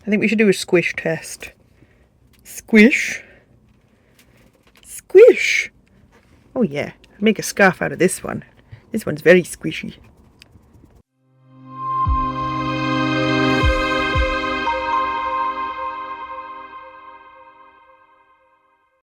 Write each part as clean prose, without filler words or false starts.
I think we should do a squish test. Squish. Squish. Oh yeah, make a scarf out of this one. This one's very squishy.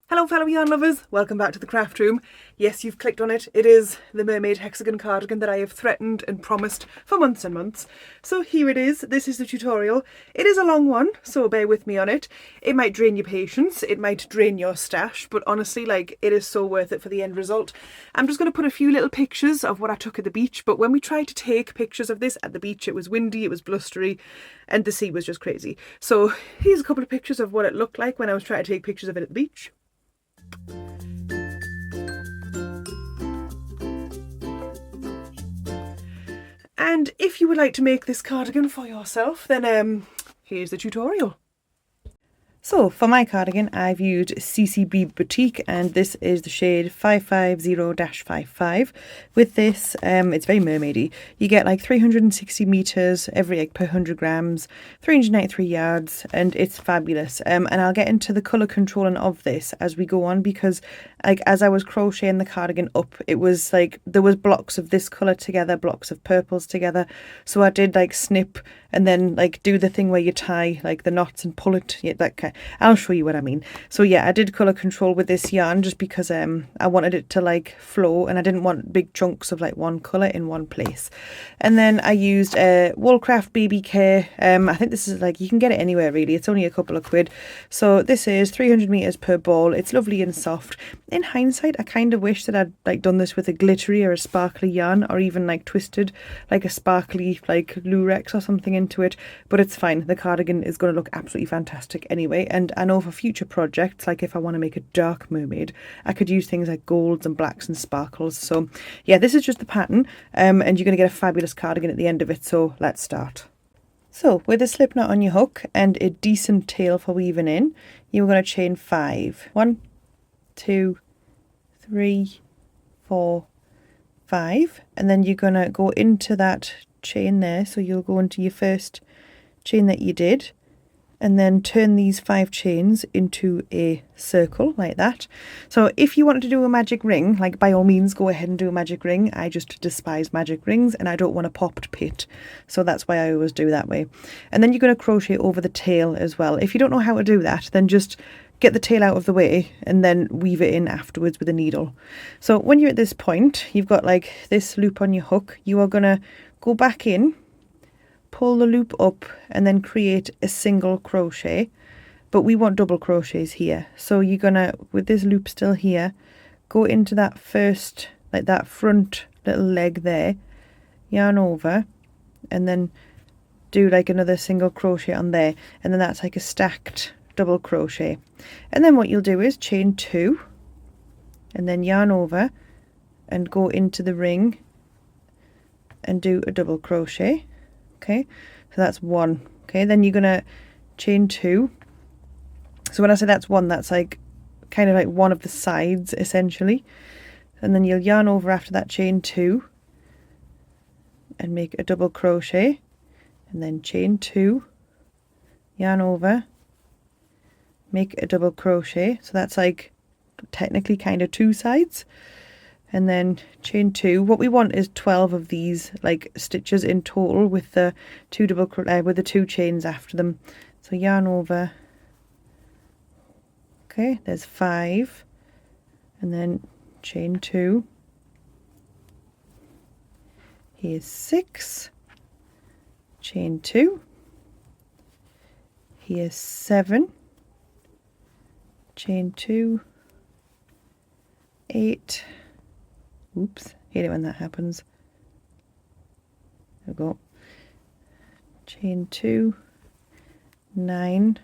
Hello fellow yarn lovers, welcome back to the craft room. Yes, you've clicked on it. It is the Mermaid Hexagon cardigan that I have threatened and promised for months and months. So here it is. This is the tutorial. It is a long one, so bear with me on it. It might drain your patience, it might drain your stash, but honestly, like, it is so worth it for the end result. I'm just going to put a few little pictures of what I took at the beach, but when we tried to take pictures of this at the beach, it was windy, it was blustery, and the sea was just crazy. So here's a couple of pictures of what it looked like when I was trying to take pictures of it at the beach. And if you would like to make this cardigan for yourself, then here's the tutorial. So for my cardigan, I've used Cicibebe Batik, and this is the shade 550-55. With this, it's very mermaidy. You get like 360 meters every egg per 100 grams, 393 yards, and it's fabulous. And I'll get into the color controlling of this as we go on, because like as I was crocheting the cardigan up, it was like there was blocks of this color together, blocks of purples together. So I did like snip and then like do the thing where you tie like the knots and pull it. Yeah, that kind. I'll show you what I mean. So yeah, I did color control with this yarn just because I wanted it to like flow, and I didn't want big chunks of like one color in one place. And then I used Woolcraft Babycare. I think this is like, you can get it anywhere really. It's only a couple of quid. So this is 300 meters per ball. It's lovely and soft. In hindsight, I kind of wish that I'd like done this with a glittery or a sparkly yarn, or even like twisted like a sparkly like lurex or something into it, but it's fine. The cardigan is going to look absolutely fantastic anyway. And I know for future projects, like if I want to make a dark mermaid, I could use things like golds and blacks and sparkles. So yeah, this is just the pattern, and you're going to get a fabulous cardigan at the end of it. So let's start. So with a slip knot on your hook and a decent tail for weaving in, you're going to chain 5. 1, 2, 3, 4, 5, and then you're going to go into that chain there. So you'll go into your first chain that you did, and then turn these 5 chains into a circle like that. So if you wanted to do a magic ring, like by all means go ahead and do a magic ring. I just despise magic rings and I don't want a popped pit, so that's why I always do that way. And then you're going to crochet over the tail as well. If you don't know how to do that, then just get the tail out of the way and then weave it in afterwards with a needle. So when you're at this point, you've got like this loop on your hook. You are going to go back in, pull the loop up, and then create a single crochet, but we want double crochets here. So you're gonna, with this loop still here, go into that first, like that front little leg there, yarn over, and then do like another single crochet on there, and then that's like a stacked double crochet. And then what you'll do is chain 2 and then yarn over and go into the ring and do a double crochet. Okay, so that's 1. Okay, then you're gonna chain 2. So when I say that's 1, that's like kind of like one of the sides essentially. And then you'll yarn over after that, chain 2 and make a double crochet, and then chain 2, yarn over, make a double crochet. So that's like technically kind of 2 sides. And then chain 2. What we want is 12 of these like stitches in total with the 2 with the 2 chains after them. So yarn over. Okay, there's 5, and then chain 2. Here's 6. Chain 2. Here's 7. Chain 2. 8. Oops, hate it when that happens. There we go. Chain 2, 9.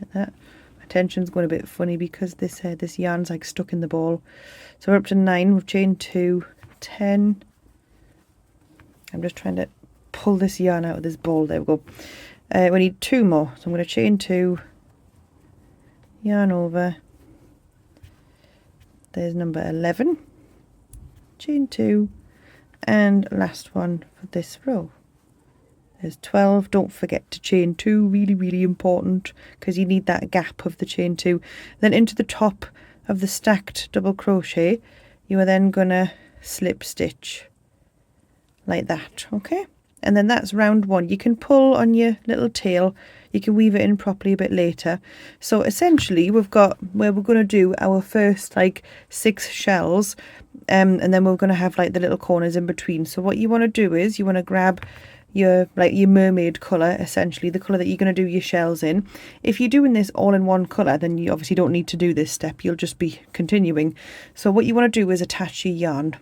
Like that. My tension's going a bit funny because this yarn's like stuck in the ball. So we're up to 9. We've chained 2, 10. I'm just trying to pull this yarn out of this ball. There we go. We need 2 more. So I'm going to chain 2, yarn over. There's number 11, chain 2, and last one for this row. There's 12. Don't forget to chain 2, really important, because you need that gap of the chain 2. Then into the top of the stacked double crochet, you are then gonna slip stitch like that, okay? And then that's round 1. You can pull on your little tail, you can weave it in properly a bit later. So essentially we've got where we're going to do our first like 6 shells, and then we're going to have like the little corners in between. So what you want to do is you want to grab your mermaid colour, essentially the colour that you're going to do your shells in. If you're doing this all in one colour, then you obviously don't need to do this step, you'll just be continuing. So what you want to do is attach your yarn.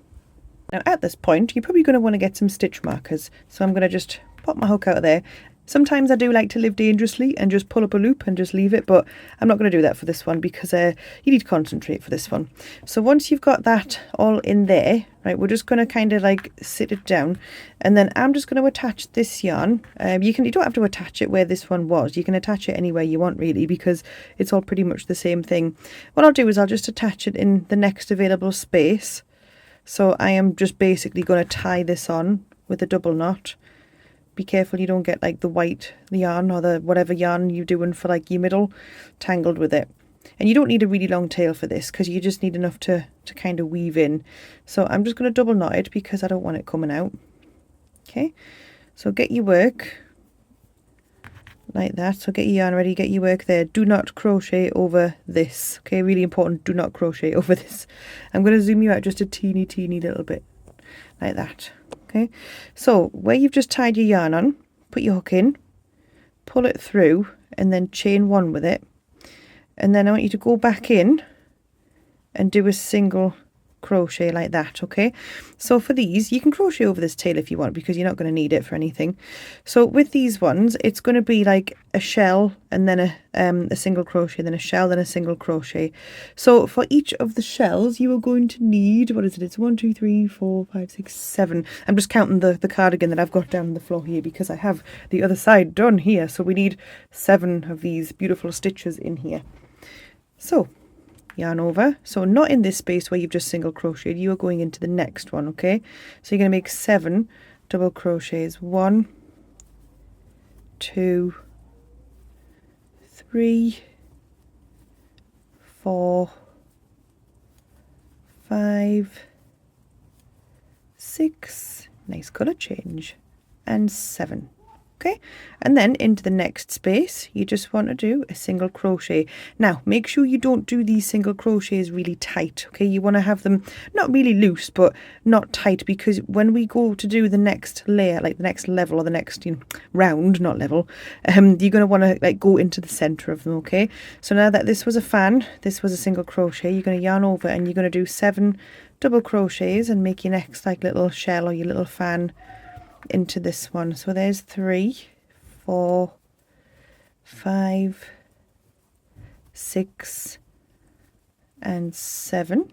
Now at this point you're probably going to want to get some stitch markers, so I'm going to just pop my hook out of there. Sometimes I do like to live dangerously and just pull up a loop and just leave it, but I'm not going to do that for this one because you need to concentrate for this one. So once you've got that all in there, right, we're just going to kind of like sit it down, and then I'm just going to attach this yarn. You don't have to attach it where this one was, you can attach it anywhere you want really, because it's all pretty much the same thing. What I'll do is I'll just attach it in the next available space. So I am just basically going to tie this on with a double knot. Be careful you don't get like the yarn or the whatever yarn you're doing for like your middle tangled with it. And you don't need a really long tail for this, because you just need enough to kind of weave in. So I'm just going to double knot it because I don't want it coming out. Okay, so get your work like that. So get your yarn ready, get your work there. Do not crochet over this. Okay, really important, do not crochet over this. I'm going to zoom you out just a teeny little bit like that. Okay, so where you've just tied your yarn on, put your hook in, pull it through, and then chain 1 with it. And then I want you to go back in and do a single crochet like that. Okay, so for these you can crochet over this tail if you want, because you're not going to need it for anything. So with these ones it's going to be like a shell and then a single crochet, then a shell, then a single crochet. So for each of the shells you are going to need, what is it, it's 1 2 3 4 5 6 7. I'm just counting the cardigan that I've got down on the floor here because I have the other side done here, so we need 7 of these beautiful stitches in here. So yarn over, so not in this space where you've just single crocheted, you are going into the next one. Okay, so you're going to make 7 double crochets. 1 2 3 4 5 6, nice colour change, and 7. Okay, and then into the next space you just want to do a single crochet. Now make sure you don't do these single crochets really tight. Okay, you want to have them not really loose but not tight, because when we go to do the next layer, like the next level or the next round, not level, you're going to want to like go into the center of them. Okay, so now that this was a fan, this was a single crochet, you're going to yarn over and you're going to do 7 double crochets and make your next like little shell or your little fan into this one. So there's 3 4 5 6 and 7.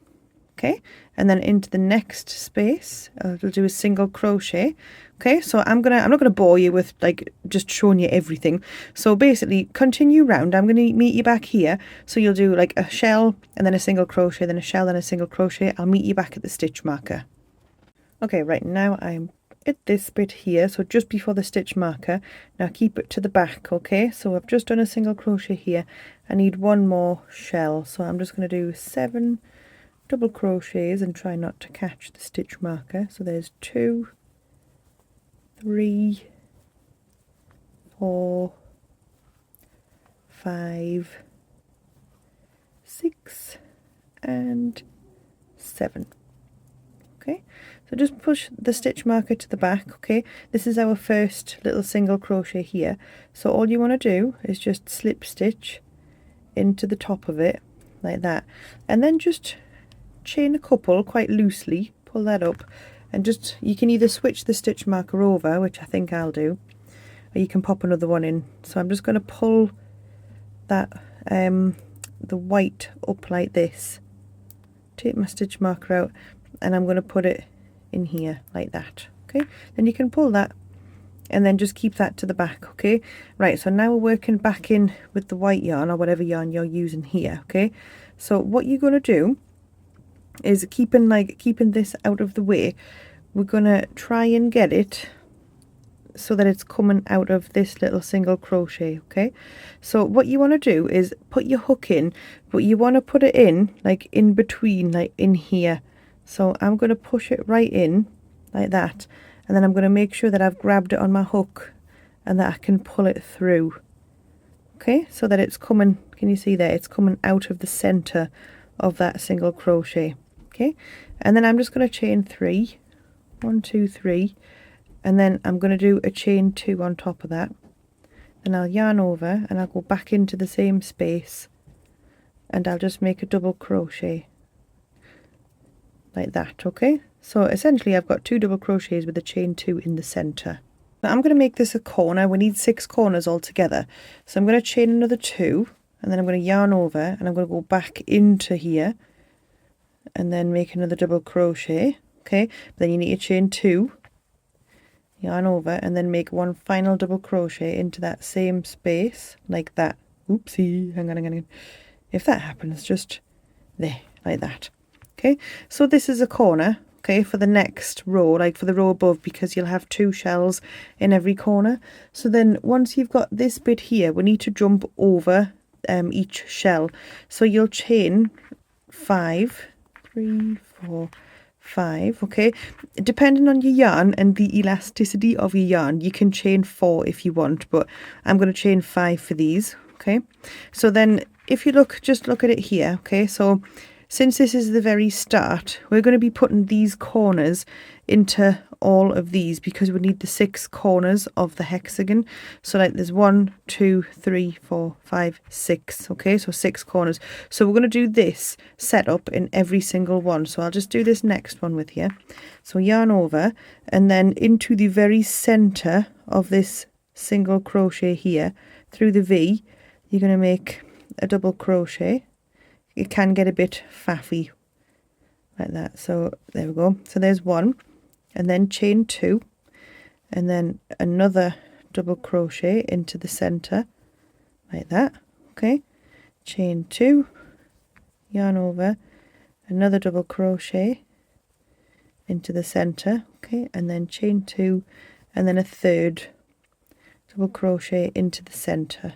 Okay, and then into the next space I'll do a single crochet. Okay, so I'm not gonna bore you with like just showing you everything. So basically continue round, I'm gonna meet you back here, so you'll do like a shell and then a single crochet, then a shell, then a single crochet. I'll meet you back at the stitch marker. Okay, right now I'm at this bit here, so just before the stitch marker. Now keep it to the back. Okay, so I've just done a single crochet here, I need 1 more shell, so I'm just going to do 7 double crochets and try not to catch the stitch marker. So there's 2 3 4 5 6 and 7. Okay, so just push the stitch marker to the back. Okay, this is our first little single crochet here, so all you want to do is just slip stitch into the top of it like that, and then just chain a couple quite loosely, pull that up, and just, you can either switch the stitch marker over, which I think I'll do, or you can pop another one in. So I'm just going to pull that the white up like this, take my stitch marker out, and I'm going to put it in here like that. Okay, then you can pull that and then just keep that to the back. Okay, right, so now we're working back in with the white yarn or whatever yarn you're using here. Okay, so what you're going to do is keeping this out of the way, we're going to try and get it so that it's coming out of this little single crochet. Okay, so what you want to do is put your hook in, but you want to put it in like in between, like in here. So I'm going to push it right in like that, and then I'm going to make sure that I've grabbed it on my hook and that I can pull it through. Okay, so that it's coming, can you see there, it's coming out of the center of that single crochet. Okay, and then I'm just going to chain 3, 1, 2, 3, and then I'm going to do a chain 2 on top of that. Then I'll yarn over and I'll go back into the same space and I'll just make a double crochet like that. Okay, so essentially I've got 2 double crochets with a chain 2 in the center. Now I'm going to make this a corner. We need 6 corners altogether, so I'm going to chain another 2, and then I'm going to yarn over and I'm going to go back into here and then make another double crochet. Okay, then you need to chain 2, yarn over, and then make 1 final double crochet into that same space like that. Oopsie, hang on. If that happens, just there, like that. Okay, so this is a corner, okay, for the next row, like for the row above, because you'll have 2 shells in every corner. So then once you've got this bit here, we need to jump over each shell. So you'll chain 5, 3, 4, 5, okay, depending on your yarn and the elasticity of your yarn, you can chain 4 if you want, but I'm going to chain 5 for these. Okay, so then if you just look at it here. Okay, so since this is the very start, we're going to be putting these corners into all of these because we need the 6 corners of the hexagon. So like there's 1, 2, 3, 4, 5, 6. Okay, so 6 corners. So we're going to do this setup in every single one. So I'll just do this next one with you. So yarn over and then into the very center of this single crochet here through the V, you're going to make a double crochet. It can get a bit faffy like that. So there we go. So there's 1, and then chain 2, and then another double crochet into the center like that. Okay, chain 2, yarn over, another double crochet into the center. Okay, and then chain 2, and then a third double crochet into the center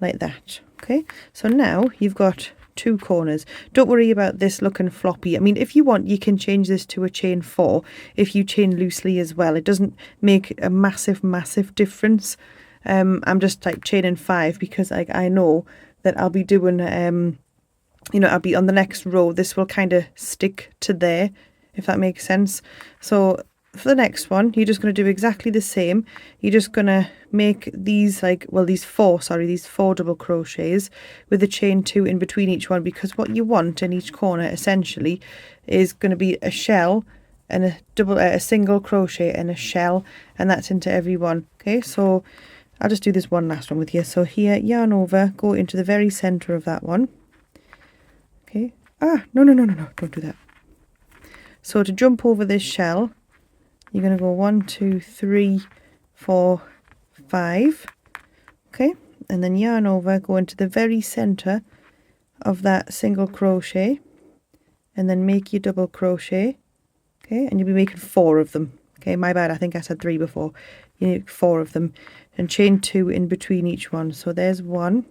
like that. Okay, so now you've got 2 corners. Don't worry about this looking floppy. I mean, if you want, you can change this to a chain 4 if you chain loosely as well. It doesn't make a massive difference. I'm just like chaining 5 because like I know that I'll be doing you know, I'll be on the next row. This will kind of stick to there, if that makes sense. So for the next one, you're just going to do exactly the same. You're just going to make these these 4 double crochets with a chain 2 in between each one, because what you want in each corner essentially is going to be a shell and a single crochet and a shell, and that's into every one. Okay, so I'll just do this one last one with you. So here, yarn over, go into the very center of that one. Okay, no, don't do that. So to jump over this shell, you're going to go 1, 2, 3, 4, 5. Okay, and then yarn over, go into the very center of that single crochet, and then make your double crochet. Okay, and you'll be making 4 of them. Okay, my bad, I think I said 3 before. You need 4 of them, and chain 2 in between each one. So there's 1,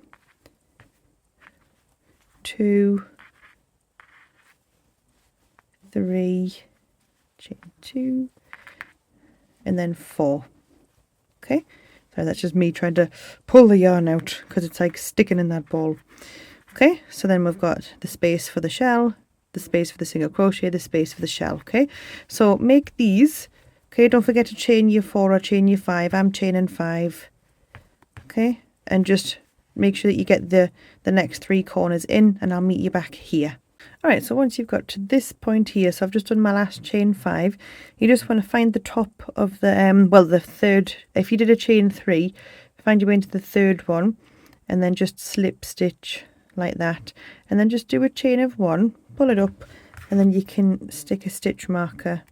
2, 3, chain 2, and then 4. Okay, so that's just me trying to pull the yarn out because it's like sticking in that ball. Okay, so then we've got the space for the shell, the space for the single crochet, the space for the shell. Okay, so make these. Okay, don't forget to chain your 4 or chain your 5. I'm chaining 5. Okay, and just make sure that you get the next 3 corners in, and I'll meet you back here. Alright, so once you've got to this point here, so I've just done my last chain 5, you just want to find the top of the, the third, if you did a chain 3, find your way into the third one, and then just slip stitch like that, and then just do a chain of 1, pull it up, and then you can stick a stitch marker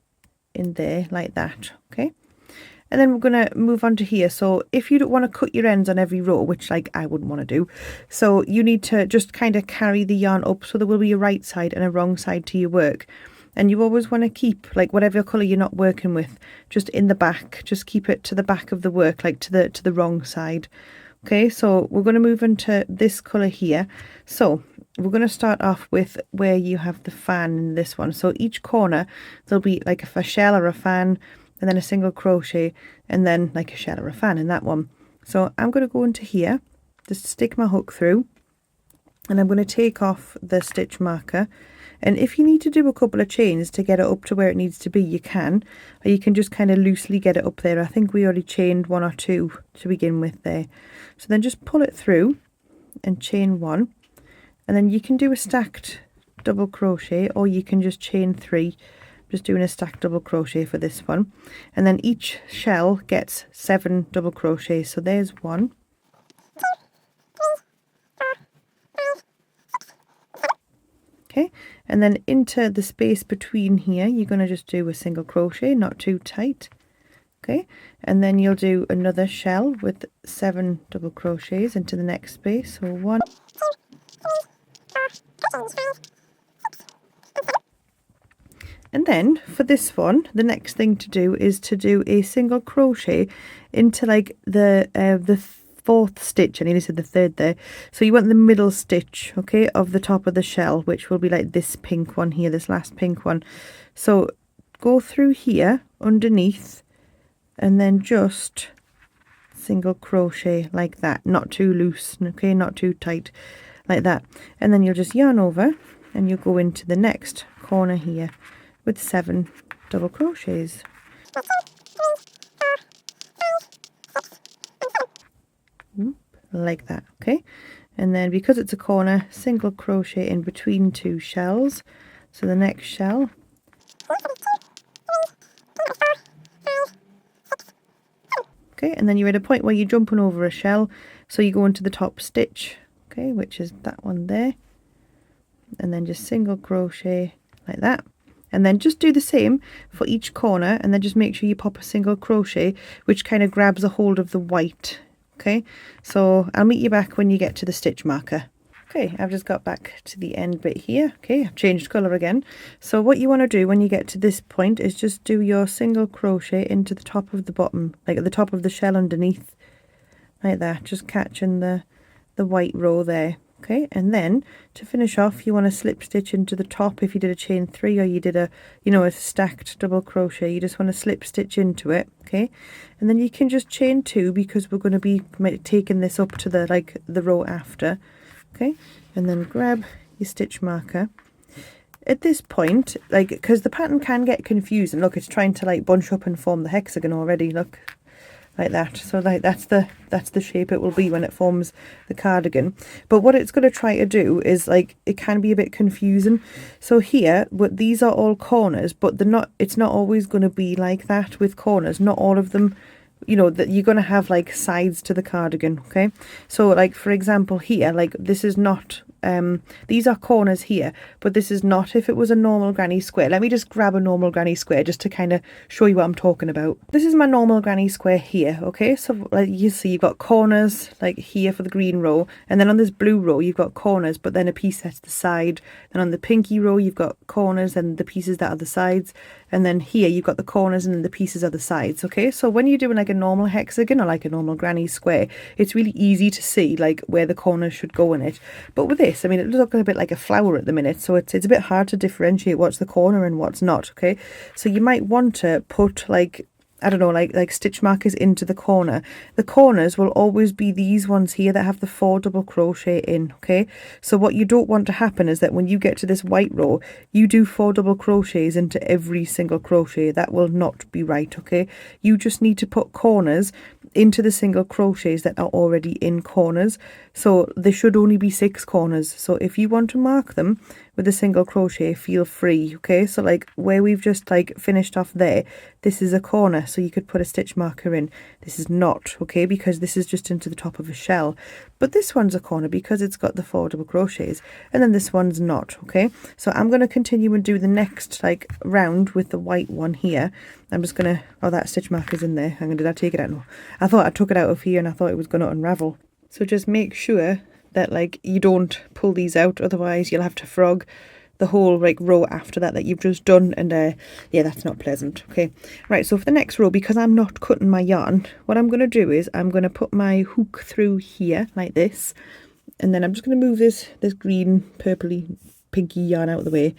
in there like that. Okay, and then we're going to move on to here. So if you don't want to cut your ends on every row, which like I wouldn't want to do, so you need to just kind of carry the yarn up, so there will be a right side and a wrong side to your work. and you always want to keep like whatever colour you're not working with just in the back. Just keep it to the back of the work, like to the wrong side. Okay, so we're going to move into this colour here. So we're going to start off with where you have the fan in this one. So each corner there'll be like a shell or a fan, and then a single crochet, and then like a shell or a fan in that one. So I'm going to go into here, just stick my hook through, and I'm going to take off the stitch marker. And if you need to do a couple of chains to get it up to where it needs to be, you can, or you can just kind of loosely get it up there. I think we already chained 1 or 2 to begin with there. So then just pull it through and chain 1, and then you can do a stacked double crochet, or you can just chain 3. I'm just doing a stacked double crochet for this one, and then each shell gets 7 double crochets. So there's 1, okay, and then into the space between here you're going to just do a single crochet, not too tight, okay, and then you'll do another shell with 7 double crochets into the next space. So 1, and then for this one the next thing to do is to do a single crochet into like the 4th stitch. I nearly said the 3rd there. So you want the middle stitch, okay, of the top of the shell, which will be like this pink one here, this last pink one. So go through here underneath, and then just single crochet like that, not too loose, okay, not too tight, like that. And then you'll just yarn over, and you'll go into the next corner here with 7 double crochets. Like that, okay, and then because it's a corner, single crochet in between 2 shells. So the next shell, okay, and then you're at a point where you're jumping over a shell, so you go into the top stitch, okay, which is that one there, and then just single crochet like that. And then just do the same for each corner, and then just make sure you pop a single crochet which kind of grabs a hold of the white. Okay, so I'll meet you back when you get to the stitch marker. Okay, I've just got back to the end bit here. Okay, I've changed colour again. So what you want to do when you get to this point is just do your single crochet into the top of the bottom, like at the top of the shell underneath, like that, just catching the white row there. Okay, and then to finish off you want to slip stitch into the top. If you did a chain 3 or you did a, you know, a stacked double crochet, you just want to slip stitch into it, okay, and then you can just chain 2 because we're going to be taking this up to the like the row after, okay, and then grab your stitch marker. At this point, like, because the pattern can get confusing, look, it's trying to like bunch up and form the hexagon already, look, like that. So like that's the shape it will be when it forms the cardigan. But what it's going to try to do is, like, it can be a bit confusing. So here, but these are all corners, but they're not, it's not always going to be like that with corners. Not all of them, you know, that you're going to have like sides to the cardigan, okay? So like for example here, like this is not these are corners here, but this is not if it was a normal granny square. Let me just grab a normal granny square just to kind of show you what I'm talking about. This is my normal granny square here, okay? So like you see, you've got corners like here for the green row, and then on this blue row you've got corners, but then a piece that's the side. And on the pinky row you've got corners and the pieces that are the sides, and then here you've got the corners and the pieces are the sides, okay? So when you're doing like a normal hexagon or like a normal granny square, it's really easy to see like where the corners should go in it. But with this, I mean, it looks a bit like a flower at the minute, so it's a bit hard to differentiate what's the corner and what's not, okay? So you might want to put like, I don't know, like stitch markers into the corner. The corners will always be these ones here that have the 4 double crochet in, okay? So what you don't want to happen is that when you get to this white row, you do 4 double crochets into every single crochet. That will not be right, okay? You just need to put corners into the single crochets that are already in corners. So there should only be 6 corners. So if you want to mark them with a single crochet, feel free, okay? So like where we've just like finished off there, this is a corner, so you could put a stitch marker in. This is not, okay, because this is just into the top of a shell. But this one's a corner because it's got the 4 double crochets, and then this one's not, okay? So I'm going to continue and do the next like round with the white one here. I'm just going to, oh, that stitch marker's in there. Did I take it out? No, I thought I took it out of here and I thought it was going to unravel. So just make sure that like you don't pull these out, otherwise you'll have to frog the whole like row after that you've just done, and yeah, that's not pleasant. Okay, right, so for the next row, because I'm not cutting my yarn, what I'm going to do is I'm going to put my hook through here like this, and then I'm just going to move this green purpley pinky yarn out of the way,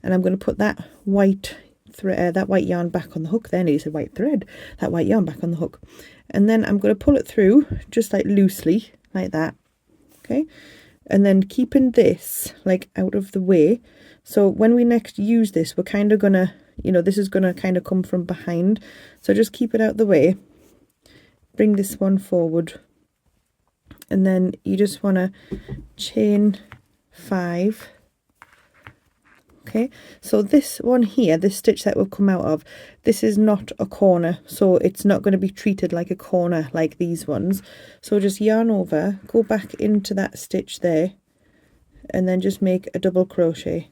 and I'm going to put that white thread, that white yarn back on the hook. Then I said white thread, that white yarn back on the hook, and then I'm going to pull it through just like loosely like that. Okay, and then keeping this like out of the way, so when we next use this, we're kind of gonna, you know, this is gonna kind of come from behind, so just keep it out of the way, bring this one forward, and then you just want to chain 5. Okay, so this one here, this stitch that will come out of, this is not a corner, so it's not going to be treated like a corner like these ones. So just yarn over, go back into that stitch there, and then just make a double crochet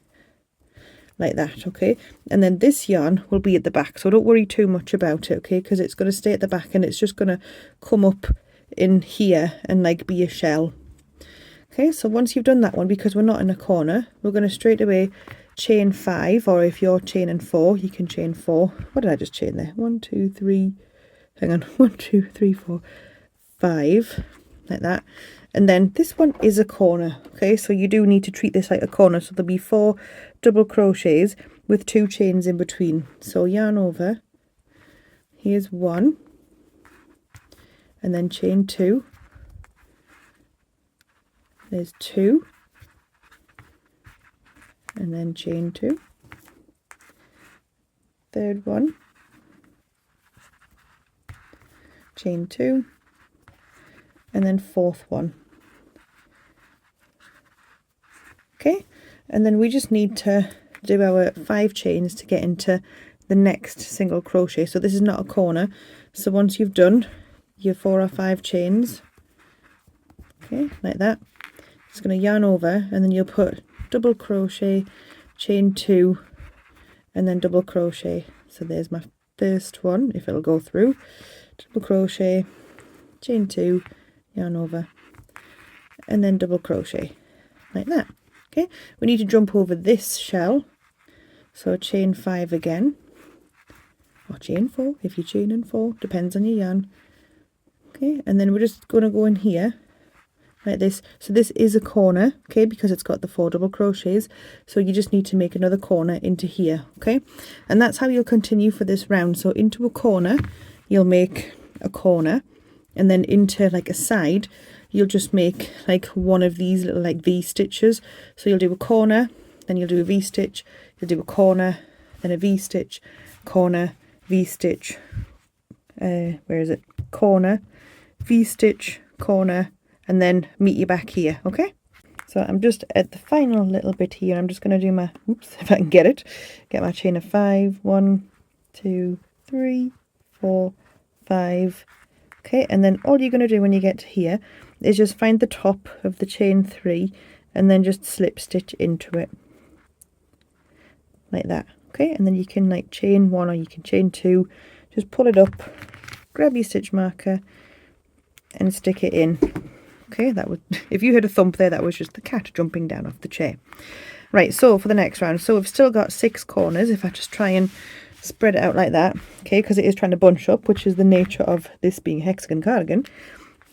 like that. Okay, and then this yarn will be at the back, so don't worry too much about it, okay, because it's going to stay at the back and it's just going to come up in here and like be a shell. Okay, so once you've done that one, because we're not in a corner, we're going to straight away chain 5, or if you're chaining 4, you can chain 4. What did I just chain there? 1 2 3, hang on, 1 2 3 4 5, like that. And then this one is a corner, okay, so you do need to treat this like a corner, so there'll be 4 double crochets with 2 chains in between. So yarn over, here's 1, and then chain 2, there's 2, and then chain 2, third one, chain 2, and then fourth one. Okay, and then we just need to do our 5 chains to get into the next single crochet. So this is not a corner, so once you've done your 4 or 5 chains, okay, like that, it's going to yarn over, and then you'll put double crochet, chain 2, and then double crochet. So there's my first one, if it'll go through, double crochet, chain 2, yarn over, and then double crochet like that. Okay, we need to jump over this shell, so chain 5 again, or chain 4 if you're chaining 4, depends on your yarn. Okay, and then we're just going to go in here like this. So this is a corner, okay, because it's got the 4 double crochets, so you just need to make another corner into here. Okay, and that's how you'll continue for this round. So into a corner you'll make a corner, and then into like a side you'll just make like one of these little like V stitches. So you'll do a corner, then you'll do a V stitch, you'll do a corner, then a V stitch, corner, V stitch, where is it, corner, V stitch, corner, and then meet you back here. Okay, so I'm just at the final little bit here. I'm just going to do my, oops, if I can get my chain of 5, 1 2 3 4 5. Okay, and then all you're going to do when you get to here is just find the top of the chain 3 and then just slip stitch into it like that. Okay, and then you can like chain 1 or you can chain 2, just pull it up, grab your stitch marker and stick it in. Okay, that was, if you heard a thump there, that was just the cat jumping down off the chair. Right, so for the next round, so we've still got 6 corners. If I just try and spread it out like that, okay, because it is trying to bunch up, which is the nature of this being a hexagon cardigan.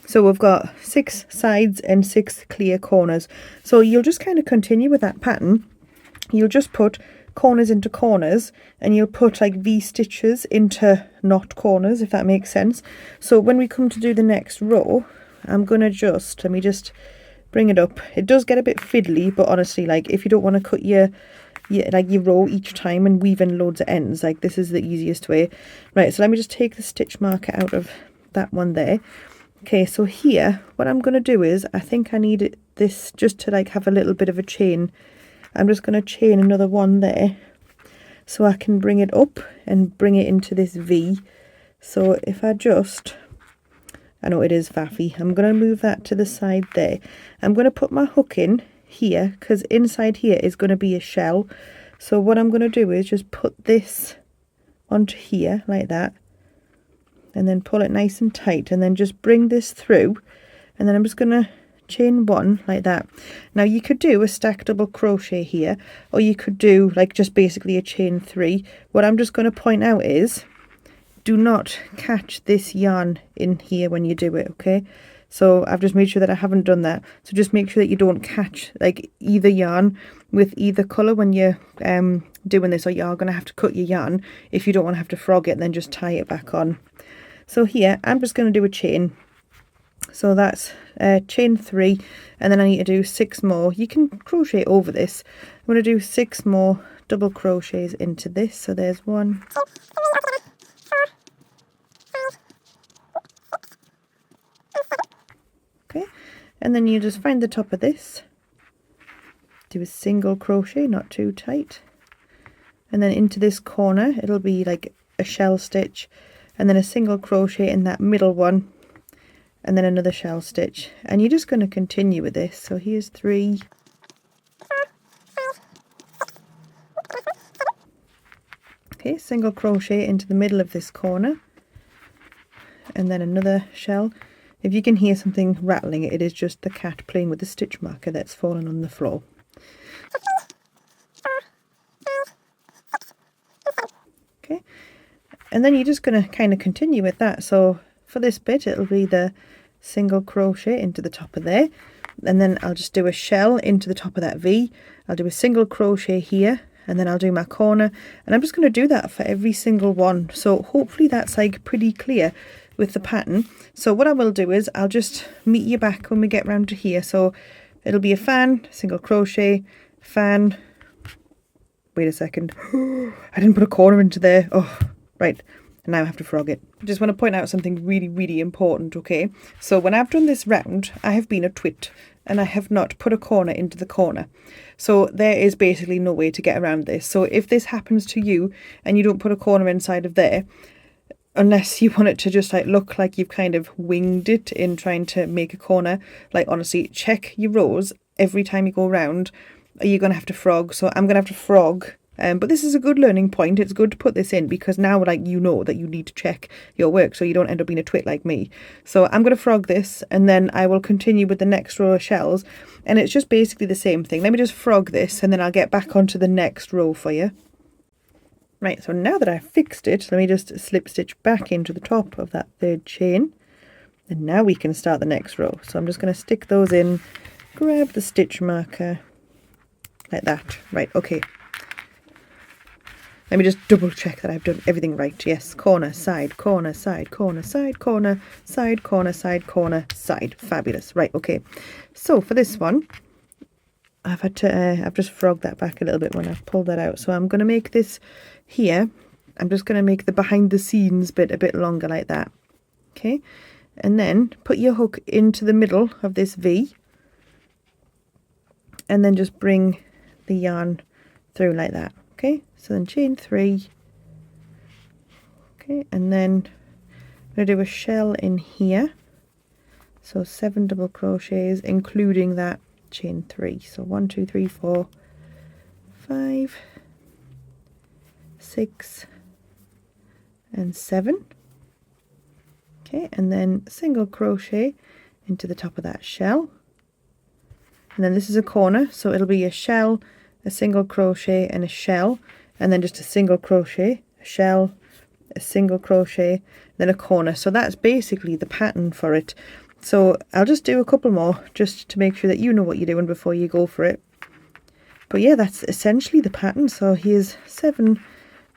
So we've got 6 sides and 6 clear corners. So you'll just kind of continue with that pattern. You'll just put corners into corners, and you'll put like V stitches into not corners, if that makes sense. So when we come to do the next row, I'm gonna just, let me just bring it up. It does get a bit fiddly, but honestly, like if you don't want to cut your row each time and weave in loads of ends, like this is the easiest way. Right, so let me just take the stitch marker out of that one there. Okay, so here what I'm gonna do is, I think I need this just to like have a little bit of a chain. I'm just gonna chain another one there so I can bring it up and bring it into this V. So if I just, I know it is faffy, I'm going to move that to the side there. I'm going to put my hook in here because inside here is going to be a shell. So what I'm going to do is just put this onto here like that, and then pull it nice and tight, and then just bring this through, and then I'm just going to chain 1 like that. Now you could do a stack double crochet here, or you could do like just basically a chain 3. What I'm just going to point out is, do not catch this yarn in here when you do it, okay? So I've just made sure that I haven't done that. So just make sure that you don't catch like either yarn with either colour when you're doing this, or you are going to have to cut your yarn if you don't want to have to frog it and then just tie it back on. So here I'm just going to do a chain. So that's chain 3, and then I need to do 6 more. You can crochet over this. I'm going to do 6 more double crochets into this. So there's 1, okay, and then you just find the top of this, do a single crochet, not too tight, and then into this corner it'll be like a shell stitch, and then a single crochet in that middle one, and then another shell stitch, and you're just going to continue with this. So here's 3, okay, single crochet into the middle of this corner, and then another shell. If you can hear something rattling, it is just the cat playing with the stitch marker that's fallen on the floor. Okay, and then you're just going to kind of continue with that. So for this bit it'll be the single crochet into the top of there, and then I'll just do a shell into the top of that V. I'll do a single crochet here, and then I'll do my corner, and I'm just going to do that for every single one. So hopefully that's like pretty clear with the pattern. So what I will do is I'll just meet you back when we get round to here. So it'll be a fan, single crochet, fan, wait a second, I didn't put a corner into there, oh right, and now I have to frog it. I just want to point out something really important, okay? So when I've done this round, I have been a twit, and I have not put a corner into the corner. So there is basically no way to get around this. So if this happens to you and you don't put a corner inside of there, unless you want it to just like look like you've kind of winged it in trying to make a corner, like honestly, check your rows every time you go around. You're going to have to frog. So I'm going to have to frog. But this is a good learning point. It's good to put this in, because now like you know that you need to check your work so you don't end up being a twit like me. So I'm going to frog this, and then I will continue with the next row of shells, and it's just basically the same thing. Let me just frog this, and then I'll get back onto the next row for you. Right, so now that I've fixed it, let me just slip stitch back into the top of that third chain, and now we can start the next row. So I'm just going to stick those in, grab the stitch marker like that. Right, okay. Let me just double check that I've done everything right. Yes, corner, side, corner, side, corner, side, corner, side, corner, side, corner, side. Fabulous. Right, okay. So for this one, I've just frogged that back a little bit when I've pulled that out. So I'm going to make this here. I'm just going to make the behind the scenes bit a bit longer like that. Okay. And then put your hook into the middle of this V, and then just bring the yarn through like that. Okay, so then chain 3, okay, and then I'm going to do a shell in here, so 7 double crochets including that chain 3. So 1 2 3 4 5 6 and 7. Okay, and then single crochet into the top of that shell, and then this is a corner, so it'll be a shell, a single crochet and a shell, and then just a single crochet, a shell, a single crochet, then a corner. So that's basically the pattern for it. So I'll just do a couple more just to make sure that you know what you're doing before you go for it. But yeah, that's essentially the pattern. So here's 7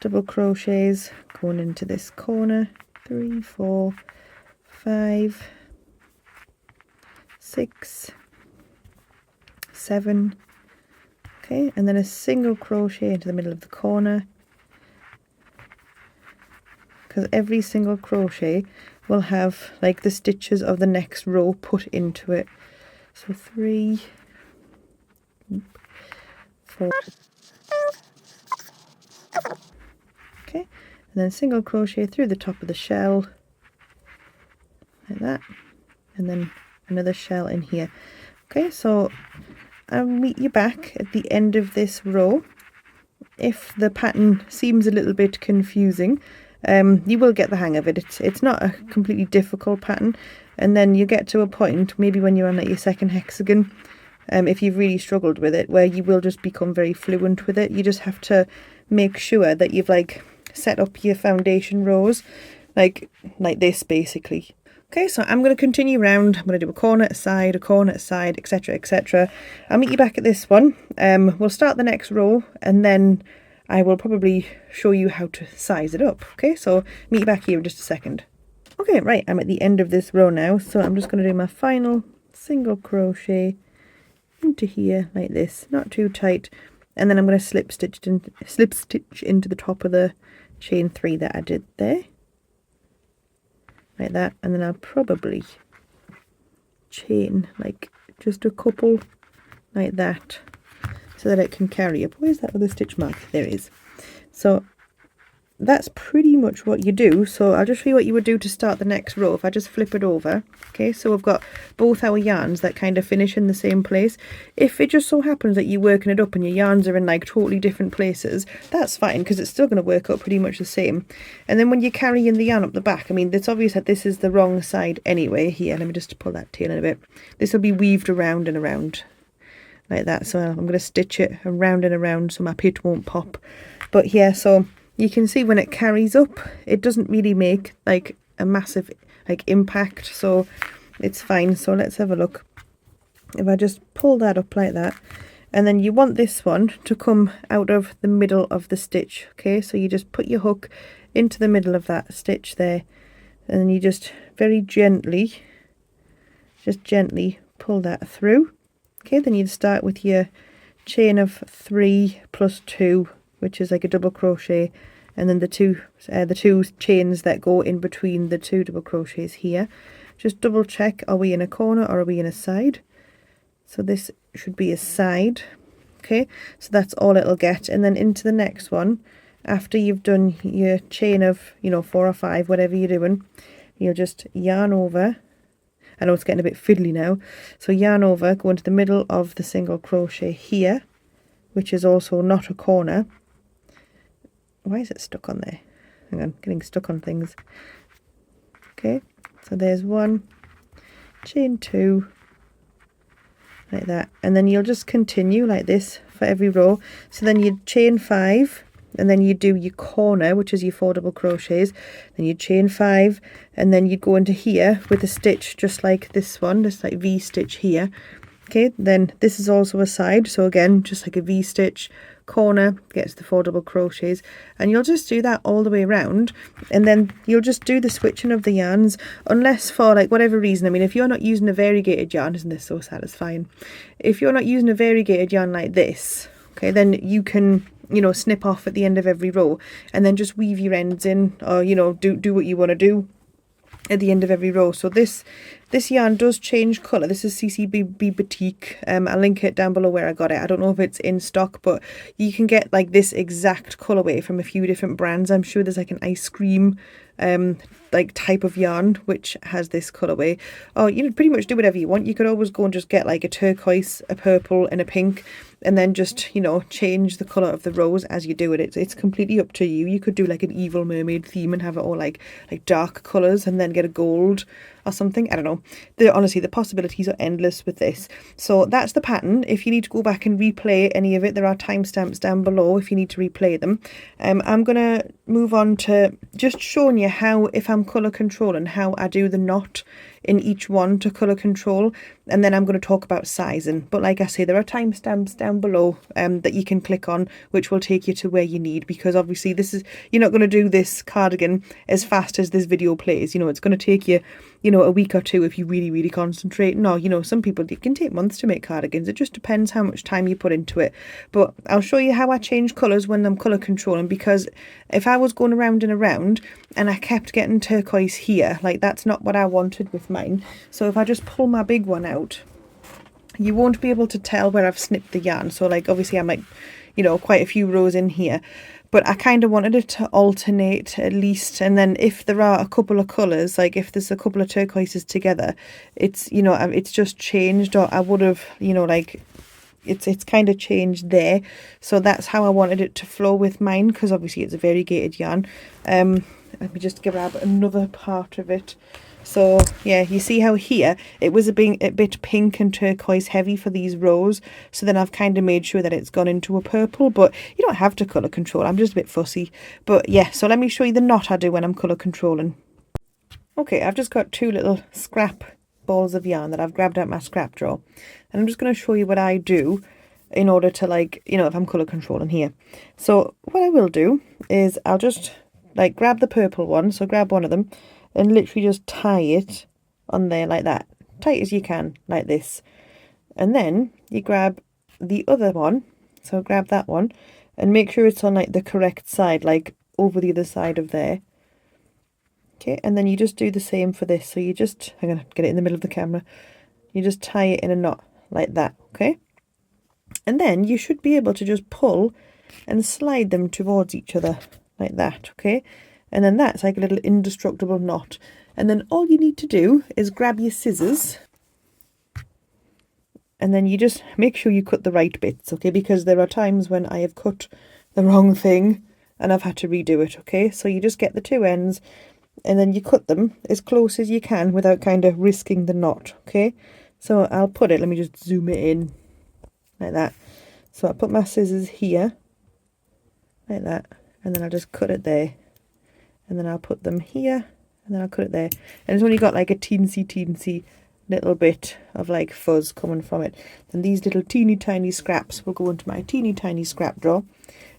double crochets going into this corner, 3 4 5 6 7, okay, and then a single crochet into the middle of the corner, because every single crochet will have like the stitches of the next row put into it. So 3 4, okay, and then single crochet through the top of the shell like that, and then another shell in here. Okay, so I'll meet you back at the end of this row. If the pattern seems a little bit confusing, you will get the hang of it. It's not a completely difficult pattern. and then you get to a point, maybe when you're on like your second hexagon, if you've really struggled with it, where you will just become very fluent with it. You just have to make sure that you've like set up your foundation rows like this basically. Okay, so I'm going to continue round. I'm going to do a corner at a side, etc, etc. I'll meet you back at this one. We'll start the next row, and then I will probably show you how to size it up. Okay, so meet you back here in just a second. Okay, right, I'm at the end of this row now, so I'm just going to do my final single crochet into here like this, not too tight, and then I'm going to slip stitch into the top of the chain 3 that I did there, like that, and then I'll probably chain like just a couple like that so that it can carry up. Where's that other stitch mark? There it is. So that's pretty much what you do. So I'll just show you what you would do to start the next row if I just flip it over. Okay, so we've got both our yarns that kind of finish in the same place. If it just so happens that you're working it up and your yarns are in like totally different places, that's fine, because it's still going to work out pretty much the same. And then when you're carrying the yarn up the back, I mean, it's obvious that this is the wrong side anyway. Here, let me just pull that tail in a bit. This will be weaved around and around like that, so I'm going to stitch it around and around so my pit won't pop. But yeah, so you can see when it carries up, it doesn't really make like a massive like impact, so it's fine. So let's have a look. If I just pull that up like that, and then you want this one to come out of the middle of the stitch. Okay, so you just put your hook into the middle of that stitch there, and then you just very gently pull that through. Okay, then you'd start with your chain of 3 plus 2, which is like a double crochet, and then the two chains that go in between the 2 double crochets here. Just double check, are we in a corner or are we in a side? So this should be a side. Okay, so that's all it'll get. And then into the next one, after you've done your chain of 4 or 5, whatever you're doing, you'll just yarn over. I know it's getting a bit fiddly now, so yarn over, go into the middle of the single crochet here, which is also not a corner. Why is it stuck on there? Hang on, getting stuck on things. Okay, so there's 1, chain 2, like that, and then you'll just continue like this for every row. So then you chain 5, and then you do your corner, which is your 4 double crochets, then you chain 5, and then you go into here with a stitch just like this one, just like V stitch here. Okay, then this is also a side, so again just like a V stitch, corner, gets the 4 double crochets, and you'll just do that all the way around, and then you'll just do the switching of the yarns, unless for like whatever reason, I mean, if you're not using a variegated yarn, isn't this so satisfying? If you're not using a variegated yarn like this, okay, then you can snip off at the end of every row and then just weave your ends in, or do what you want to do at the end of every row. So this yarn does change colour. This is Cicibebe Batik. I'll link it down below where I got it. I don't know if it's in stock, but you can get like this exact colourway from a few different brands. I'm sure there's like an ice cream like type of yarn which has this colourway. Or you pretty much do whatever you want. You could always go and just get like a turquoise, a purple and a pink, and then just change the colour of the rows as you do it. It's completely up to you. You could do like an evil mermaid theme and have it all like dark colours, and then get a gold or something. I don't know. Honestly, the possibilities are endless with this. So that's the pattern. If you need to go back and replay any of it, there are timestamps down below if you need to replay them. I'm gonna move on to just showing you how, if I'm colour controlling, how I do the knot in each one to colour control, and then I'm going to talk about sizing. But like I say, there are timestamps down below that you can click on, which will take you to where you need, because obviously you're not going to do this cardigan as fast as this video plays. It's going to take you a week or two if you really concentrate. No, some people, it can take months to make cardigans. It just depends how much time you put into it. But I'll show you how I change colours when I'm colour controlling, because if I was going around and around and I kept getting turquoise here, like that's not what I wanted with mine. So if I just pull my big one out, you won't be able to tell where I've snipped the yarn. So like obviously I'm like quite a few rows in here, but I kind of wanted it to alternate at least. And then if there are a couple of colours, like if there's a couple of turquoises together, it's it's just changed, or I would have it's kind of changed there. So that's how I wanted it to flow with mine, because obviously it's a variegated yarn. Let me just grab another part of it So yeah, you see how here it was a bit pink and turquoise heavy for these rows, so then I've kind of made sure that it's gone into a purple, but you don't have to colour control, I'm just a bit fussy. But yeah, so let me show you the knot I do when I'm colour controlling. Okay, I've just got two little scrap balls of yarn that I've grabbed out my scrap drawer, and I'm just going to show you what I do in order to, like, you know, if I'm colour controlling here. So what I will do is I'll just like grab the purple one, so grab one of them and literally just tie it on there like that, tight as you can, like this. And then you grab the other one, so grab that one and make sure it's on like the correct side, like over the other side of there. Okay, and then you just do the same for this. So you just, I'm going to get it in the middle of the camera, you just tie it in a knot like that, okay? And then you should be able to just pull and slide them towards each other like that, okay? And then that's like a little indestructible knot. And then all you need to do is grab your scissors, and then you just make sure you cut the right bits, okay? Because there are times when I have cut the wrong thing and I've had to redo it, okay? So you just get the two ends and then you cut them as close as you can without kind of risking the knot, okay? So I'll put it, let me just zoom it in like that. So I'll put my scissors here like that, and then I'll just cut it there, and then I'll put them here, and then I'll cut it there, and it's only got like a teensy little bit of like fuzz coming from it. Then these little teeny tiny scraps will go into my teeny tiny scrap drawer,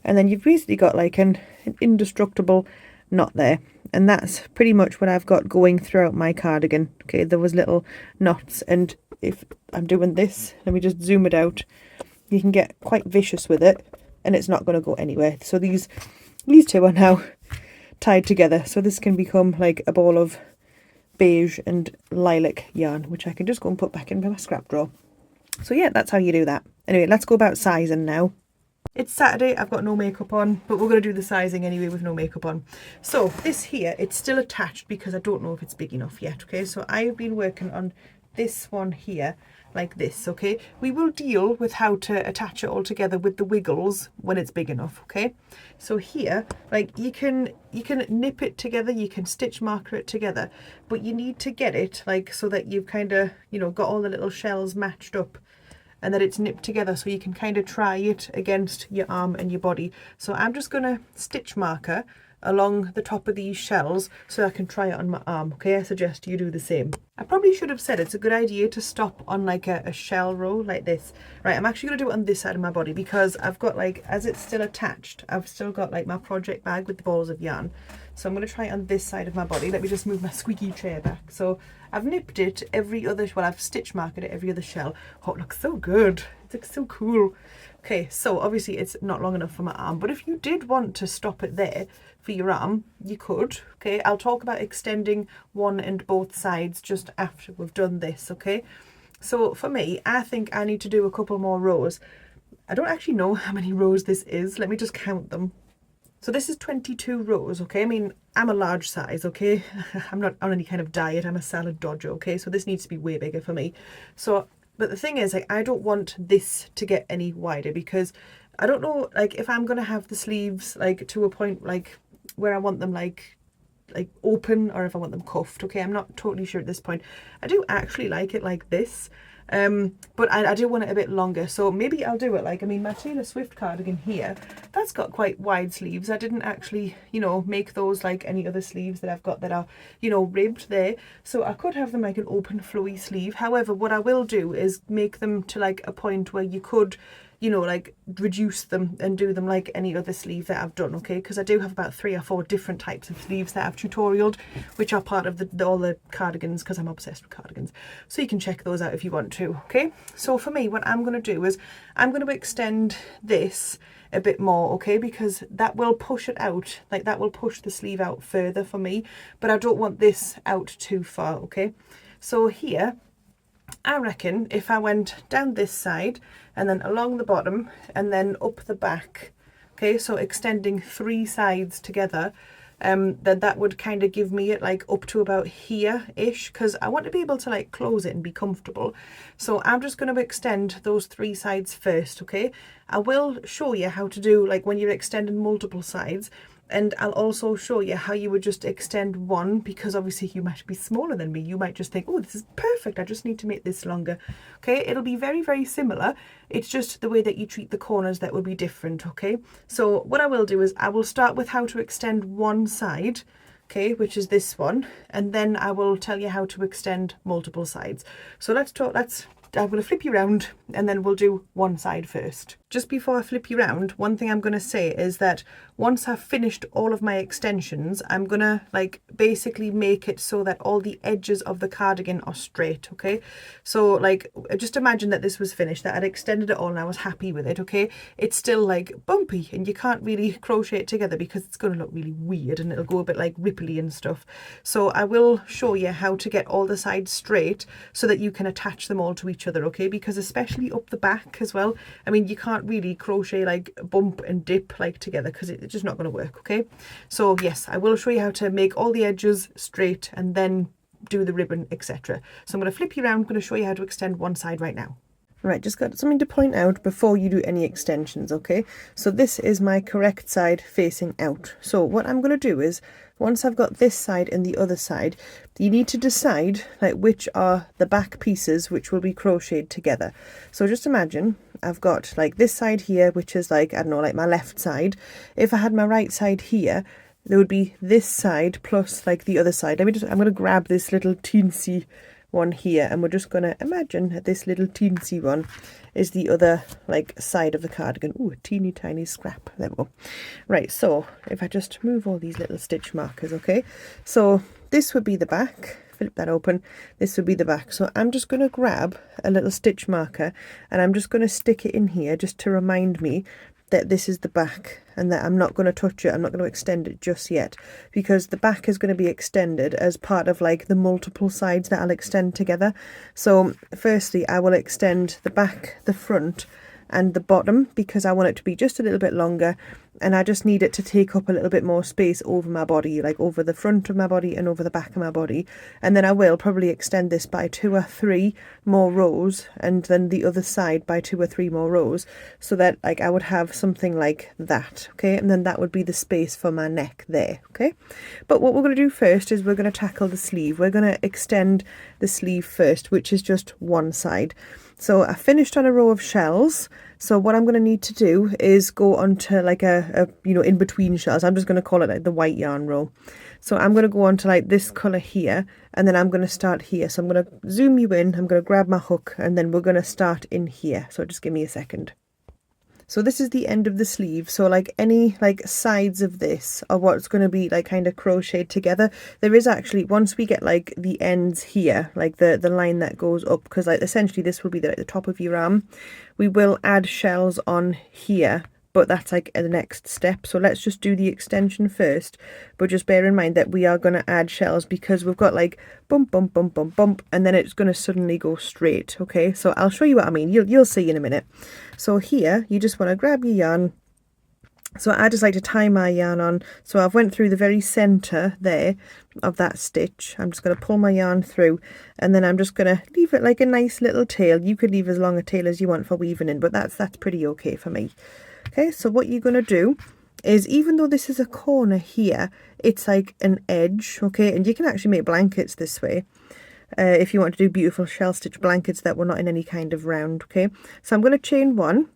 and then you've basically got like an indestructible knot there. And that's pretty much what I've got going throughout my cardigan. Okay, there was little knots, and if I'm doing this, let me just zoom it out, you can get quite vicious with it and it's not going to go anywhere. So these two are now tied together, so this can become like a ball of beige and lilac yarn, which I can just go and put back into my scrap drawer. So yeah, that's how you do that. Anyway, let's go about sizing now. It's Saturday, I've got no makeup on, but we're going to do the sizing anyway with no makeup on. So this here, it's still attached because I don't know if it's big enough yet, okay? So I've been working on this one here like this, okay? We will deal with how to attach it all together with the wiggles when it's big enough, okay? So here, like you can nip it together, you can stitch marker it together, but you need to get it like so that you've kind of, you know, got all the little shells matched up and that it's nipped together so you can kind of try it against your arm and your body. So I'm just going to stitch marker along the top of these shells so I can try it on my arm, okay? I suggest you do the same. I probably should have said it's a good idea to stop on like a shell row like this. Right, I'm actually going to do it on this side of my body because I've got like, as it's still attached, I've still got like my project bag with the balls of yarn. So I'm going to try it on this side of my body. Let me just move my squeaky chair back. So I've nipped it every other, well, I've stitch marked it every other shell. Oh, it looks so good. It looks so cool. Okay, so obviously it's not long enough for my arm, but if you did want to stop it there for your arm, you could, okay? I'll talk about extending one and both sides just after we've done this, okay? So for me, I think I need to do a couple more rows. I don't actually know how many rows this is. Let me just count them. So this is 22 rows, okay? I mean, I'm a large size, okay? I'm not on any kind of diet. I'm a salad dodger, okay? So this needs to be way bigger for me. So, but the thing is, like, I don't want this to get any wider because I don't know, like, if I'm going to have the sleeves, like, to a point, like, where I want them, like open, or if I want them cuffed, okay? I'm not totally sure at this point. I do actually like it like this. But I do want it a bit longer, so maybe I'll do it like, I mean, my Taylor Swift cardigan here, that's got quite wide sleeves. I didn't actually, you know, make those like any other sleeves that I've got that are, you know, ribbed there, so I could have them like an open flowy sleeve. However, what I will do is make them to like a point where you could, you know, like reduce them and do them like any other sleeve that I've done, okay? Because I do have about 3 or 4 different types of sleeves that I've tutorialed, which are part of all the cardigans, because I'm obsessed with cardigans. So you can check those out if you want to, okay? So for me, what I'm going to do is I'm going to extend this a bit more, okay? Because that will push it out, like that will push the sleeve out further for me, but I don't want this out too far, okay? So here, I reckon if I went down this side and then along the bottom and then up the back, okay, so extending 3 sides together, then that would kind of give me it like up to about here-ish, because I want to be able to like close it and be comfortable. So I'm just going to extend those 3 sides first, okay? I will show you how to do like when you're extending multiple sides, And I'll also show you how you would just extend one, because obviously you might be smaller than me. You might just think, oh, this is perfect, I just need to make this longer. Okay, it'll be very, very similar. It's just the way that you treat the corners that will be different. Okay, so what I will do is I will start with how to extend one side, okay, which is this one, and then I will tell you how to extend multiple sides. So I'm going to flip you around and then we'll do one side first. Just before I flip you around, one thing I'm going to say is that once I've finished all of my extensions, I'm going to like basically make it so that all the edges of the cardigan are straight, okay? So like just imagine that this was finished, that I'd extended it all and I was happy with it, okay? It's still like bumpy and you can't really crochet it together because it's going to look really weird and it'll go a bit like ripply and stuff. So I will show you how to get all the sides straight so that you can attach them all to each other, okay? Because especially up the back as well, I mean, you can't really crochet like bump and dip like together because it's just not going to work, okay? So yes, I will show you how to make all the edges straight and then do the ribbon, etc. So I'm going to flip you around, I'm going to show you how to extend one side right now. Right, just got something to point out before you do any extensions, okay? So this is my correct side facing out. So what I'm going to do is, once I've got this side and the other side, you need to decide like which are the back pieces which will be crocheted together. So just imagine I've got like this side here, which is like, I don't know, like my left side. If I had my right side here, there would be this side plus like the other side. I'm going to grab this little teensy one here and we're just going to imagine that this little teensy one is the other like side of the cardigan. Ooh, a teeny tiny scrap. There we go. Right, so if I just move all these little stitch markers, okay, so this would be the back. Flip that open, this would be the back. So I'm just going to grab a little stitch marker and I'm just going to stick it in here just to remind me that this is the back and that I'm not going to touch it, I'm not going to extend it just yet, because the back is going to be extended as part of like the multiple sides that I'll extend together. So firstly I will extend the back, the front and the bottom because I want it to be just a little bit longer and I just need it to take up a little bit more space over my body, like over the front of my body and over the back of my body. And then I will probably extend this by 2 or 3 more rows and then the other side by 2 or 3 more rows, so that like I would have something like that, okay? And then that would be the space for my neck there, okay? But what we're going to do first is we're going to tackle the sleeve. We're going to extend the sleeve first, which is just one side. So I finished on a row of shells. So what I'm going to need to do is go onto like a you know, in between shells. I'm just going to call it like the white yarn row. So I'm going to go on to like this colour here and then I'm going to start here. So I'm going to zoom you in, I'm going to grab my hook and then we're going to start in here. So just give me a second. So this is the end of the sleeve. So like any like sides of this are what's going to be like kind of crocheted together. There is actually, once we get like the ends here, like the line that goes up, because like essentially this will be the top of your arm, we will add shells on here, but that's like the next step. So let's just do the extension first, but just bear in mind that we are going to add shells because we've got like bump bump bump bump bump and then it's going to suddenly go straight. Okay, so I'll show you what I mean. You'll see in a minute. So here you just want to grab your yarn. So I just like to tie my yarn on. So I've went through the very center there of that stitch. I'm just going to pull my yarn through and then I'm just going to leave it like a nice little tail. You could leave as long a tail as you want for weaving in, but that's pretty okay for me. Okay, so what you're going to do is, even though this is a corner here, it's like an edge, okay, and you can actually make blankets this way if you want to do beautiful shell stitch blankets that were not in any kind of round, okay. So I'm going to chain one,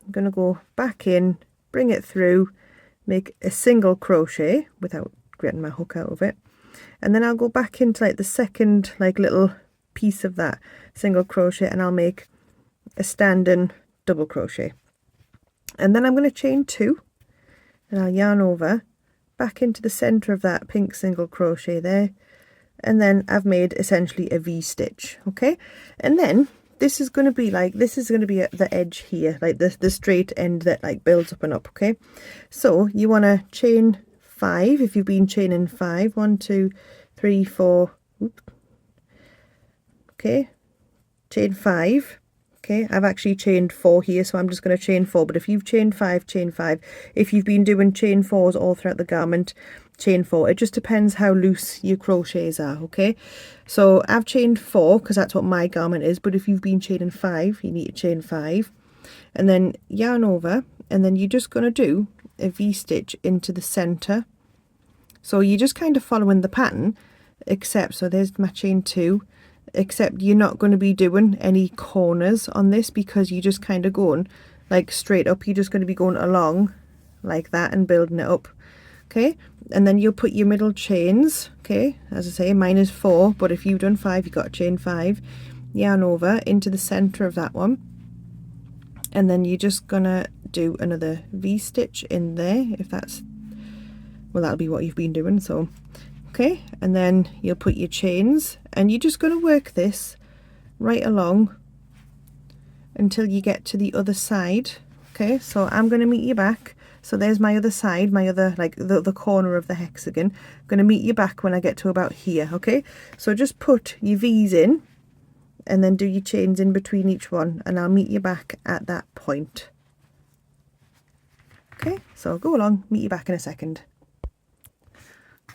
I'm going to go back in, bring it through, make a single crochet without getting my hook out of it, and then I'll go back into like the second like little piece of that single crochet and I'll make a standing double crochet. And then I'm going to chain 2 and I'll yarn over back into the center of that pink single crochet there, and then I've made essentially a V-stitch, okay. And then this is going to be like, this is going to be at the edge here, like the straight end that like builds up and up, okay. So you want to chain 5 if you've been chaining 5, 1 2 3 4, okay, chain 5. Okay, I've actually chained 4 here, so I'm just going to chain 4, but if you've chained 5, chain 5. If you've been doing chain 4s all throughout the garment, chain 4. It just depends how loose your crochets are, okay. So I've chained 4 because that's what my garment is, but if you've been chaining 5, you need to chain 5 and then yarn over, and then you're just going to do a V-stitch into the center. So you're just kind of following the pattern, except, so there's my chain 2, except you're not going to be doing any corners on this because you're just kind of going like straight up. You're just going to be going along like that and building it up. Okay, and then you'll put your middle chains. Okay, as I say, mine is 4, but if you've done 5, you've got to chain 5, yarn over into the center of that one, and then you're just gonna do another V-stitch in there. If that's, well, that'll be what you've been doing. So okay, and then you'll put your chains, and you're just going to work this right along until you get to the other side. Okay, so I'm going to meet you back. So there's my other side, my other, like the corner of the hexagon. I'm going to meet you back when I get to about here. Okay, so just put your V's in and then do your chains in between each one, and I'll meet you back at that point. Okay, so go along, meet you back in a second.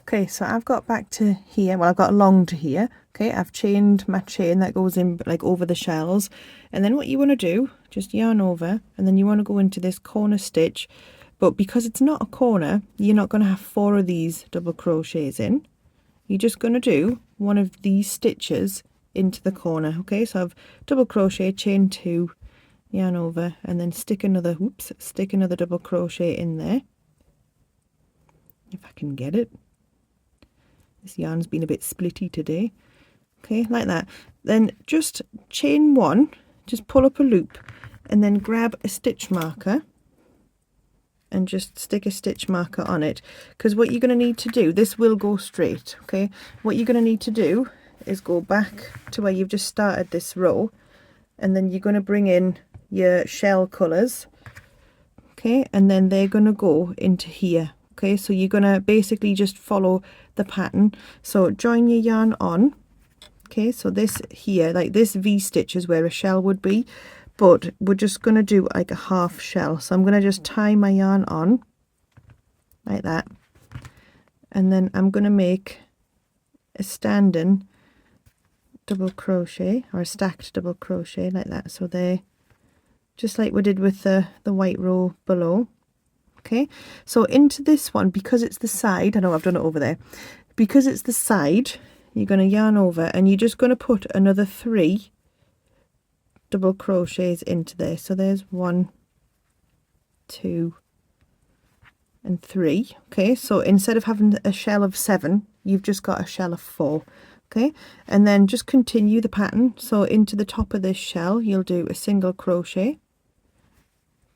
Okay, so I've got back to here, well, I've got along to here. Okay, I've chained my chain that goes in like over the shells, and then what you want to do, just yarn over, and then you want to go into this corner stitch, but because it's not a corner, you're not going to have 4 of these double crochets in. You're just going to do one of these stitches into the corner. Okay, so I've double crochet, chain 2, yarn over, and then stick another, whoops, stick another double crochet in there, if I can get it. This yarn's been a bit splitty today. Okay, like that. Then just chain 1, just pull up a loop, and then grab a stitch marker and just stick a stitch marker on it, because what you're going to need to do, this will go straight. Okay, what you're going to need to do is go back to where you've just started this row, and then you're going to bring in your shell colours. Okay, and then they're going to go into here. Okay, so you're going to basically just follow the pattern. So join your yarn on. Okay, so this here, like this V-stitch is where a shell would be, but we're just going to do like a half shell. So I'm going to just tie my yarn on like that, and then I'm going to make a standing double crochet or a stacked double crochet like that. So they, just like we did with the white row below. Okay, so into this one, because it's the side, I know I've done it over there, because it's the side, you're going to yarn over, and you're just going to put another 3 double crochets into there. So there's 1, 2 and 3. Okay, so instead of having a shell of 7, you've just got a shell of 4. Okay, and then just continue the pattern. So into the top of this shell, you'll do a single crochet.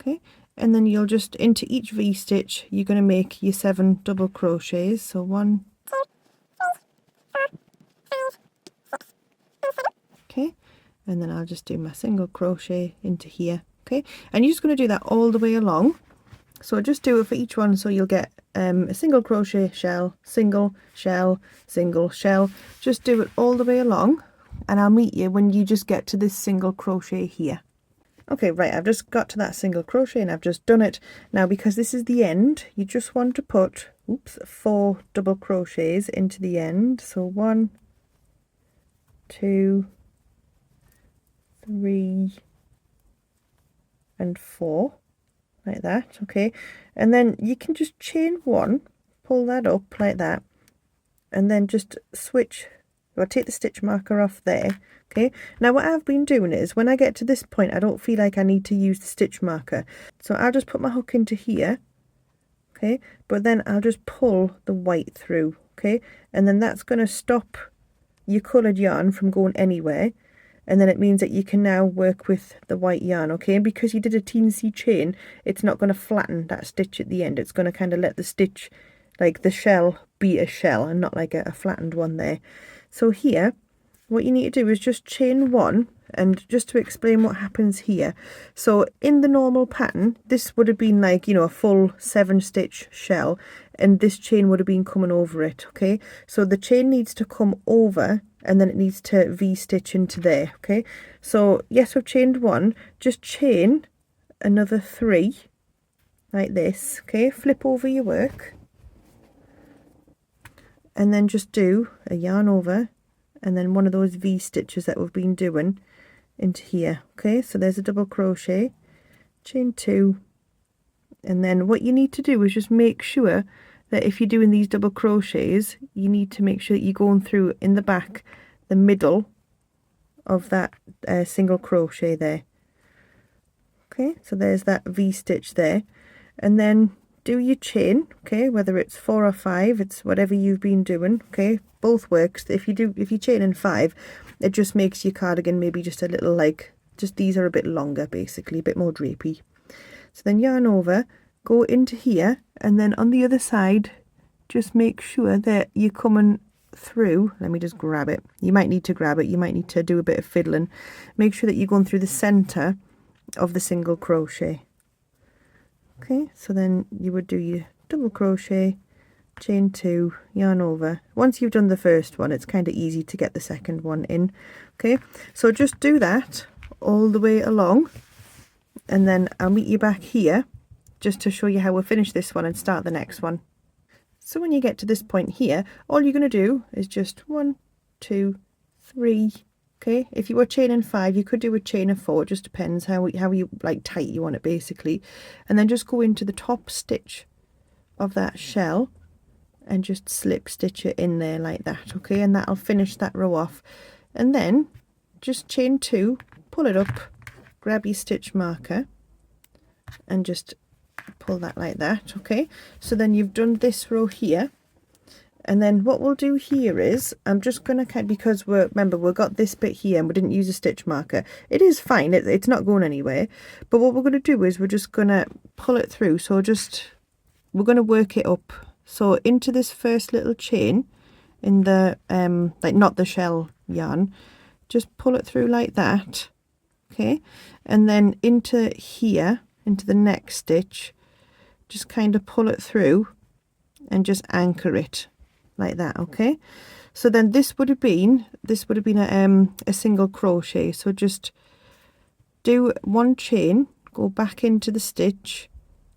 Okay, and then you'll just, into each V-stitch, you're going to make your 7 double crochets. So 1, 2, 3, 4, 5, 6. Okay, and then I'll just do my single crochet into here. Okay, and you're just going to do that all the way along. So just do it for each one, so you'll get a single crochet shell, single shell, single shell. Just do it all the way along, and I'll meet you when you just get to this single crochet here. Okay, right, I've just got to that single crochet and I've just done it. Now, because this is the end, you just want to put, oops, 4 double crochets into the end. So 1, 2, 3 and 4, like that. Okay, and then you can just chain 1, pull that up like that, and then just switch. I'll take the stitch marker off there. Okay, now what I've been doing is, when I get to this point, I don't feel like I need to use the stitch marker, so I'll just put my hook into here. Okay, but then I'll just pull the white through. Okay, and then that's going to stop your coloured yarn from going anywhere, and then it means that you can now work with the white yarn. Okay, and because you did a teensy chain, it's not going to flatten that stitch at the end. It's going to kind of let the stitch, like the shell, be a shell and not like a flattened one there. So here, what you need to do is just chain 1, and just to explain what happens here. So in the normal pattern, this would have been like, you know, a full 7-stitch shell, and this chain would have been coming over it. Okay, so the chain needs to come over, and then it needs to V-stitch into there. Okay, so yes, we've chained 1, just chain another 3 like this. Okay, flip over your work, and then just do a yarn over, and then one of those V stitches that we've been doing into here. Okay, so there's a double crochet, chain 2, And then what you need to do is just make sure that if you're doing these double crochets, you need to make sure that you're going through in the back, the middle of that single crochet there. Okay, so there's that V stitch there, and then do your chain, okay, whether it's 4 or 5, it's whatever you've been doing, okay, both works. If you chain in 5, it just makes your cardigan maybe just a little, like, just these are a bit longer, basically a bit more drapey. So then yarn over, go into here, and then on the other side just make sure that you're coming through. Let me just grab it. You might need to grab it, you might need to do a bit of fiddling. Make sure that you're going through the center of the single crochet. Okay, so then you would do your double crochet, chain 2, yarn over. Once you've done the first one, it's kind of easy to get the second one in. Okay, so just do that all the way along, and then I'll meet you back here just to show you how we'll finish this one and start the next one. So when you get to this point here, all you're going to do is just 1, 2, 3. Okay, if you were chaining 5, you could do a chain of 4. It just depends how you like tight you want it, basically. And then just go into the top stitch of that shell and just slip stitch it in there like that. Okay, and that'll finish that row off. And then just chain 2, pull it up, grab your stitch marker, and just pull that like that. Okay, so then you've done this row here. And then what we'll do here is, I'm just going to, because remember we've got this bit here and we didn't use a stitch marker. It is fine, it's not going anywhere. But what we're going to do is we're just going to pull it through. So we're going to work it up. So into this first little chain in the, like not the shell yarn, just pull it through like that. Okay, and then into here, into the next stitch, just kind of pull it through and just anchor it like that. Okay, so then this would have been a single crochet. So just do 1 chain, go back into the stitch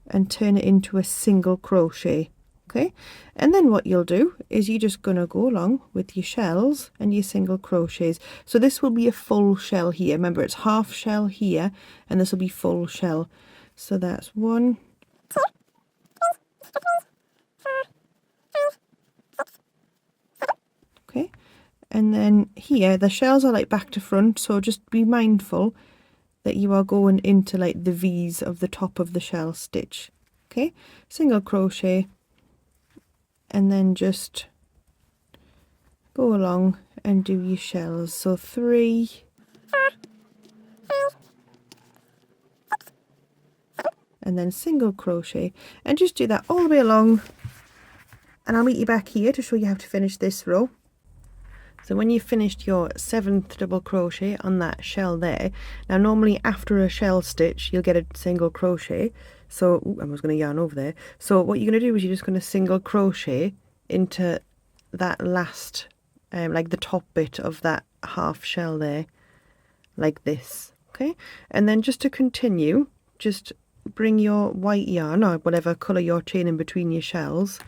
and turn it into a single crochet. Okay, and then what you'll do is you're just going to go along with your shells and your single crochets. So this will be a full shell here. Remember, it's half shell here and this will be full shell. So that's 1, okay, and then here the shells are like back to front, so just be mindful that you are going into like the V's of the top of the shell stitch. Okay, single crochet, and then just go along and do your shells. So 3, and then single crochet, and just do that all the way along, and I'll meet you back here to show you how to finish this row. So when you've finished your 7th double crochet on that shell there, now normally after a shell stitch you'll get a single crochet. So I was going to yarn over there. So what you're going to do is you're just going to single crochet into that last like the top bit of that half shell there, like this. Okay, and then just to continue, just bring your white yarn or whatever colour you're chaining between your shells,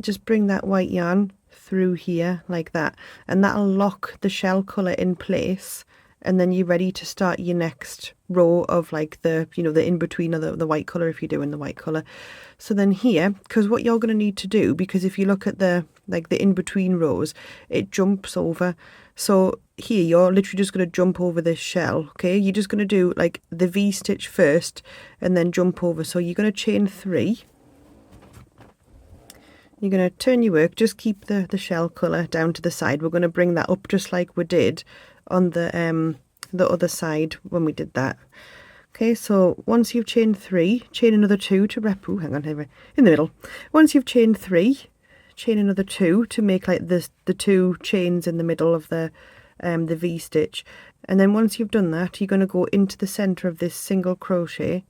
just bring that white yarn through here like that, and that'll lock the shell colour in place, and then you're ready to start your next row of like the, you know, the in between of the white colour if you're doing the white colour. So then here, because what you're going to need to do, because if you look at the like the in between rows, it jumps over. So here you're literally just going to jump over this shell. Okay, you're just going to do like the V stitch first and then jump over. So you're going to chain 3. You're going to turn your work, just keep the shell colour down to the side. We're going to bring that up just like we did on the other side when we did that. Okay, so once you've chained 3, chain another 2 to hang on, in the middle. Once you've chained 3, chain another 2 to make like this, the 2 chains in the middle of the V stitch. And then once you've done that, you're going to go into the centre of this single crochet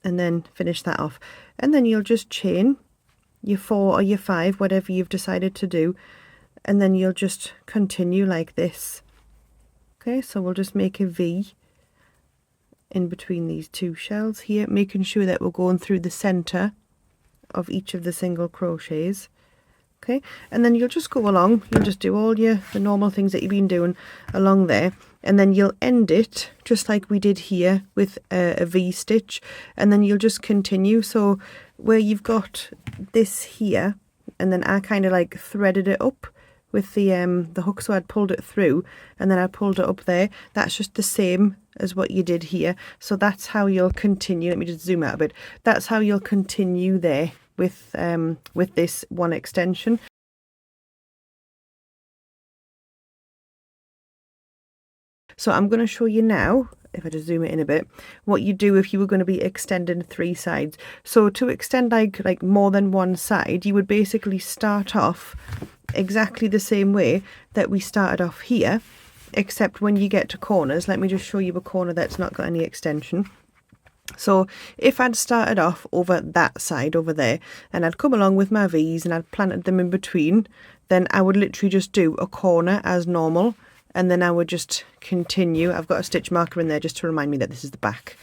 and then finish that off. And then you'll just chain your 4 or your 5, whatever you've decided to do, and then you'll just continue like this. Okay, so we'll just make a V in between these 2 shells here, making sure that we're going through the center of each of the single crochets. Okay, and then you'll just go along, you'll just do all the normal things that you've been doing along there, and then you'll end it just like we did here with a V stitch, and then you'll just continue. So where you've got this here, and then I kind of like threaded it up with the hook, so I'd pulled it through and then I pulled it up there. That's just the same as what you did here. So that's how you'll continue. Let me just zoom out a bit. That's how you'll continue there with this one extension. So I'm going to show you now, if I just zoom it in a bit, what you do if you were going to be extending 3 sides. So to extend like more than one side, you would basically start off exactly the same way that we started off here, except when you get to corners. Let me just show you a corner that's not got any extension. So if I'd started off over that side over there, and I'd come along with my V's and I'd planted them in between, then I would literally just do a corner as normal, and then I would just continue. I've got a stitch marker in there just to remind me that this is the back.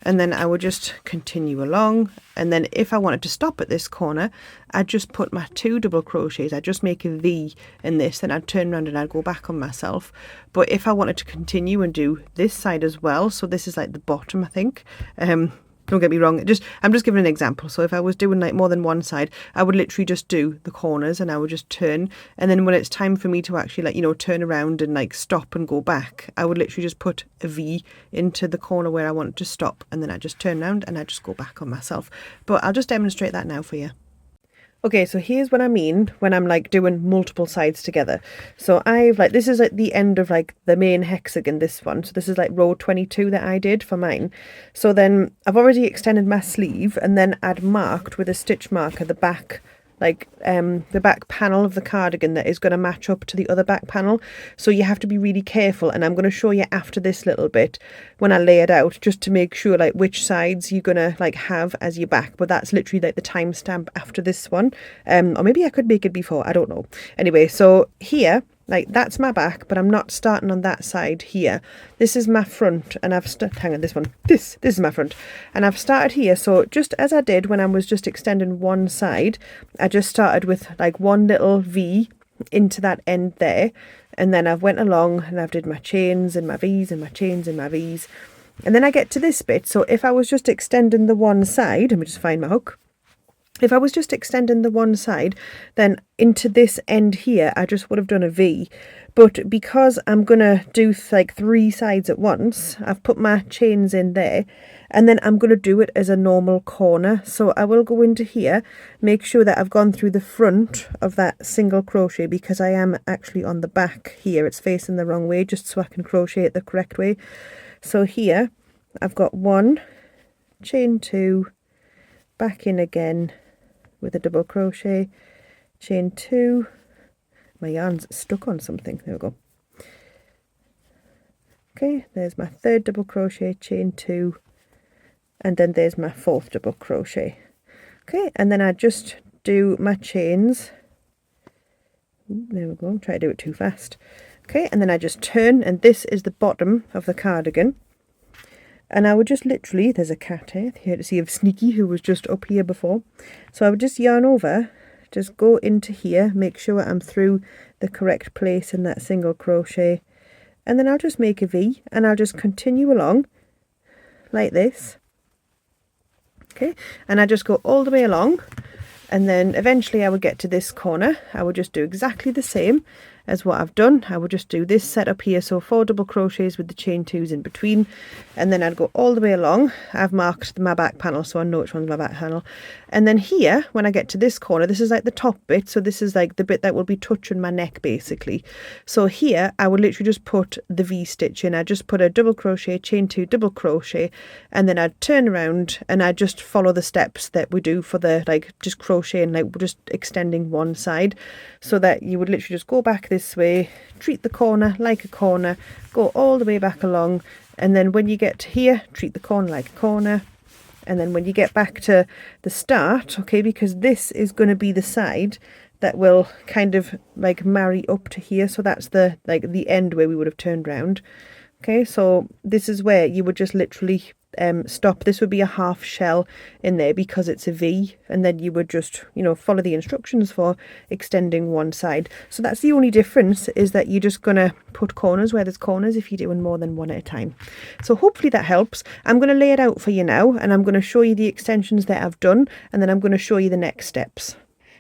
And then I would just continue along, and then if I wanted to stop at this corner, I'd just put my 2 double crochets. I'd just make a V in this, then I'd turn around and I'd go back on myself. But if I wanted to continue and do this side as well, so this is like the bottom, I think, don't get me wrong, I'm just giving an example. So if I was doing like more than one side, I would literally just do the corners and I would just turn, and then when it's time for me to actually, like, you know, turn around and like stop and go back, I would literally just put a V into the corner where I wanted to stop, and then I just turn around and I just go back on myself. But I'll just demonstrate that now for you. Okay, so here's what I mean when I'm like doing multiple sides together. So I've like, this is at the end of like the main hexagon, this one. So this is like row 22 that I did for mine. So then I've already extended my sleeve, and then I'd marked with a stitch marker the back, like the back panel of the cardigan that is going to match up to the other back panel. So you have to be really careful, and I'm going to show you after this little bit when I lay it out, just to make sure like which sides you're going to like have as your back. But that's literally like the timestamp after this one, or maybe I could make it before, I don't know. Anyway, so here, like, that's my back, but I'm not starting on that side here. This is my front, and hang on, this is my front, and I've started here. So just as I did when I was just extending one side, I just started with like one little V into that end there, and then I've went along and I've did my chains and my V's and my chains and my V's, and then I get to this bit. So if I was just extending the one side, let me just find my hook. If I was just extending the one side, then into this end here, I just would have done a V. But because I'm going to do like 3 sides at once, I've put my chains in there, and then I'm going to do it as a normal corner. So I will go into here, make sure that I've gone through the front of that single crochet, because I am actually on the back here. It's facing the wrong way, just so I can crochet it the correct way. So here, I've got 1, chain 2, back in again, with a double crochet, chain 2, my yarn's stuck on something, there we go. Okay, there's my 3rd double crochet, chain 2, and then there's my 4th double crochet. Okay, and then I just do my chains. There we go, try to do it too fast. Okay, and then I just turn, and this is the bottom of the cardigan. And I would just literally, there's a cat here to see of Sneaky, who was just up here before. So I would just yarn over, just go into here, make sure I'm through the correct place in that single crochet. And then I'll just make a V, and I'll just continue along like this. Okay, and I just go all the way along, and then eventually I would get to this corner. I would just do exactly the same as what I've done. I would just do this setup here, so 4 double crochets with the chain 2s in between, and then I'd go all the way along. I've marked my back panel, so I know which one's my back panel. And then here, when I get to this corner, this is like the top bit, so this is like the bit that will be touching my neck basically. So here I would literally just put the V stitch in. I just put a double crochet, chain 2, double crochet, and then I'd turn around and I'd just follow the steps that we do for the like just crocheting, like just extending one side, so that you would literally just go back this way, treat the corner like a corner, go all the way back along, and then when you get to here, treat the corner like a corner. And then when you get back to the start, okay, because this is going to be the side that will kind of like marry up to here, so that's the like the end where we would have turned round. Okay, so this is where you would just literally stop. This would be a half shell in there because it's a V, and then you would just, you know, follow the instructions for extending one side. So that's the only difference, is that you're just going to put corners where there's corners if you're doing more than one at a time. So hopefully that helps. I'm going to lay it out for you now, and I'm going to show you the extensions that I've done, and then I'm going to show you the next steps.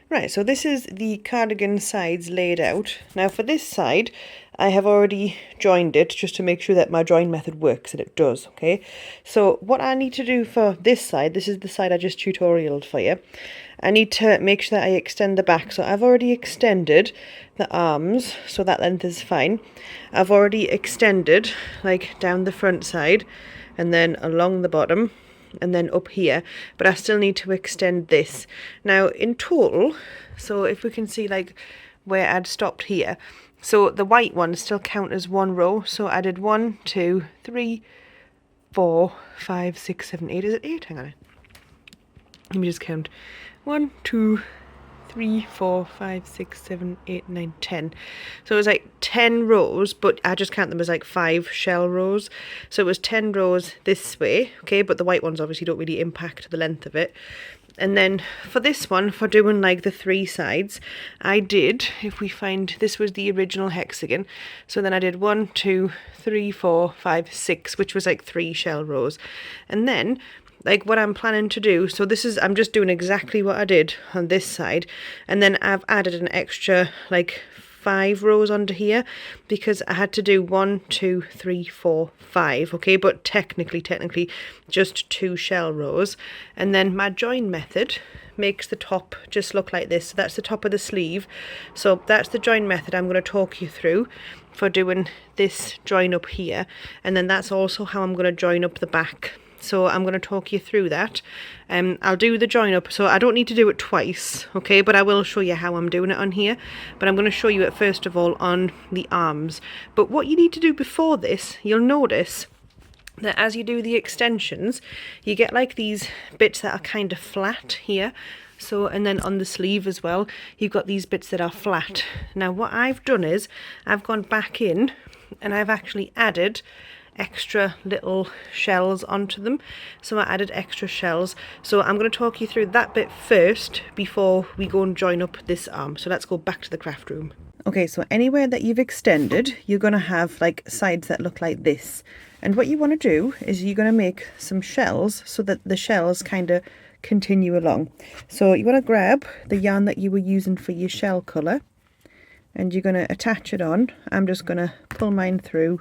Right, so this is the cardigan sides laid out. Now for this side, I have already joined it just to make sure that my join method works, and it does, okay? So what I need to do for this side, this is the side I just tutorialed for you, I need to make sure that I extend the back. So I've already extended the arms, so that length is fine. I've already extended like down the front side, and then along the bottom, and then up here, but I still need to extend this. Now in total, so if we can see like where I'd stopped here, so the white ones still count as one row. So I did 1, 2, 3, 4, 5, 6, 7, 8. Is it 8? Hang on. Let me just count. 1, 2, 3, 4, 5, 6, 7, 8, 9, 10. So it was like 10 rows, but I just count them as like 5 shell rows. So it was 10 rows this way, okay, but the white ones obviously don't really impact the length of it. And then for this one, for doing like the 3 sides, I did, if we find, this was the original hexagon. So then I did 1, 2, 3, 4, 5, 6, which was like 3 shell rows. And then like what I'm planning to do, so this is, I'm just doing exactly what I did on this side, and then I've added an extra like 5 rows onto here because I had to do 1, 2, 3, 4, 5, okay, but technically just 2 shell rows. And then my join method makes the top just look like this. So that's the top of the sleeve. So that's the join method I'm going to talk you through for doing this join up here, and then that's also how I'm going to join up the back. So I'm going to talk you through that. I'll do the join up, so I don't need to do it twice, okay, but I will show you how I'm doing it on here. But I'm going to show you it first of all on the arms. But what you need to do before this, you'll notice that as you do the extensions, you get like these bits that are kind of flat here. So, and then on the sleeve as well, you've got these bits that are flat. Now what I've done is I've gone back in and I've actually added extra little shells onto them. So I added extra shells. So I'm going to talk you through that bit first before we go and join up this arm. So let's go back to the craft room. Okay, so anywhere that you've extended, you're going to have like sides that look like this. And what you want to do is you're going to make some shells so that the shells kind of continue along. So you want to grab the yarn that you were using for your shell colour, and you're going to attach it on. I'm just going to pull mine through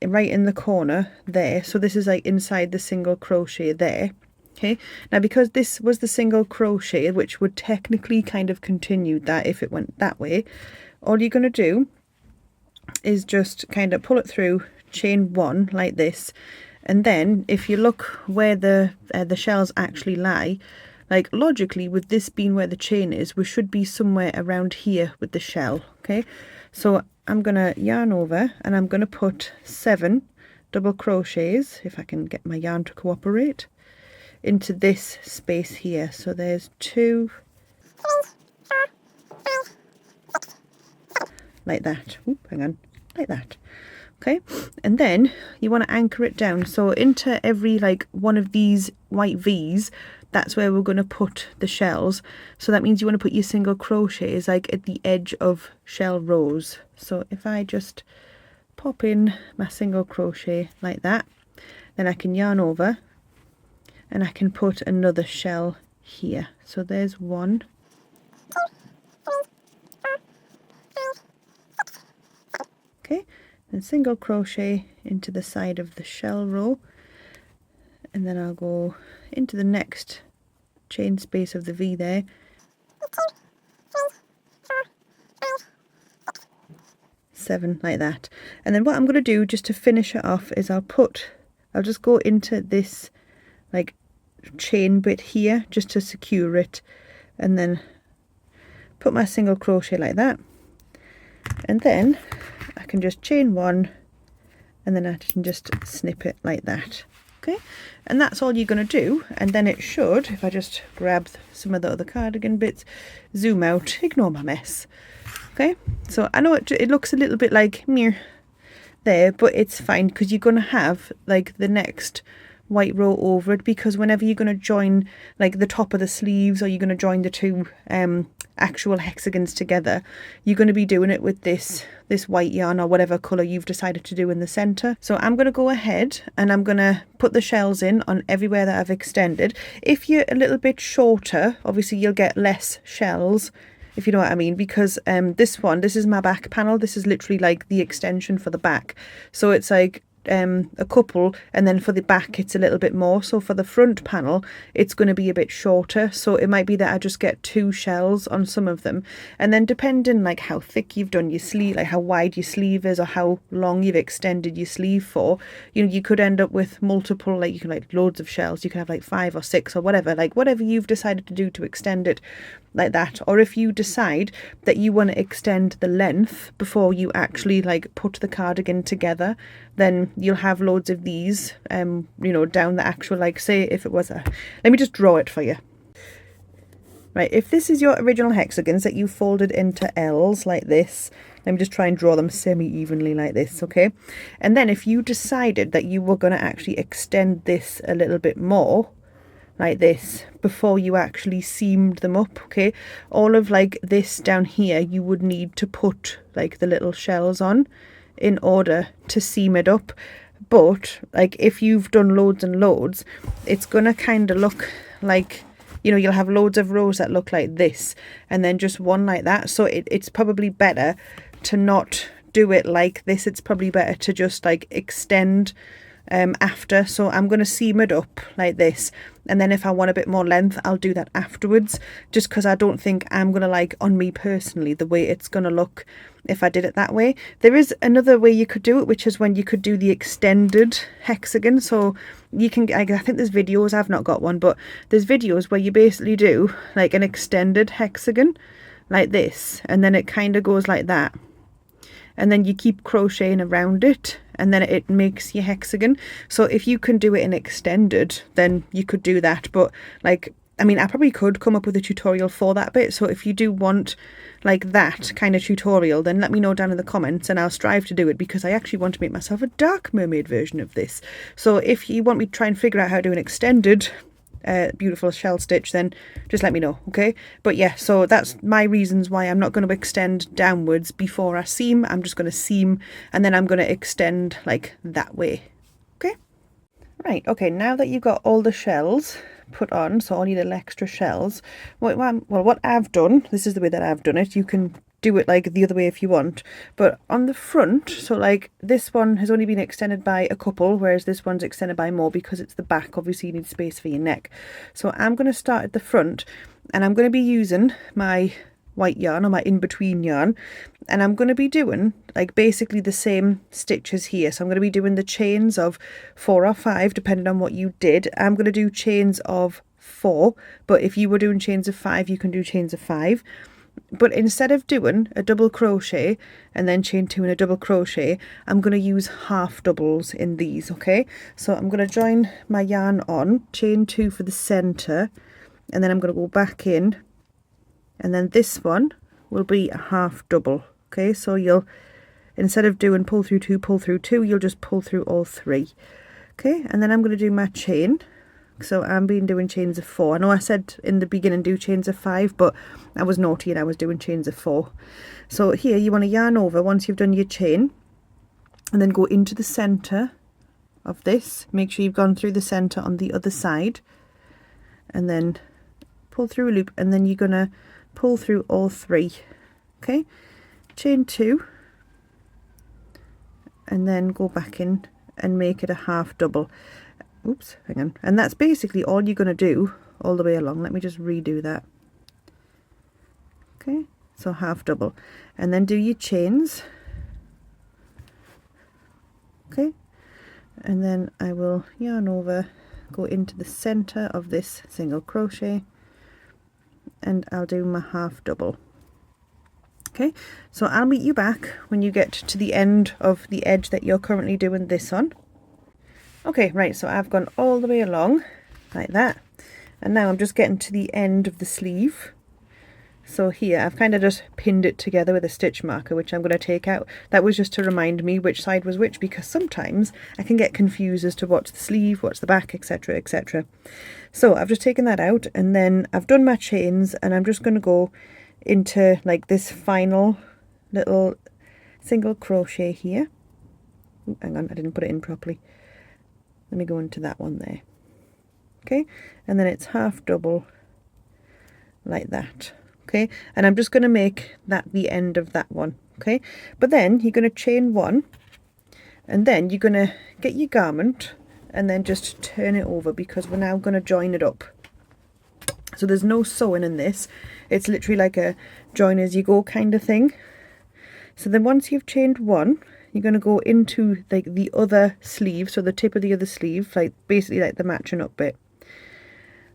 right in the corner there. So this is like inside the single crochet there. Okay, now because this was the single crochet, which would technically kind of continue that if it went that way, all you're going to do is just kind of pull it through, chain 1 like this, and then if you look where the shells actually lie, like logically with this being where the chain is, we should be somewhere around here with the shell. Okay, so I'm going to yarn over and I'm going to put 7 double crochets, if I can get my yarn to cooperate, into this space here. So there's 2, like that. Oop, hang on, like that. Okay, and then you want to anchor it down. So into every like one of these white V's, that's where we're going to put the shells. So that means you want to put your single crochets like at the edge of shell rows. So if I just pop in my single crochet like that, then I can yarn over and I can put another shell here. So there's 1, 2, okay, and single crochet into the side of the shell row, and then I'll go into the next chain space of the V there, 7 like that. And then what I'm going to do just to finish it off is I'll just go into this like chain bit here just to secure it, and then put my single crochet like that, and then I can just chain 1 and then I can just snip it like that. Okay, and that's all you're going to do, and then it should, if I just grab some of the other cardigan bits, zoom out, ignore my mess. Okay, so I know it looks a little bit like meh there, but it's fine because you're going to have like the next white row over it, because whenever you're going to join like the top of the sleeves, or you're going to join the two actual hexagons together, you're going to be doing it with this white yarn or whatever colour you've decided to do in the centre. So I'm going to go ahead and I'm going to put the shells in on everywhere that I've extended. If you're a little bit shorter, obviously you'll get less shells, if you know what I mean, because this is my back panel. This is literally like the extension for the back, so it's like a couple, and then for the back it's a little bit more. So for the front panel it's going to be a bit shorter, so it might be that I just get 2 shells on some of them, and then depending like how thick you've done your sleeve, like how wide your sleeve is or how long you've extended your sleeve for, you know, you could end up with multiple, like you can like loads of shells. You can have like 5 or 6 or whatever, like whatever you've decided to do to extend it like that. Or if you decide that you want to extend the length before you actually like put the cardigan together, then you'll have loads of these you know, down the actual, like say if it was a, let me just draw it for you. Right, if this is your original hexagons that you folded into L's like this, let me just try and draw them semi-evenly like this, okay? And then if you decided that you were going to actually extend this a little bit more like this before you actually seamed them up, okay, all of like this down here you would need to put like the little shells on in order to seam it up. But like if you've done loads and loads, it's gonna kind of look like, you know, you'll have loads of rows that look like this and then just one like that. So it's probably better to not do it like this. It's probably better to just like extend after. So I'm going to seam it up like this, and then if I want a bit more length I'll do that afterwards, just because I don't think I'm going to like, on me personally, the way it's going to look if I did it that way. There is another way you could do it, which is when you could do the extended hexagon. So you can, I think there's videos, I've not got one, but there's videos where you basically do like an extended hexagon like this, and then it kind of goes like that, and then you keep crocheting around it, and then it makes your hexagon. So if you can do it in extended, then you could do that. But like, I mean, I probably could come up with a tutorial for that bit. So if you do want like that kind of tutorial, then let me know down in the comments and I'll strive to do it, because I actually want to make myself a dark mermaid version of this. So if you want me to try and figure out how to do an extended beautiful shell stitch, then just let me know, okay? But yeah, so that's my reasons why I'm not going to extend downwards before I seam. I'm just going to seam and then I'm going to extend like that way, okay? Right, okay, now that you've got all the shells put on, so all your little extra shells, well, what I've done, this is the way that I've done it. You can do it like the other way if you want, but on the front, so like this one has only been extended by a couple, whereas this one's extended by more because it's the back. Obviously you need space for your neck. So I'm going to start at the front, and I'm going to be using my white yarn or my in-between yarn, and I'm going to be doing like basically the same stitches here. So I'm going to be doing the chains of 4 or 5 depending on what you did. I'm going to do chains of 4, but if you were doing chains of 5 you can do chains of 5. But instead of doing a double crochet and then chain 2 and a double crochet, I'm going to use half doubles in these, okay? So I'm going to join my yarn on, chain 2 for the center, and then I'm going to go back in, and then this one will be a half double, okay? So you'll, instead of doing pull through 2, you'll just pull through all 3, okay? And then I'm going to do my chain. So I'm doing chains of 4. I know I said in the beginning do chains of 5, but I was naughty and I was doing chains of 4. So here you want to yarn over once you've done your chain, and then go into the center of this. Make sure you've gone through the center on the other side, and then pull through a loop, and then you're going to pull through all 3, okay? Chain 2, and then go back in and make it a half double. Oops, hang on. And that's basically all you're going to do all the way along. Let me just redo that. Okay, so half double, and then do your chains, okay? And then I will yarn over, go into the center of this single crochet, and I'll do my half double. Okay, so I'll meet you back when you get to the end of the edge that you're currently doing this on. Okay, right, so I've gone all the way along like that, and now I'm just getting to the end of the sleeve, So here I've kind of just pinned it together with a stitch marker, which I'm going to take out. That was just to remind me which side was which, because sometimes I can get confused as to what's the sleeve, what's the back, etc, etc. So I've just taken that out, and then I've done my chains, and I'm just going to go into like this final little single crochet here. Ooh, hang on, I didn't put it in properly. Let me go into that one there. Okay, and then it's half double like that. Okay, and I'm just going to make that the end of that one. Okay, but then you're going to chain one, and then you're going to get your garment and then just turn it over, because we're now going to join it up. So there's no sewing in this, it's literally like a join as you go kind of thing. So then once you've chained one, you're going to go into like the other sleeve, so the tip of the other sleeve, like basically like the matching up bit,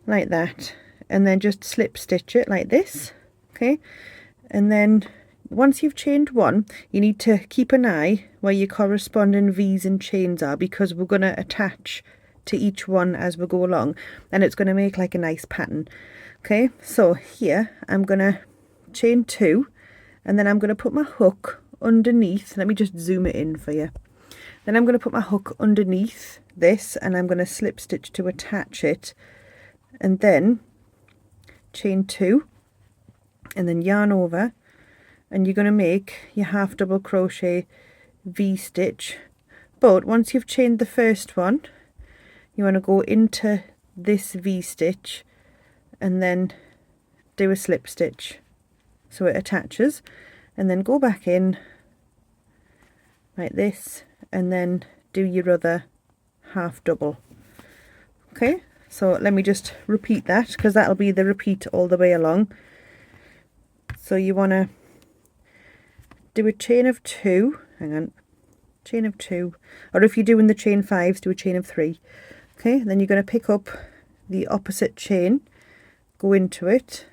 like that, and then just slip stitch it like this. Okay, and then once you've chained one, you need to keep an eye where your corresponding V's and chains are, because we're going to attach to each one as we go along, and it's going to make like a nice pattern. Okay, so here I'm going to chain two, and then I'm going to put my hook underneath. Let me just zoom it in for you. Then I'm going to put my hook underneath this, and I'm going to slip stitch to attach it, and then chain two, and then yarn over, and you're going to make your half double crochet V stitch. But once you've chained the first one, you want to go into this V stitch and then do a slip stitch so it attaches, and then go back in like this, and then do your other half double. Okay, so let me just repeat that, because that'll be the repeat all the way along. So you want to do a chain of two, hang on, chain of two, or if you're doing the chain fives, do a chain of three. Okay, then you're going to pick up the opposite chain, go into it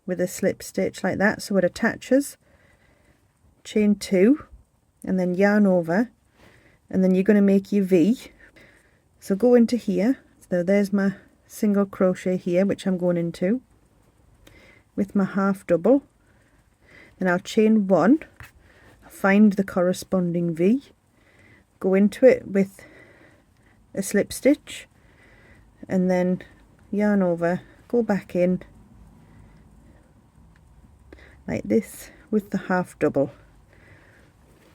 with a slip stitch like that so it attaches, chain two, and then yarn over, and then you're going to make your V. So go into here, so there's my single crochet here, which I'm going into with my half double. Then I'll chain one, find the corresponding V, go into it with a slip stitch, and then yarn over, go back in like this with the half double.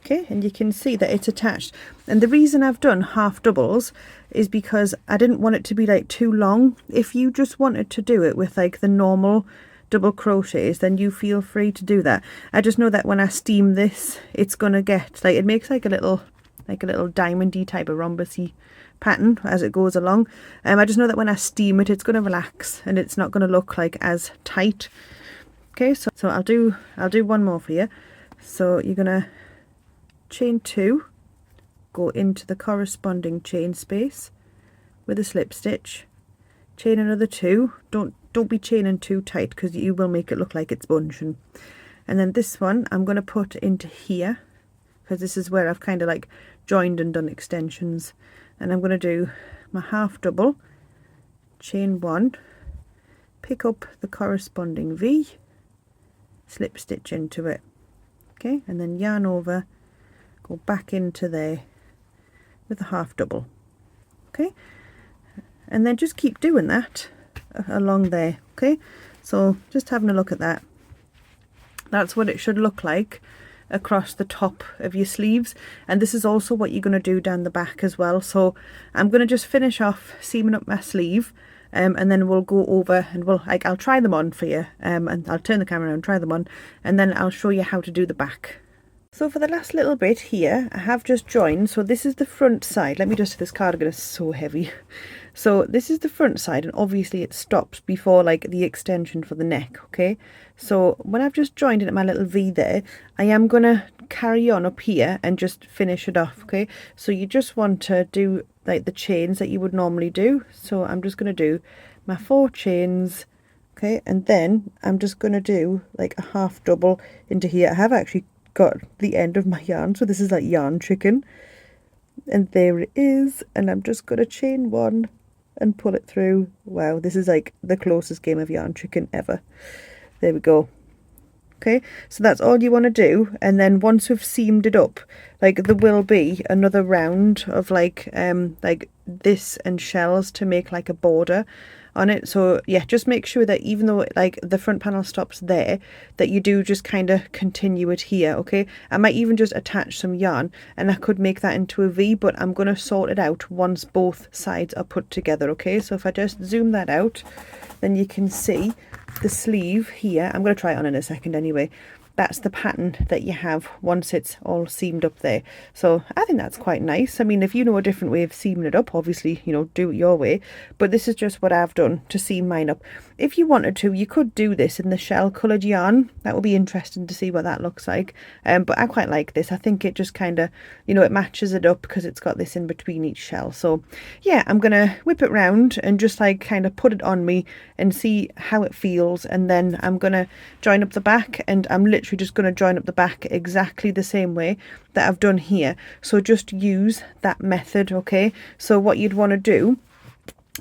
Okay, and you can see that it's attached, and the reason I've done half doubles is because I didn't want it to be like too long. If you just wanted to do it with like the normal double crochets, then you feel free to do that. I just know that when I steam this, it's gonna get like, it makes like a little diamondy type of rhombusy pattern as it goes along. I just know that when I steam it, it's going to relax and it's not going to look like as tight. Okay, so I'll do one more for you. So you're going to chain two, go into the corresponding chain space with a slip stitch, chain another two. Don't be chaining too tight, because you will make it look like it's bunching. And then this one I'm going to put into here, because this is where I've kind of like joined and done extensions. And I'm going to do my half double, chain one, pick up the corresponding V, slip stitch into it. Okay, and then yarn over, go back into there with a half double. Okay, and then just keep doing that along there. Okay, so just having a look at that, that's what it should look like across the top of your sleeves, and this is also what you're going to do down the back as well. So I'm going to just finish off seaming up my sleeve, and then we'll go over and I'll try them on for you, and I'll turn the camera around and try them on, and then I'll show you how to do the back. So for the last little bit here, I have just joined. So this is the front side. Let me just, this cardigan is so heavy. So this is the front side, and obviously it stops before like the extension for the neck. Okay, so when I've just joined it at my little V there, I am gonna carry on up here and just finish it off. Okay, so you just want to do like the chains that you would normally do. So I'm just gonna do my 4 chains. Okay, and then I'm just gonna do like a half double into here. I have actually got the end of my yarn, so this is like yarn chicken, and there it is, and I'm just gonna chain one and pull it through. Wow, this is like the closest game of yarn chicken ever. There we go. Okay, so that's all you want to do, and then once we've seamed it up, like there will be another round of like this and shells to make like a border on it. So yeah, just make sure that even though like the front panel stops there, that you do just kind of continue it here. Okay, I might even just attach some yarn and I could make that into a V, but I'm going to sort it out once both sides are put together. Okay, so if I just zoom that out, then you can see the sleeve here. I'm going to try it on in a second anyway. That's the pattern that you have once it's all seamed up there. So I think that's quite nice. I mean, if you know a different way of seaming it up, obviously, you know, do it your way. But this is just what I've done to seam mine up. If you wanted to, you could do this in the shell coloured yarn. That would be interesting to see what that looks like. But I quite like this. I think it just kind of, you know, it matches it up because it's got this in between each shell. So yeah, I'm going to whip it round and just like kind of put it on me and see how it feels. And then I'm going to join up the back, and I'm literally just going to join up the back exactly the same way that I've done here. So just use that method. Okay, so what you'd want to do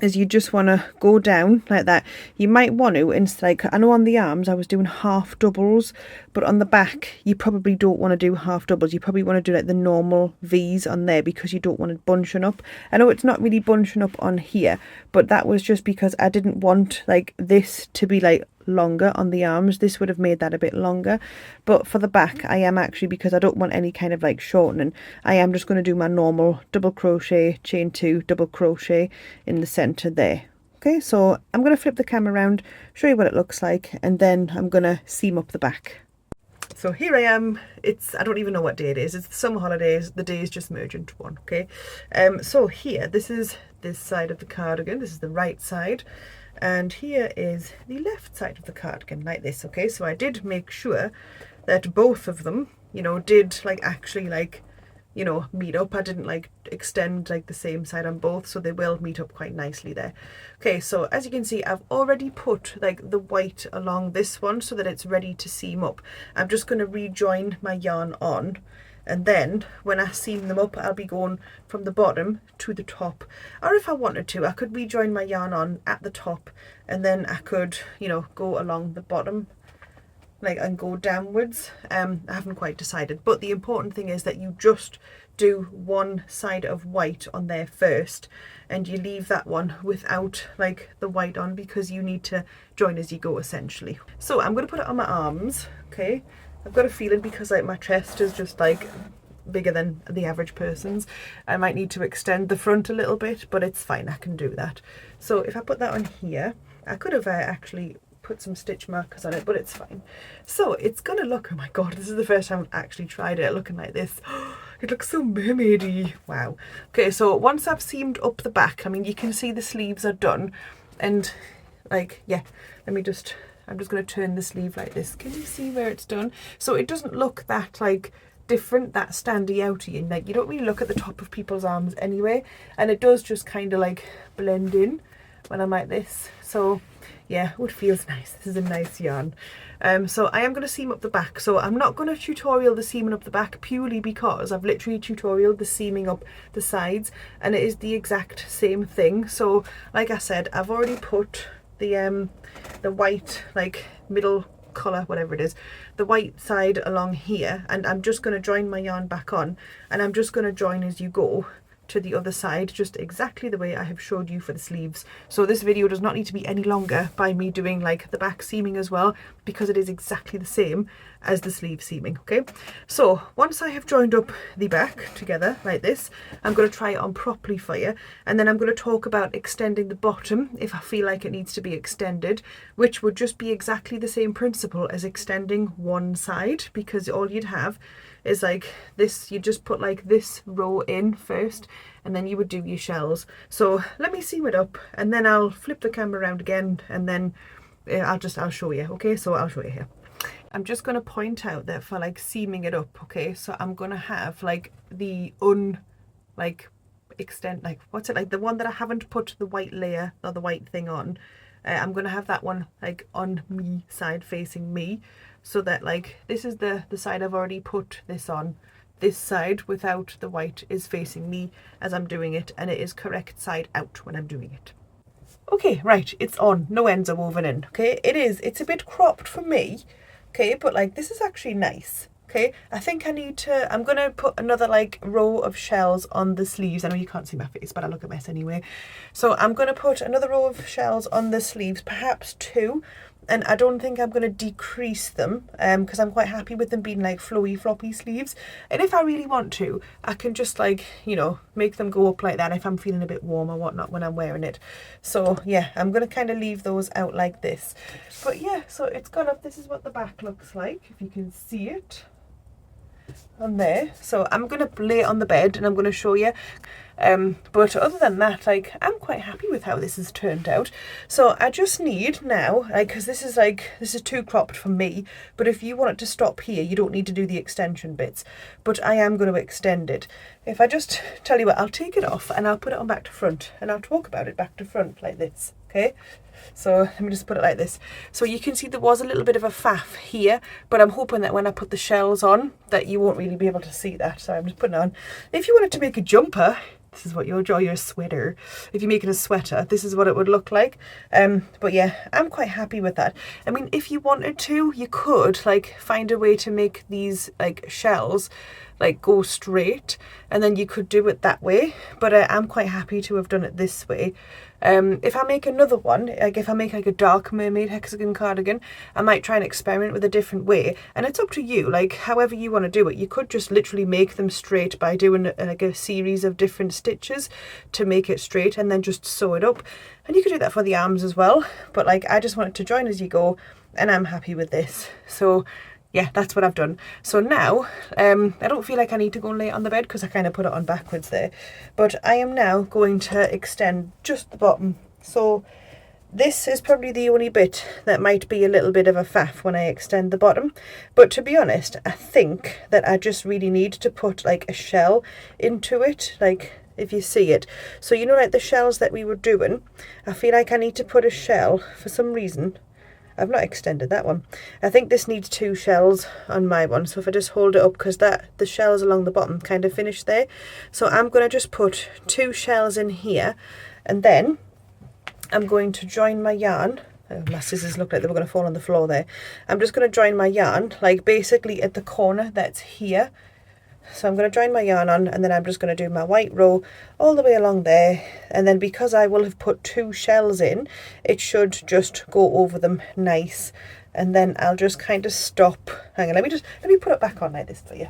is you just want to go down like that. You might want to, instead, like I know on the arms I was doing half doubles, but on the back you probably don't want to do half doubles. You probably want to do like the normal V's on there because you don't want it bunching up. I know it's not really bunching up on here, but that was just because I didn't want like this to be like longer on the arms. This would have made that a bit longer, but for the back I am actually, because I don't want any kind of like shortening, I am just going to do my normal double crochet, chain 2, double crochet in the center there. Okay, so I'm going to flip the camera around, show you what it looks like, and then I'm going to seam up the back. So here I am. I don't even know what day it is. It's the summer holidays. The days just merge into one. Okay, so here, this is this side of the cardigan. This is the right side. And here is the left side of the cardigan, like this. Okay, so I did make sure that both of them, you know, did like actually like, you know, meet up. I didn't like extend like the same side on both, so they will meet up quite nicely there. Okay, so as you can see, I've already put like the white along this one so that it's ready to seam up. I'm just going to rejoin my yarn on, and then when I seam them up, I'll be going from the bottom to the top. Or if I wanted to, I could rejoin my yarn on at the top, and then I could, you know, go along the bottom like and go downwards. I haven't quite decided, but the important thing is that you just do one side of white on there first, and you leave that one without like the white on, because you need to join as you go essentially. So I'm going to put it on my arms. Okay, I've got a feeling, because like my chest is just like bigger than the average person's, I might need to extend the front a little bit, but it's fine, I can do that. So if I put that on here, I could have actually put some stitch markers on it, but it's fine. So it's gonna look, oh my god, this is the first time I've actually tried it looking like this. It looks so mermaidy. Wow. Okay, so once I've seamed up the back, I mean, you can see the sleeves are done, and like, yeah, I'm just going to turn the sleeve like this. Can you see where it's done? So it doesn't look that like different, that standy outy, and like you don't really look at the top of people's arms anyway, and it does just kind of like blend in when I'm like this. So yeah, it feels nice. This is a nice yarn. So I am going to seam up the back. So I'm not going to tutorial the seaming up the back, purely because I've literally tutorialed the seaming up the sides, and it is the exact same thing. So like I said, I've already put the white like middle colour, whatever it is, the white side along here, and I'm just going to join my yarn back on, and I'm just going to join as you go to the other side, just exactly the way I have showed you for the sleeves. So this video does not need to be any longer by me doing like the back seaming as well, because it is exactly the same as the sleeve seaming. Okay, so once I have joined up the back together like this, I'm going to try it on properly for you, and then I'm going to talk about extending the bottom if I feel like it needs to be extended, which would just be exactly the same principle as extending one side, because all you'd have is like this, you just put like this row in first, and then you would do your shells. So let me seam it up, and then I'll flip the camera around again, and then I'll show you. Okay, so I'll show you here. I'm just going to point out that for like seaming it up, okay, so I'm going to have like the extent, like what's it, like the one that I haven't put the white layer or the white thing on, I'm going to have that one like on me side, facing me, so that like this is the side I've already put this on. This side without the white is facing me as I'm doing it, and it is correct side out when I'm doing it. Okay, right, it's on. No ends are woven in. Okay, it's a bit cropped for me. okay, but like this is actually nice. Okay, I think I need to, I'm gonna put another like row of shells on the sleeves. I know you can't see my face, but I look a mess anyway. So I'm gonna put another row of shells on the sleeves, perhaps 2. And I don't think I'm going to decrease them because I'm quite happy with them being like flowy floppy sleeves. And if I really want to, I can just like, you know, make them go up like that if I'm feeling a bit warm or whatnot when I'm wearing it. So yeah, I'm going to kind of leave those out like this. But yeah, so it's gone up. This is what the back looks like, if you can see it on there. So I'm going to lay it on the bed and I'm going to show you. But other than that, like, I'm quite happy with how this has turned out. So I just need now, like, because this is too cropped for me, but if you want it to stop here, you don't need to do the extension bits, but I am going to extend it. If I just tell you what, I'll take it off and I'll put it on back to front and I'll talk about it back to front like this, okay? So let me just put it like this. So you can see there was a little bit of a faff here, but I'm hoping that when I put the shells on that you won't really be able to see that. So I'm just putting it on. If you wanted to make a jumper, this is what your sweater. If you're making a sweater, this is what it would look like. But yeah, I'm quite happy with that. I mean, if you wanted to, you could like find a way to make these like shells like go straight, and then you could do it that way. But I'm quite happy to have done it this way. If I make another one, like if I make like a dark mermaid hexagon cardigan, I might try and experiment with a different way, and it's up to you, like however you want to do it. You could just literally make them straight by doing like a series of different stitches to make it straight and then just sew it up, and you could do that for the arms as well. But like I just want it to join as you go, and I'm happy with this. So yeah, that's what I've done. So now, I don't feel like I need to go and lay it on the bed because I kind of put it on backwards there. But I am now going to extend just the bottom. So this is probably the only bit that might be a little bit of a faff when I extend the bottom. But to be honest, I think that I just really need to put like a shell into it, like if you see it. So you know, like the shells that we were doing, I feel like I need to put a shell for some reason. I've not extended that one. I think this needs 2 shells on my one. So if I just hold it up, because the shells along the bottom kind of finish there. So I'm going to just put 2 shells in here, and then I'm going to join my yarn. Oh, my scissors look like they were going to fall on the floor there. I'm just going to join my yarn, like basically at the corner that's here. So I'm going to join my yarn on, and then I'm just going to do my white row all the way along there, and then because I will have put 2 shells in, it should just go over them nice. And then I'll just kind of stop. Hang on, let me put it back on like this for you.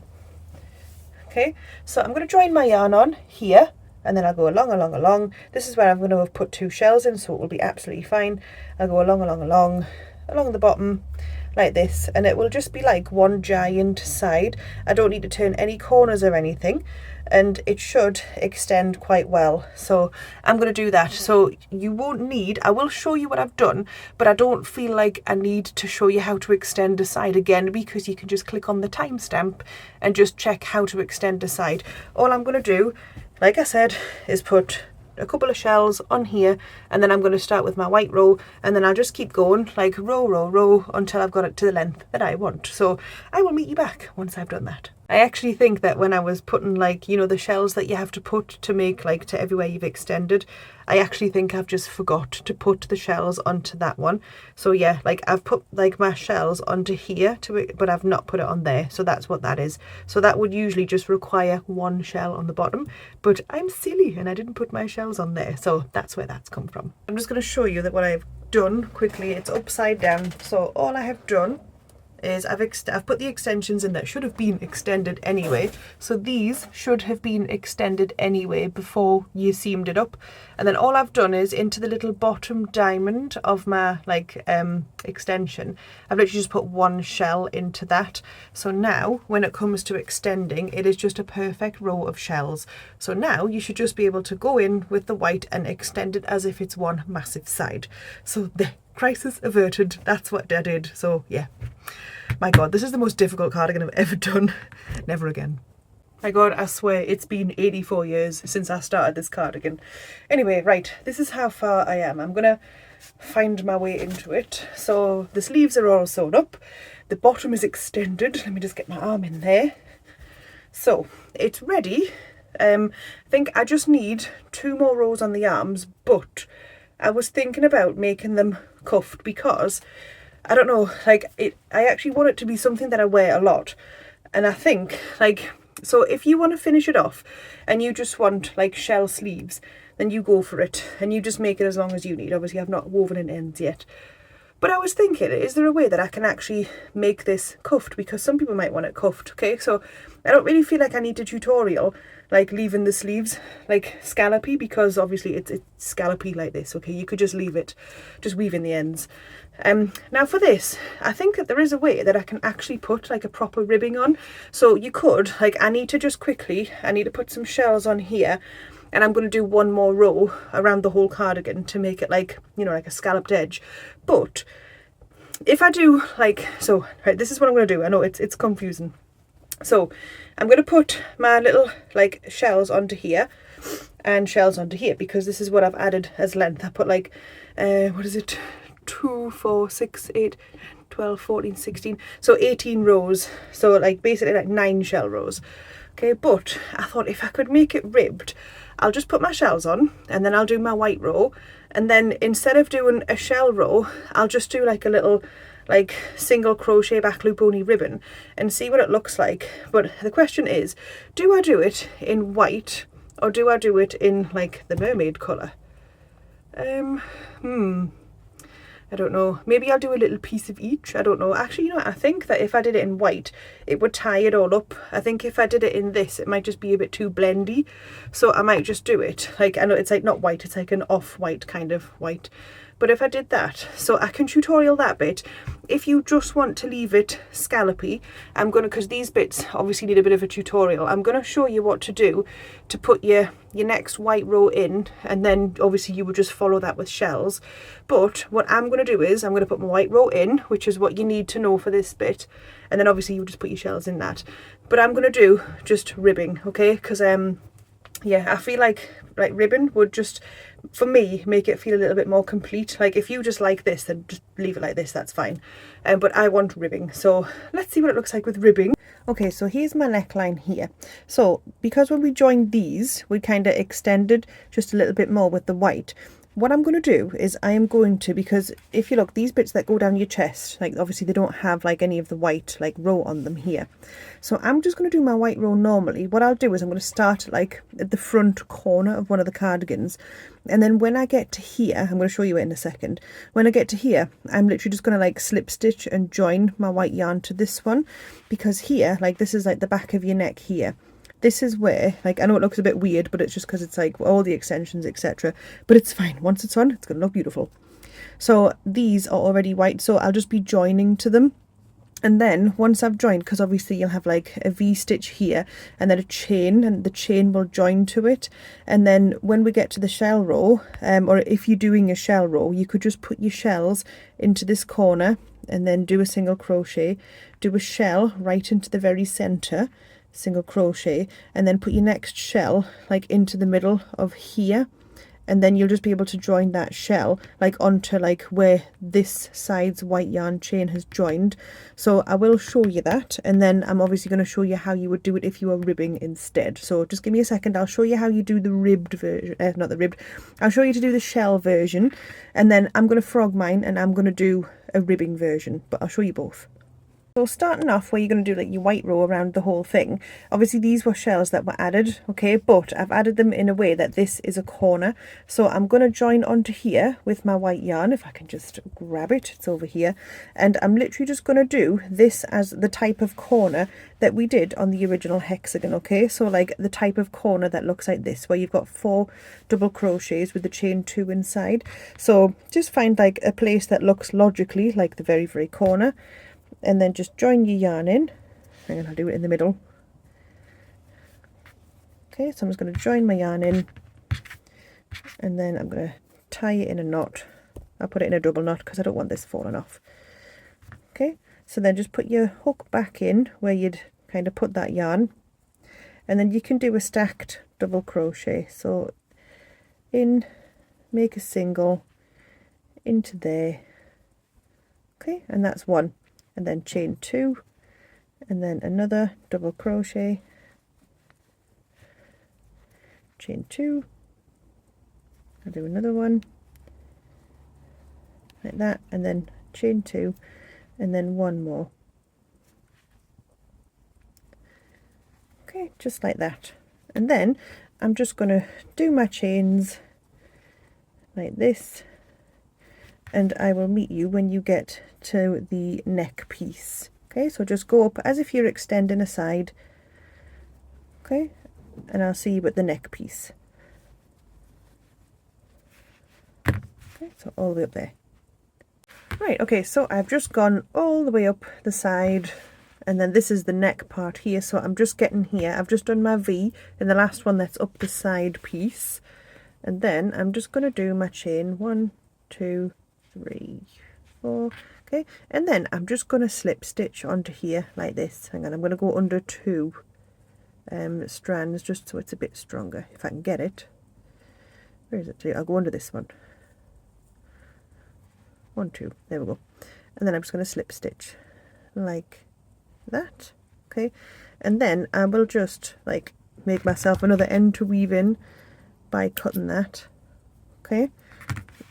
Okay, so I'm going to join my yarn on here, and then I'll go along. This is where I'm going to have put 2 shells in, so it will be absolutely fine. I'll go along the bottom like this, and it will just be like one giant side. I don't need to turn any corners or anything, and it should extend quite well. So I'm going to do that. So you won't need, I will show you what I've done, but I don't feel like I need to show you how to extend a side again, because you can just click on the timestamp and just check how to extend a side. All I'm going to do, like I said, is put a couple of shells on here, and then I'm going to start with my white row, and then I'll just keep going like row until I've got it to the length that I want. So I will meet you back once I've done that. I actually think that when I was putting, like, you know, the shells that you have to put to make like to everywhere you've extended, I actually think I've just forgot to put the shells onto that one. So yeah, like I've put like my shells onto here to it, but I've not put it on there. So that's what that is. So that would usually just require 1 shell on the bottom, but I'm silly and I didn't put my shells on there. So that's where that's come from. I'm just going to show you that what I've done quickly. It's upside down. So all I have done is I've put the extensions in that should have been extended anyway. So these should have been extended anyway before you seamed it up. And then all I've done is into the little bottom diamond of my like extension, I've literally just put 1 shell into that. So now when it comes to extending, it is just a perfect row of shells. So now you should just be able to go in with the white and extend it as if it's one massive side. So the crisis averted. That's what I did. So yeah, my god, this is the most difficult cardigan I've ever done. Never again. My god, I swear it's been 84 years since I started this cardigan. Anyway, right, this is how far I am. I'm gonna find my way into it. So the sleeves are all sewed up, the bottom is extended. Let me just get my arm in there. So it's ready. I think I just need 2 more rows on the arms, but I was thinking about making them cuffed because I don't know, like I actually want it to be something that I wear a lot. And I think like, so if you want to finish it off and you just want like shell sleeves, then you go for it and you just make it as long as you need. Obviously I've not woven in ends yet. But I was thinking, is there a way that I can actually make this cuffed? Because some people might want it cuffed, okay? So I don't really feel like I need a tutorial, like leaving the sleeves like scallopy, because obviously it's scallopy like this, okay? You could just leave it, just weave in the ends. Now for this, I think that there is a way that I can actually put like a proper ribbing on. So you could, like, I need to put some shells on here, and I'm going to do one more row around the whole cardigan to make it like, you know, like a scalloped edge. But if I do like, so, right, this is what I'm going to do. I know it's confusing. So I'm going to put my little like shells onto here and shells onto here, because this is what I've added as length. I put like, what is it? 2, 4, 6, 8, 12, 14, 16. So 18 rows. So like basically like 9 shell rows. Okay, but I thought if I could make it ribbed, I'll just put my shells on and then I'll do my white row, and then instead of doing a shell row, I'll just do like a little like single crochet back loop only ribbon and see what it looks like. But the question is, do I do it in white or do I do it in like the mermaid colour? I don't know. Maybe I'll do a little piece of each. I don't know. Actually, you know what? I think that if I did it in white, it would tie it all up. I think if I did it in this, it might just be a bit too blendy. So I might just do it. Like, I know it's like not white, it's like an off-white kind of white. But if I did that, so I can tutorial that bit. If you just want to leave it scallopy, I'm going to, because these bits obviously need a bit of a tutorial, I'm going to show you what to do to put your next white row in, and then obviously you would just follow that with shells. But what I'm going to do is I'm going to put my white row in, which is what you need to know for this bit, and then obviously you just put your shells in that. But I'm going to do just ribbing, okay? Because yeah, I feel like ribbon would just, for me, make it feel a little bit more complete. Like if you just like this, then just leave it like this, that's fine. But I want ribbing, so let's see what it looks like with ribbing. Okay, so here's my neckline here. So because when we joined these, we kind of extended just a little bit more with the white. What I'm going to do is I am going to, because if you look, these bits that go down your chest, like obviously they don't have like any of the white like row on them here. So I'm just going to do my white row normally. What I'll do is I'm going to start like at the front corner of one of the cardigans. And then when I get to here, I'm going to show you it in a second. When I get to here, I'm literally just going to like slip stitch and join my white yarn to this one. Because here, like this is like the back of your neck here. This is where, like, I know it looks a bit weird, but it's just because it's like all the extensions, etc. But it's fine. Once it's on, it's going to look beautiful. So these are already white, so I'll just be joining to them. And then once I've joined, because obviously you'll have like a V-stitch here and then a chain, and the chain will join to it. And then when we get to the shell row, or if you're doing a shell row, you could just put your shells into this corner and then do a single crochet, do a shell right into the very center, single crochet, and then put your next shell like into the middle of here, and then you'll just be able to join that shell like onto like where this side's white yarn chain has joined. So I will show you that, and then I'm obviously going to show you how you would do it if you were ribbing instead. So just give me a second, I'll show you how you do the ribbed version, not the ribbed, I'll show you to do the shell version, and then I'm going to frog mine and I'm going to do a ribbing version, but I'll show you both. So starting off where you're going to do like your white row around the whole thing, obviously these were shells that were added, okay, but I've added them in a way that this is a corner. So I'm going to join onto here with my white yarn, if I can just grab it, it's over here, and I'm literally just going to do this as the type of corner that we did on the original hexagon, okay? So like the type of corner that looks like this, where you've got 4 double crochets with the chain 2 inside. So just find like a place that looks logically like the very, very corner, and then just join your yarn in. Hang on, I'll do it in the middle. Okay, so I'm just going to join my yarn in, and then I'm going to tie it in a knot. I'll put it in a double knot because I don't want this falling off. Okay, so then just put your hook back in where you'd kind of put that yarn, and then you can do a stacked double crochet. So in, make a single, into there. Okay, and that's one. And then chain 2, and then another double crochet, chain 2, I'll do another one like that, and then chain 2, and then 1 more. Okay, just like that. And then I'm just going to do my chains like this, and I will meet you when you get to the neck piece. Okay, so just go up as if you're extending a side. Okay, and I'll see you at the neck piece. Okay, so all the way up there. Right, okay, so I've just gone all the way up the side, and then this is the neck part here, so I'm just getting here. I've just done my V in the last one that's up the side piece, and then I'm just going to do my chain 1, 2, 3, 4, okay, and then I'm just going to slip stitch onto here like this. Hang on, I'm going to go under 2 strands just so it's a bit stronger, if I can get it. Where is it? I'll go under this one. 1, 2, there we go. And then I'm just going to slip stitch like that. Okay, and then I will just like make myself another end to weave in by cutting that. Okay,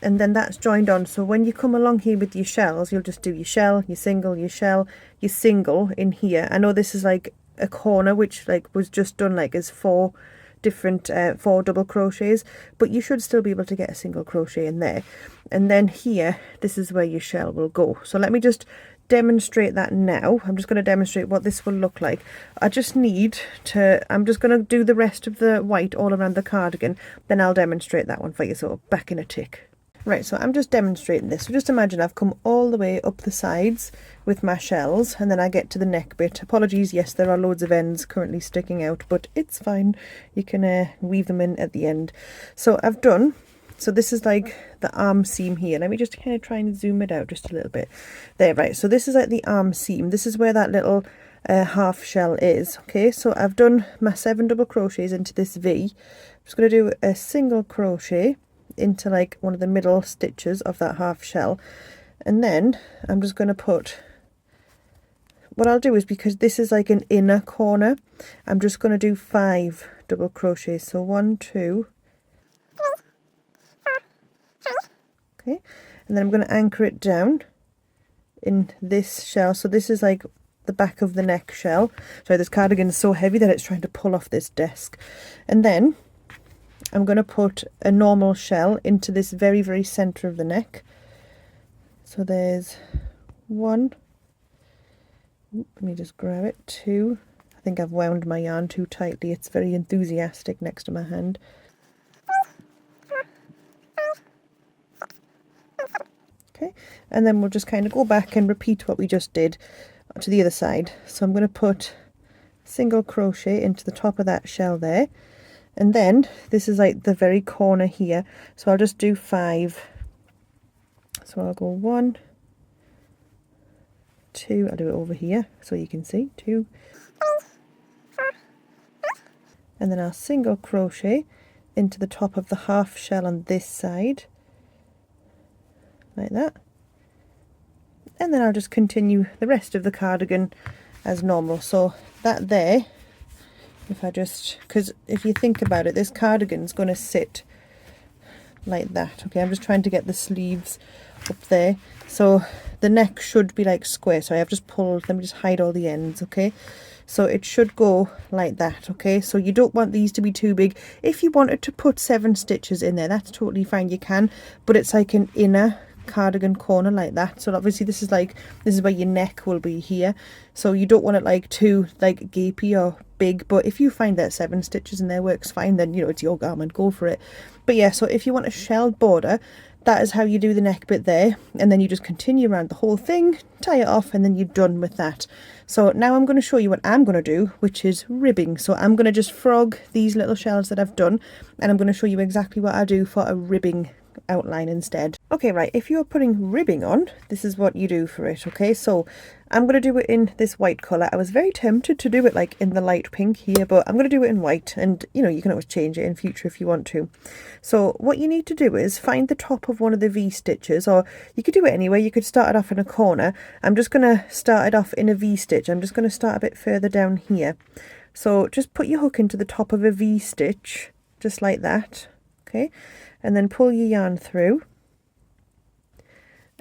and then that's joined on, so when you come along here with your shells, you'll just do your shell, your single, your shell, your single in here. I know this is like a corner which like was just done like as 4 different 4 double crochets, but you should still be able to get a single crochet in there. And then here, this is where your shell will go. So let me just demonstrate that now. I'm just going to demonstrate what this will look like. I just need to, I'm just going to do the rest of the white all around the cardigan, then I'll demonstrate that one for you. So back in a tick. Right, so I'm just demonstrating this. So just imagine I've come all the way up the sides with my shells, and then I get to the neck bit. Apologies, yes, there are loads of ends currently sticking out, but it's fine. You can weave them in at the end. So I've done, so this is like the arm seam here. Let me just kind of try and zoom it out just a little bit. There, right, so this is like the arm seam. This is where that little half shell is. Okay, so I've done my 7 double crochets into this V. I'm just going to do a single crochet into like one of the middle stitches of that half shell, and then I'm just going to put, what I'll do is, because this is like an inner corner, I'm just going to do 5 double crochets. So 1, 2, okay, and then I'm going to anchor it down in this shell. So this is like the back of the neck shell. Sorry, this cardigan is so heavy that it's trying to pull off this desk. And then I'm going to put a normal shell into this very, very center of the neck. So there's 1, let me just grab it, 2, I think I've wound my yarn too tightly, it's very enthusiastic next to my hand. Okay, and then we'll just kind of go back and repeat what we just did to the other side. So I'm going to put single crochet into the top of that shell there. And then this is like the very corner here, so I'll just do 5. So I'll go 1, 2, I'll do it over here so you can see, 2, and then I'll single crochet into the top of the half shell on this side, like that. And then I'll just continue the rest of the cardigan as normal. So that there, if I just, because if you think about it, this cardigan's going to sit like that. Okay, I'm just trying to get the sleeves up there, so the neck should be like square. So I've just pulled, let me just hide all the ends. Okay, so it should go like that. Okay, so you don't want these to be too big. If you wanted to put 7 stitches in there, that's totally fine, you can, but it's like an inner cardigan corner like that. So obviously this is where your neck will be here, so you don't want it like too like gapey or big. But if you find that 7 stitches in there works fine, then you know it's your garment, go for it. But yeah, so if you want a shelled border, that is how you do the neck bit there, and then you just continue around the whole thing, tie it off, and then you're done with that. So now I'm going to show you what I'm going to do, which is ribbing. So I'm going to just frog these little shells that I've done, and I'm going to show you exactly what I do for a ribbing outline instead. Okay, right, if you're putting ribbing on, this is what you do for it. Okay, so I'm going to do it in this white colour. I was very tempted to do it like in the light pink here, but I'm going to do it in white, and you know, you can always change it in future if you want to. So what you need to do is find the top of one of the V stitches, or you could do it anywhere. You could start it off in a corner. I'm just going to start it off in a V stitch. I'm just going to start a bit further down here. So just put your hook into the top of a V stitch, just like that. Okay, and then pull your yarn through,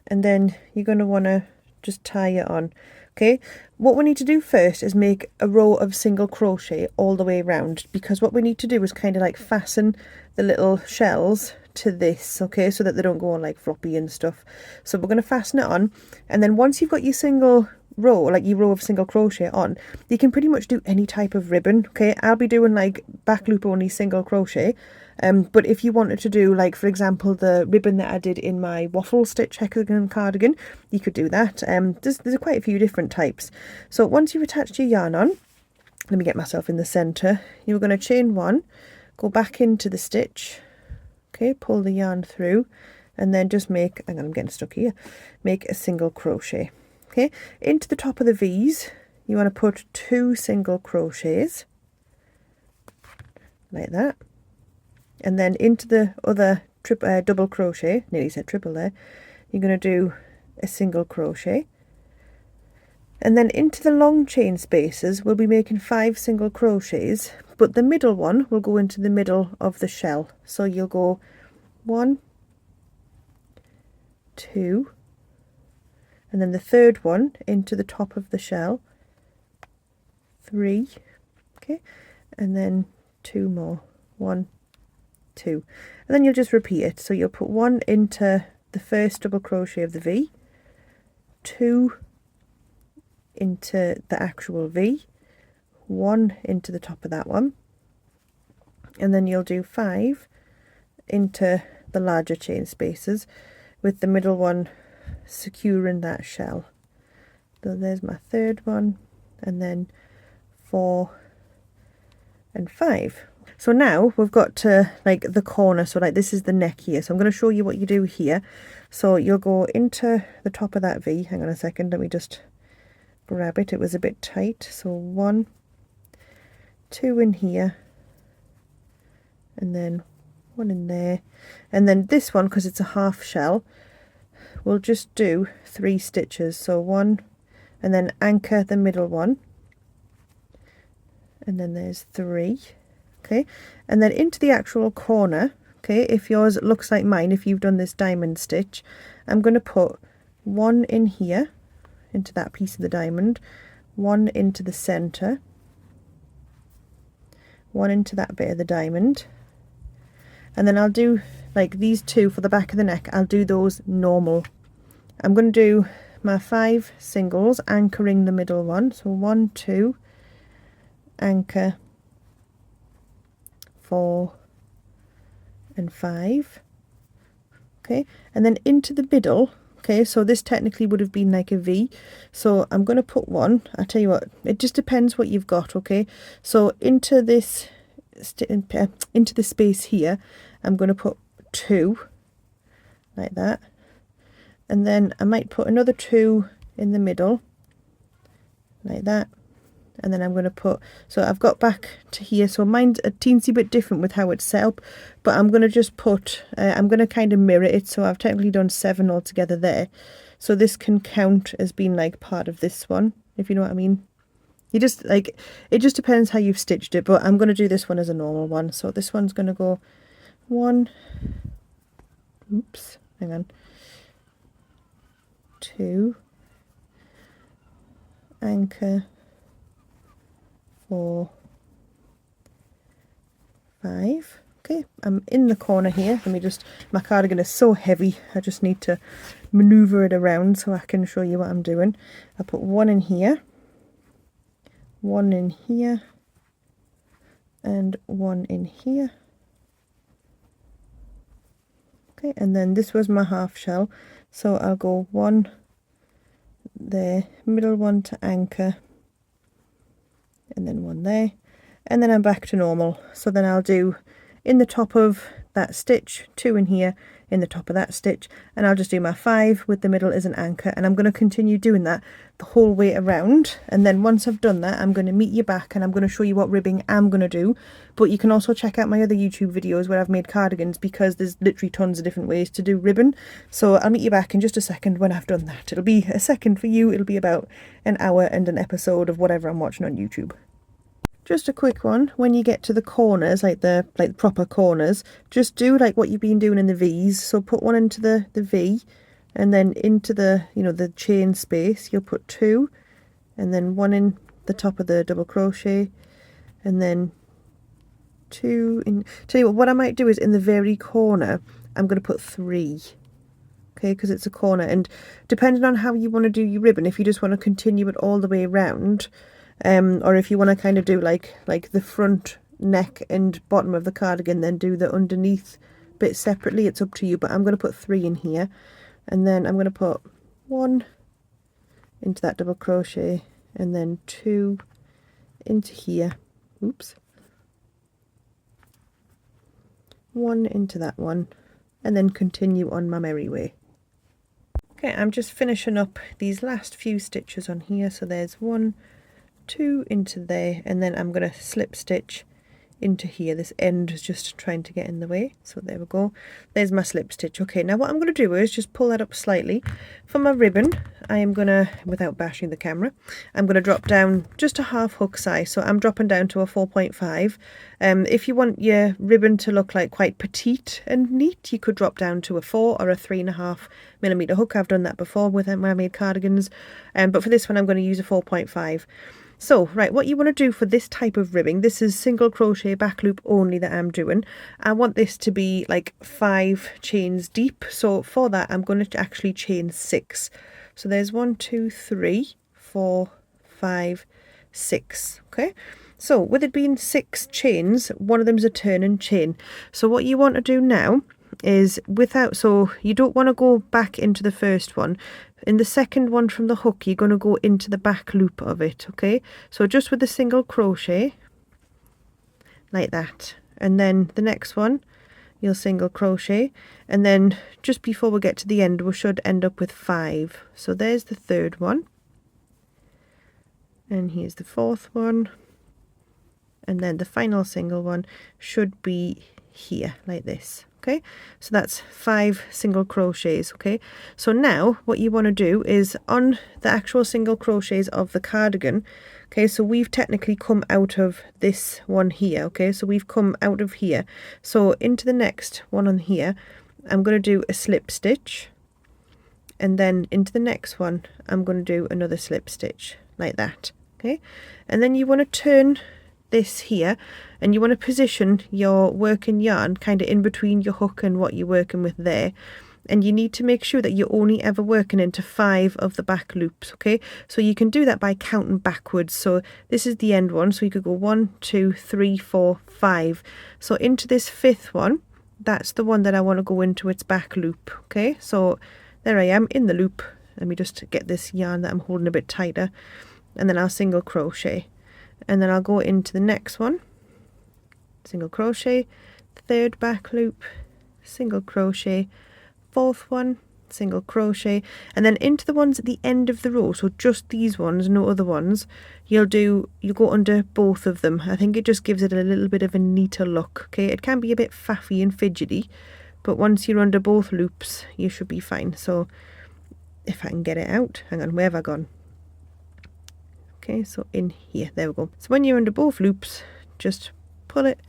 and then you're going to want to just tie it on. Okay, what we need to do first is make a row of single crochet all the way around, because what we need to do is kind of like fasten the little shells to this, okay, so that they don't go on like floppy and stuff. So we're going to fasten it on, and then once you've got your single row, like your row of single crochet on, you can pretty much do any type of ribbon. Okay, I'll be doing like back loop only single crochet, but if you wanted to do, like, for example, the ribbon that I did in my waffle stitch hexagon cardigan, you could do that. There's quite a few different types. So once you've attached your yarn on, let me get myself in the center, you're going to chain 1, go back into the stitch, okay, pull the yarn through, and then just make, hang on, I'm getting stuck here, make a single crochet. Okay, into the top of the V's you want to put 2 single crochets like that, and then into the other double crochet, nearly said triple there, you're going to do a single crochet, and then into the long chain spaces we'll be making 5 single crochets, but the middle one will go into the middle of the shell. So you'll go 1, 2, and then the third one into the top of the shell, 3, okay, and then 2 more, 1, 2, and then you'll just repeat it. So you'll put 1 into the first double crochet of the V, 2 into the actual V, 1 into the top of that one, and then you'll do 5 into the larger chain spaces, with the middle one securing that shell. So there's my third one, and then 4 and 5. So now we've got to like the corner, so like this is the neck here, so I'm going to show you what you do here. So you'll go into the top of that V, hang on a second, let me just grab it, it was a bit tight. So 1, 2 in here, and then 1 in there, and then this one, because it's a half shell, we'll just do 3 stitches. So 1, and then anchor the middle one, and then there's 3, okay, and then into the actual corner, okay, if yours looks like mine, if you've done this diamond stitch, I'm going to put 1 in here into that piece of the diamond, 1 into the center, 1 into that bit of the diamond, and then I'll do like these 2 for the back of the neck, I'll do those normal. I'm going to do my 5 singles anchoring the middle one, so 1, 2, anchor, 4 and 5, okay, and then into the middle, okay, so this technically would have been like a V, so I'm going to put 1, I tell you what, it just depends what you've got, okay, so into this into the space here I'm going to put 2 like that, and then I might put another 2 in the middle like that, and then I'm going to put, so I've got back to here, so mine's a teensy bit different with how it's set up, but I'm going to just put I'm going to kind of mirror it, so I've technically done 7 altogether there, so this can count as being like part of this one, if you know what I mean. You just like, it just depends how you've stitched it, but I'm going to do this one as a normal one. So this one's going to go 1, oops, hang on, 2, anchor, 4, 5. Okay, I'm in the corner here. Let me just, my cardigan is so heavy, I just need to maneuver it around so I can show you what I'm doing. I put 1 in here, 1 in here, and 1 in here. Okay, and then this was my half shell, so I'll go 1 there, middle one to anchor, and then 1 there, and then I'm back to normal. So then I'll do in the top of that stitch, 2 in here, in the top of that stitch, and I'll just do my 5 with the middle as an anchor, and I'm going to continue doing that the whole way around. And then once I've done that, I'm going to meet you back and I'm going to show you what ribbing I'm going to do. But you can also check out my other YouTube videos where I've made cardigans, because there's literally tons of different ways to do ribbon. So I'll meet you back in just a second when I've done that. It'll be a second for you, it'll be about an hour and an episode of whatever I'm watching on YouTube. Just a quick one, when you get to the corners, like the proper corners, just do like what you've been doing in the V's. So put 1 into the V, and then into the, you know, the chain space, you'll put 2, and then 1 in the top of the double crochet, and then 2 in. Tell you what I might do is in the very corner, I'm going to put 3. Okay, because it's a corner, and depending on how you want to do your ribbon, if you just want to continue it all the way around, or if you want to kind of do like the front neck and bottom of the cardigan, then do the underneath bit separately, it's up to you. But I'm going to put 3 in here, and then I'm going to put 1 into that double crochet, and then 2 into here, oops, 1 into that one, and then continue on my merry way. Okay, I'm just finishing up these last few stitches on here. So there's 1, 2 into there, and then I'm going to slip stitch into here. This end is just trying to get in the way, so there we go. There's my slip stitch. Okay, now what I'm going to do is just pull that up slightly. For my ribbon, I am going to, without bashing the camera, I'm going to drop down just a half hook size, so I'm dropping down to a 4.5. If you want your ribbon to look like quite petite and neat, you could drop down to a 4 or a 3.5mm hook. I've done that before with Mermaid cardigans, but for this one I'm going to use a 4.5. So, right, what you want to do for this type of ribbing, this is single crochet back loop only that I'm doing. I want this to be like 5 chains deep. So for that, I'm going to actually chain 6. So there's 1, 2, 3, 4, 5, 6. Okay. So with it being 6 chains, one of them's a turning chain. So what you want to do now is so you don't want to go back into the first one. In the second one from the hook, you're going to go into the back loop of it, okay? So just with a single crochet, like that. And then the next one, you'll single crochet. And then just before we get to the end, we should end up with 5. So there's the third one. And here's the fourth one. And then the final single one should be here, like this. Okay, so that's 5 single crochets. Okay, so now what you want to do is on the actual single crochets of the cardigan. Okay, so we've technically come out of this one here. Okay, so we've come out of here, so into the next one on here I'm going to do a slip stitch, and then into the next one I'm going to do another slip stitch, like that. Okay, and then you want to turn this here, and you want to position your working yarn kind of in between your hook and what you're working with there, and you need to make sure that you're only ever working into 5 of the back loops. Okay, so you can do that by counting backwards. So this is the end one, so you could go 1, 2, 3, 4, 5. So into this 5th one, that's the one that I want to go into its back loop. Okay, so there I am in the loop. Let me just get this yarn that I'm holding a bit tighter, and then I'll single crochet. And then I'll go into the next one, single crochet, 3rd back loop, single crochet, 4th one, single crochet, and then into the ones at the end of the row, so just these ones, no other ones, you'll go under both of them. I think it just gives it a little bit of a neater look. Okay, it can be a bit faffy and fidgety, but once you're under both loops you should be fine. So if I can get it out, hang on, where have I gone? Okay, so in here, there we go. So when you're under both loops, just pull it,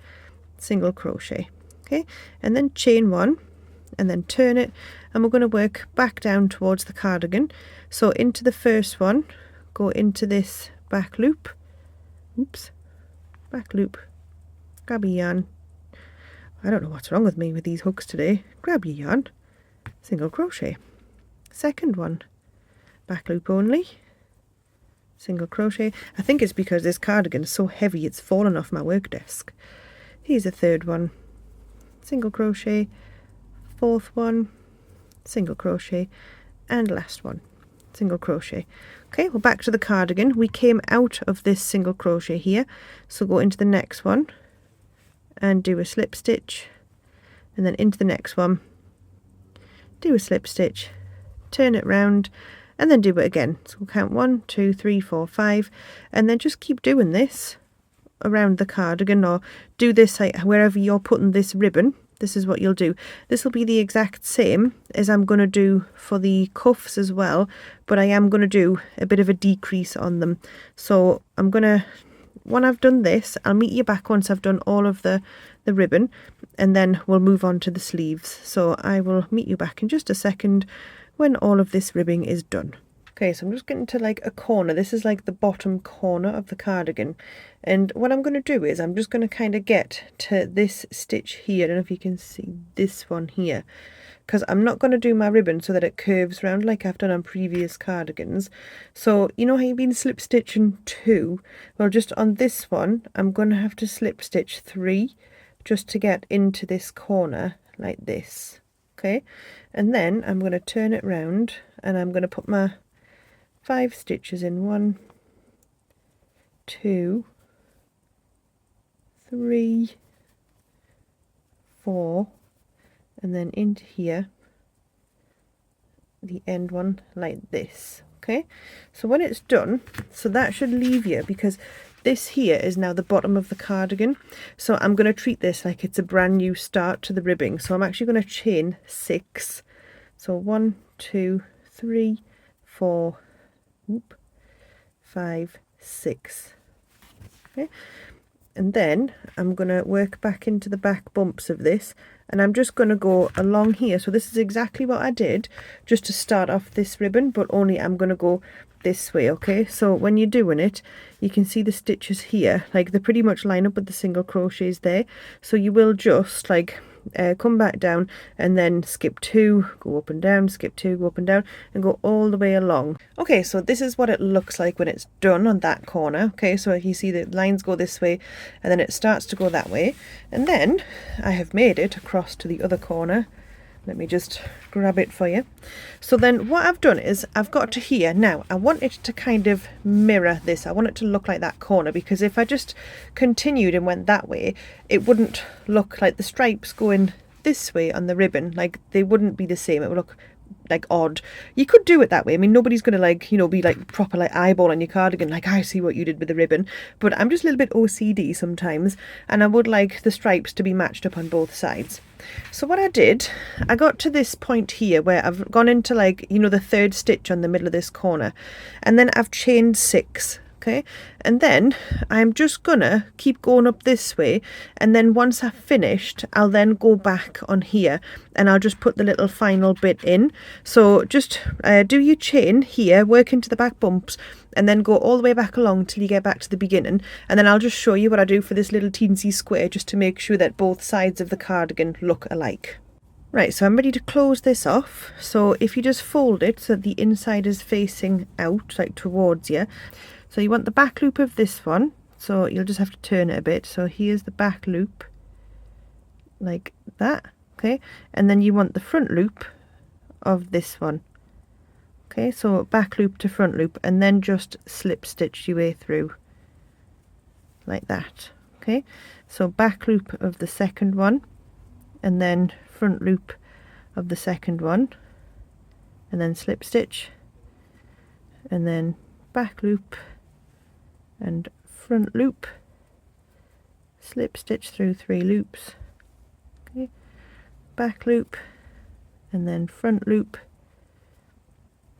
single crochet. Okay, and then chain 1, and then turn it, and we're going to work back down towards the cardigan. So into the first one, go into this back loop, oops, back loop, grab your yarn. I don't know what's wrong with me with these hooks today. Grab your yarn, single crochet. Second one, back loop only, single crochet. I think it's because this cardigan is so heavy it's fallen off my work desk. Here's the 3rd one, single crochet, 4th one, single crochet, and last one, single crochet. Okay, we're back to the cardigan. We came out of this single crochet here, so go into the next one and do a slip stitch, and then into the next one, do a slip stitch, turn it round, and then do it again. So we'll count 1, 2, 3, 4, 5, and then just keep doing this around the cardigan, or do this like wherever you're putting this ribbon. This is what you'll do. This will be the exact same as I'm going to do for the cuffs as well, but I am going to do a bit of a decrease on them. So I'm going to, when I've done this, I'll meet you back once I've done all of the ribbon, and then we'll move on to the sleeves. So I will meet you back in just a second when all of this ribbing is done. Okay, so I'm just getting to like a corner. This is like the bottom corner of the cardigan. And what I'm going to do is I'm just going to kind of get to this stitch here. I don't know if you can see this one here. Because I'm not going to do my ribbon so that it curves around like I've done on previous cardigans. So you know how you've been slip stitching 2? Well, just on this one, I'm going to have to slip stitch 3 just to get into this corner like this. Okay, and then I'm going to turn it round and I'm going to put my 5 stitches in. 1, 2, 3, 4, and then into here, the end one like this. Okay, so when it's done, so that should leave you, because this here is now the bottom of the cardigan, so I'm going to treat this like it's a brand new start to the ribbing. So I'm actually going to chain 6. So 1, 2, 3, 4, 5, 6. Okay, and then I'm going to work back into the back bumps of this, and I'm just going to go along here. So this is exactly what I did just to start off this ribbon, but only I'm going to go this way. Okay, so when you're doing it, you can see the stitches here, like they pretty much line up with the single crochets there. So you will just like come back down and then skip 2, go up and down, skip 2, go up and down, and go all the way along. Okay, so this is what it looks like when it's done on that corner. Okay, so you see the lines go this way and then it starts to go that way, and then I have made it across to the other corner. Let me just grab it for you. So then what I've done is I've got to here. Now I want it to kind of mirror this. I want it to look like that corner, because if I just continued and went that way, it wouldn't look like the stripes going this way on the ribbon. Like they wouldn't be the same. It would look like odd. You could do it that way. I mean, nobody's gonna like, you know, be like proper like eyeballing your cardigan like I see what you did with the ribbon, but I'm just a little bit OCD sometimes, and I would like the stripes to be matched up on both sides. So what I did, I got to this point here where I've gone into like, you know, the 3rd stitch on the middle of this corner, and then I've chained 6. Okay, and then I'm just gonna keep going up this way, and then once I've finished, I'll then go back on here and I'll just put the little final bit in. So just do your chain here, work into the back bumps, and then go all the way back along till you get back to the beginning, and then I'll just show you what I do for this little teensy square, just to make sure that both sides of the cardigan look alike. Right, so I'm ready to close this off. So if you just fold it so that the inside is facing out, like towards you. So you want the back loop of this one, so you'll just have to turn it a bit. So here's the back loop, like that, okay? And then you want the front loop of this one. Okay, so back loop to front loop, and then just slip stitch your way through, like that, okay? So back loop of the second one, and then front loop of the second one, and then slip stitch, and then back loop, and front loop, slip stitch through 3 loops, okay, back loop, and then front loop,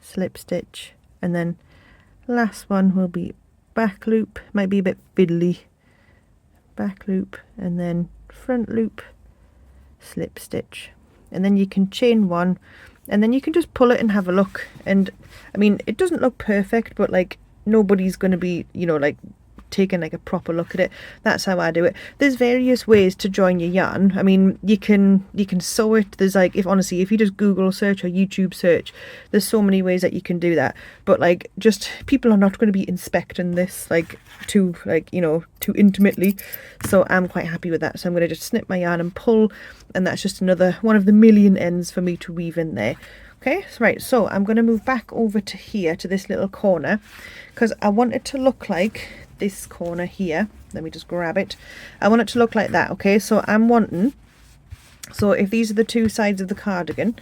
slip stitch, and then last one will be back loop, might be a bit fiddly, back loop, and then front loop, slip stitch, and then you can chain 1, and then you can just pull it and have a look. And I mean, it doesn't look perfect, but like nobody's going to be, you know, like taking like a proper look at it. That's how I do it. There's various ways to join your yarn. I mean, you can sew it. There's like, if honestly, if you just Google search or YouTube search, there's so many ways that you can do that. But like, just people are not going to be inspecting this like too, like, you know, too intimately. So I'm quite happy with that. So I'm going to just snip my yarn and pull, and that's just another one of the million ends for me to weave in there. Okay, right, so I'm going to move back over to here, to this little corner, because I want it to look like this corner here. Let me just grab it. I want it to look like that, okay? So I'm wanting, so if these are the 2 sides of the cardigan,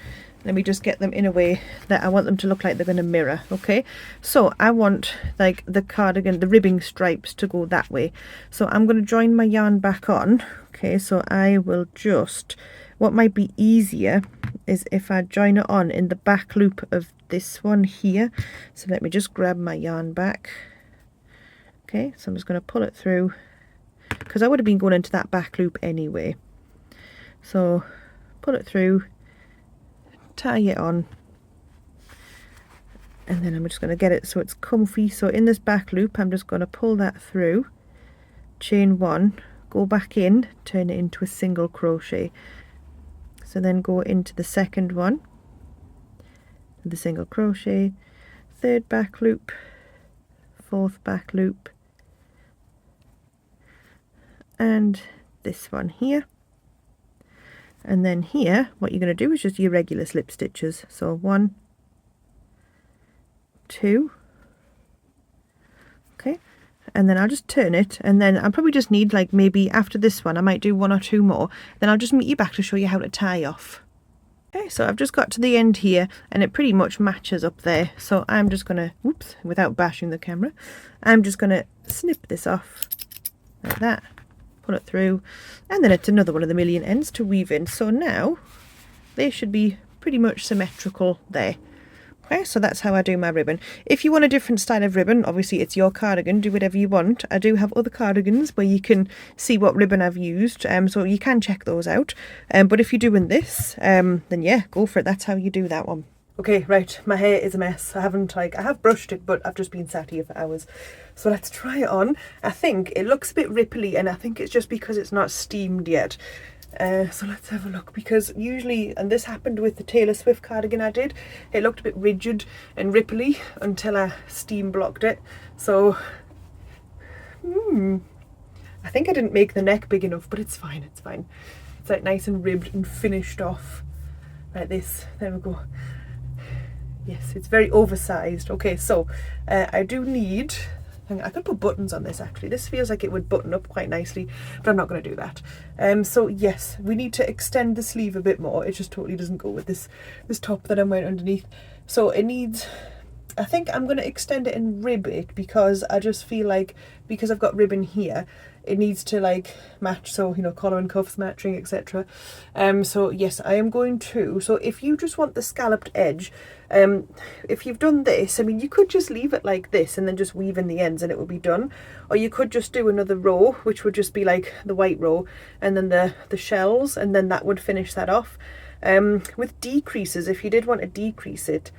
let me just get them in a way that I want them to look like they're going to mirror, okay? So I want like the cardigan, the ribbing stripes to go that way. So I'm going to join my yarn back on, okay? So I will just, what might be easier is if I join it on in the back loop of this one here. So let me just grab my yarn back. Okay, so I'm just going to pull it through, because I would have been going into that back loop anyway. So pull it through, tie it on, and then I'm just going to get it so it's comfy. So in this back loop I'm just going to pull that through, chain 1, go back in, turn it into a single crochet. So then go into the second one, the single crochet, third back loop, fourth back loop, and this one here. And then here what you're going to do is just your regular slip stitches. So 1, 2, okay, and then I'll just turn it, and then I'll probably just need, like, maybe after this one I might do 1 or 2 more, then I'll just meet you back to show you how to tie off. Okay, so I've just got to the end here and it pretty much matches up there, so I'm just gonna, whoops, without bashing the camera, I'm just gonna snip this off like that, pull it through, and then it's another one of the million ends to weave in. So now they should be pretty much symmetrical there. Okay, so that's how I do my ribbon. If you want a different style of ribbon, obviously it's your cardigan, do whatever you want. I do have other cardigans where you can see what ribbon I've used, so you can check those out. But if you're doing this, then yeah, go for it. That's how you do that one. Okay, right, my hair is a mess. I have brushed it, but I've just been sat here for hours. So let's try it on. I think it looks a bit ripply, and I think it's just because it's not steamed yet. So let's have a look, because usually, and this happened with the Taylor Swift cardigan I did, it looked a bit rigid and ripply until I steam blocked it. So I think I didn't make the neck big enough, but it's fine, it's fine. It's like nice and ribbed and finished off like this. There we go. Yes, it's very oversized. Okay, so I do need, I could put buttons on this actually. This feels like it would button up quite nicely, but I'm not going to do that. So yes, we need to extend the sleeve a bit more. It just totally doesn't go with this top that I'm wearing underneath. So it needs, I think I'm going to extend it and rib it, because I just feel like, because I've got ribbon here, it needs to like match, so you know, collar and cuffs matching, etc. So yes, I am going to, so if you just want the scalloped edge, if you've done this, I mean, you could just leave it like this and then just weave in the ends and it will be done, or you could just do another row, which would just be like the white row and then the shells, and then that would finish that off. With decreases, if you did want to decrease it,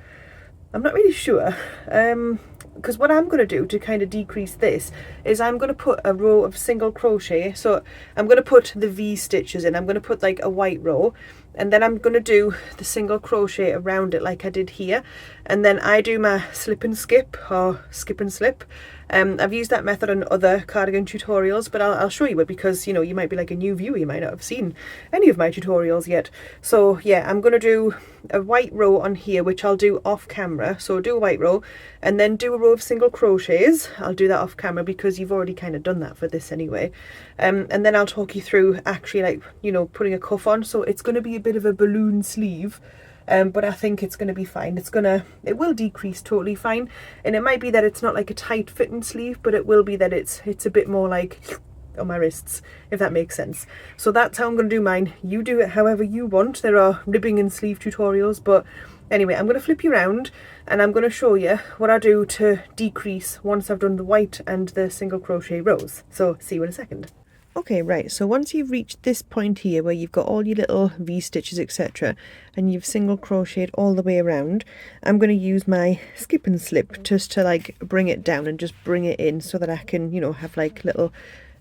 I'm not really sure, because what I'm going to do to kind of decrease this is I'm going to put a row of single crochet. So I'm going to put the V stitches in, I'm going to put like a white row, and then I'm going to do the single crochet around it like I did here, and then I do my slip and skip, or skip and slip. I've used that method on other cardigan tutorials, but I'll show you it, because you know, you might be like a new viewer, you might not have seen any of my tutorials yet. So yeah, I'm going to do a white row on here, which I'll do off camera. So do a white row and then do a row of single crochets. I'll do that off camera because you've already kind of done that for this anyway. And then I'll talk you through actually, like, you know, putting a cuff on. So it's going to be a bit of a balloon sleeve. But I think it's going to be fine. It will decrease totally fine, and it might be that it's not like a tight fitting sleeve, but it will be that it's a bit more like on my wrists, if that makes sense. So that's how I'm going to do mine. You do it however you want. There are ribbing and sleeve tutorials, but anyway, I'm going to flip you around and I'm going to show you what I do to decrease once I've done the white and the single crochet rows. So see you in a second. Okay, right, so once you've reached this point here where you've got all your little V stitches, etc., and you've single crocheted all the way around, I'm going to use my skip and slip just to like bring it down and just bring it in, so that I can, you know, have like little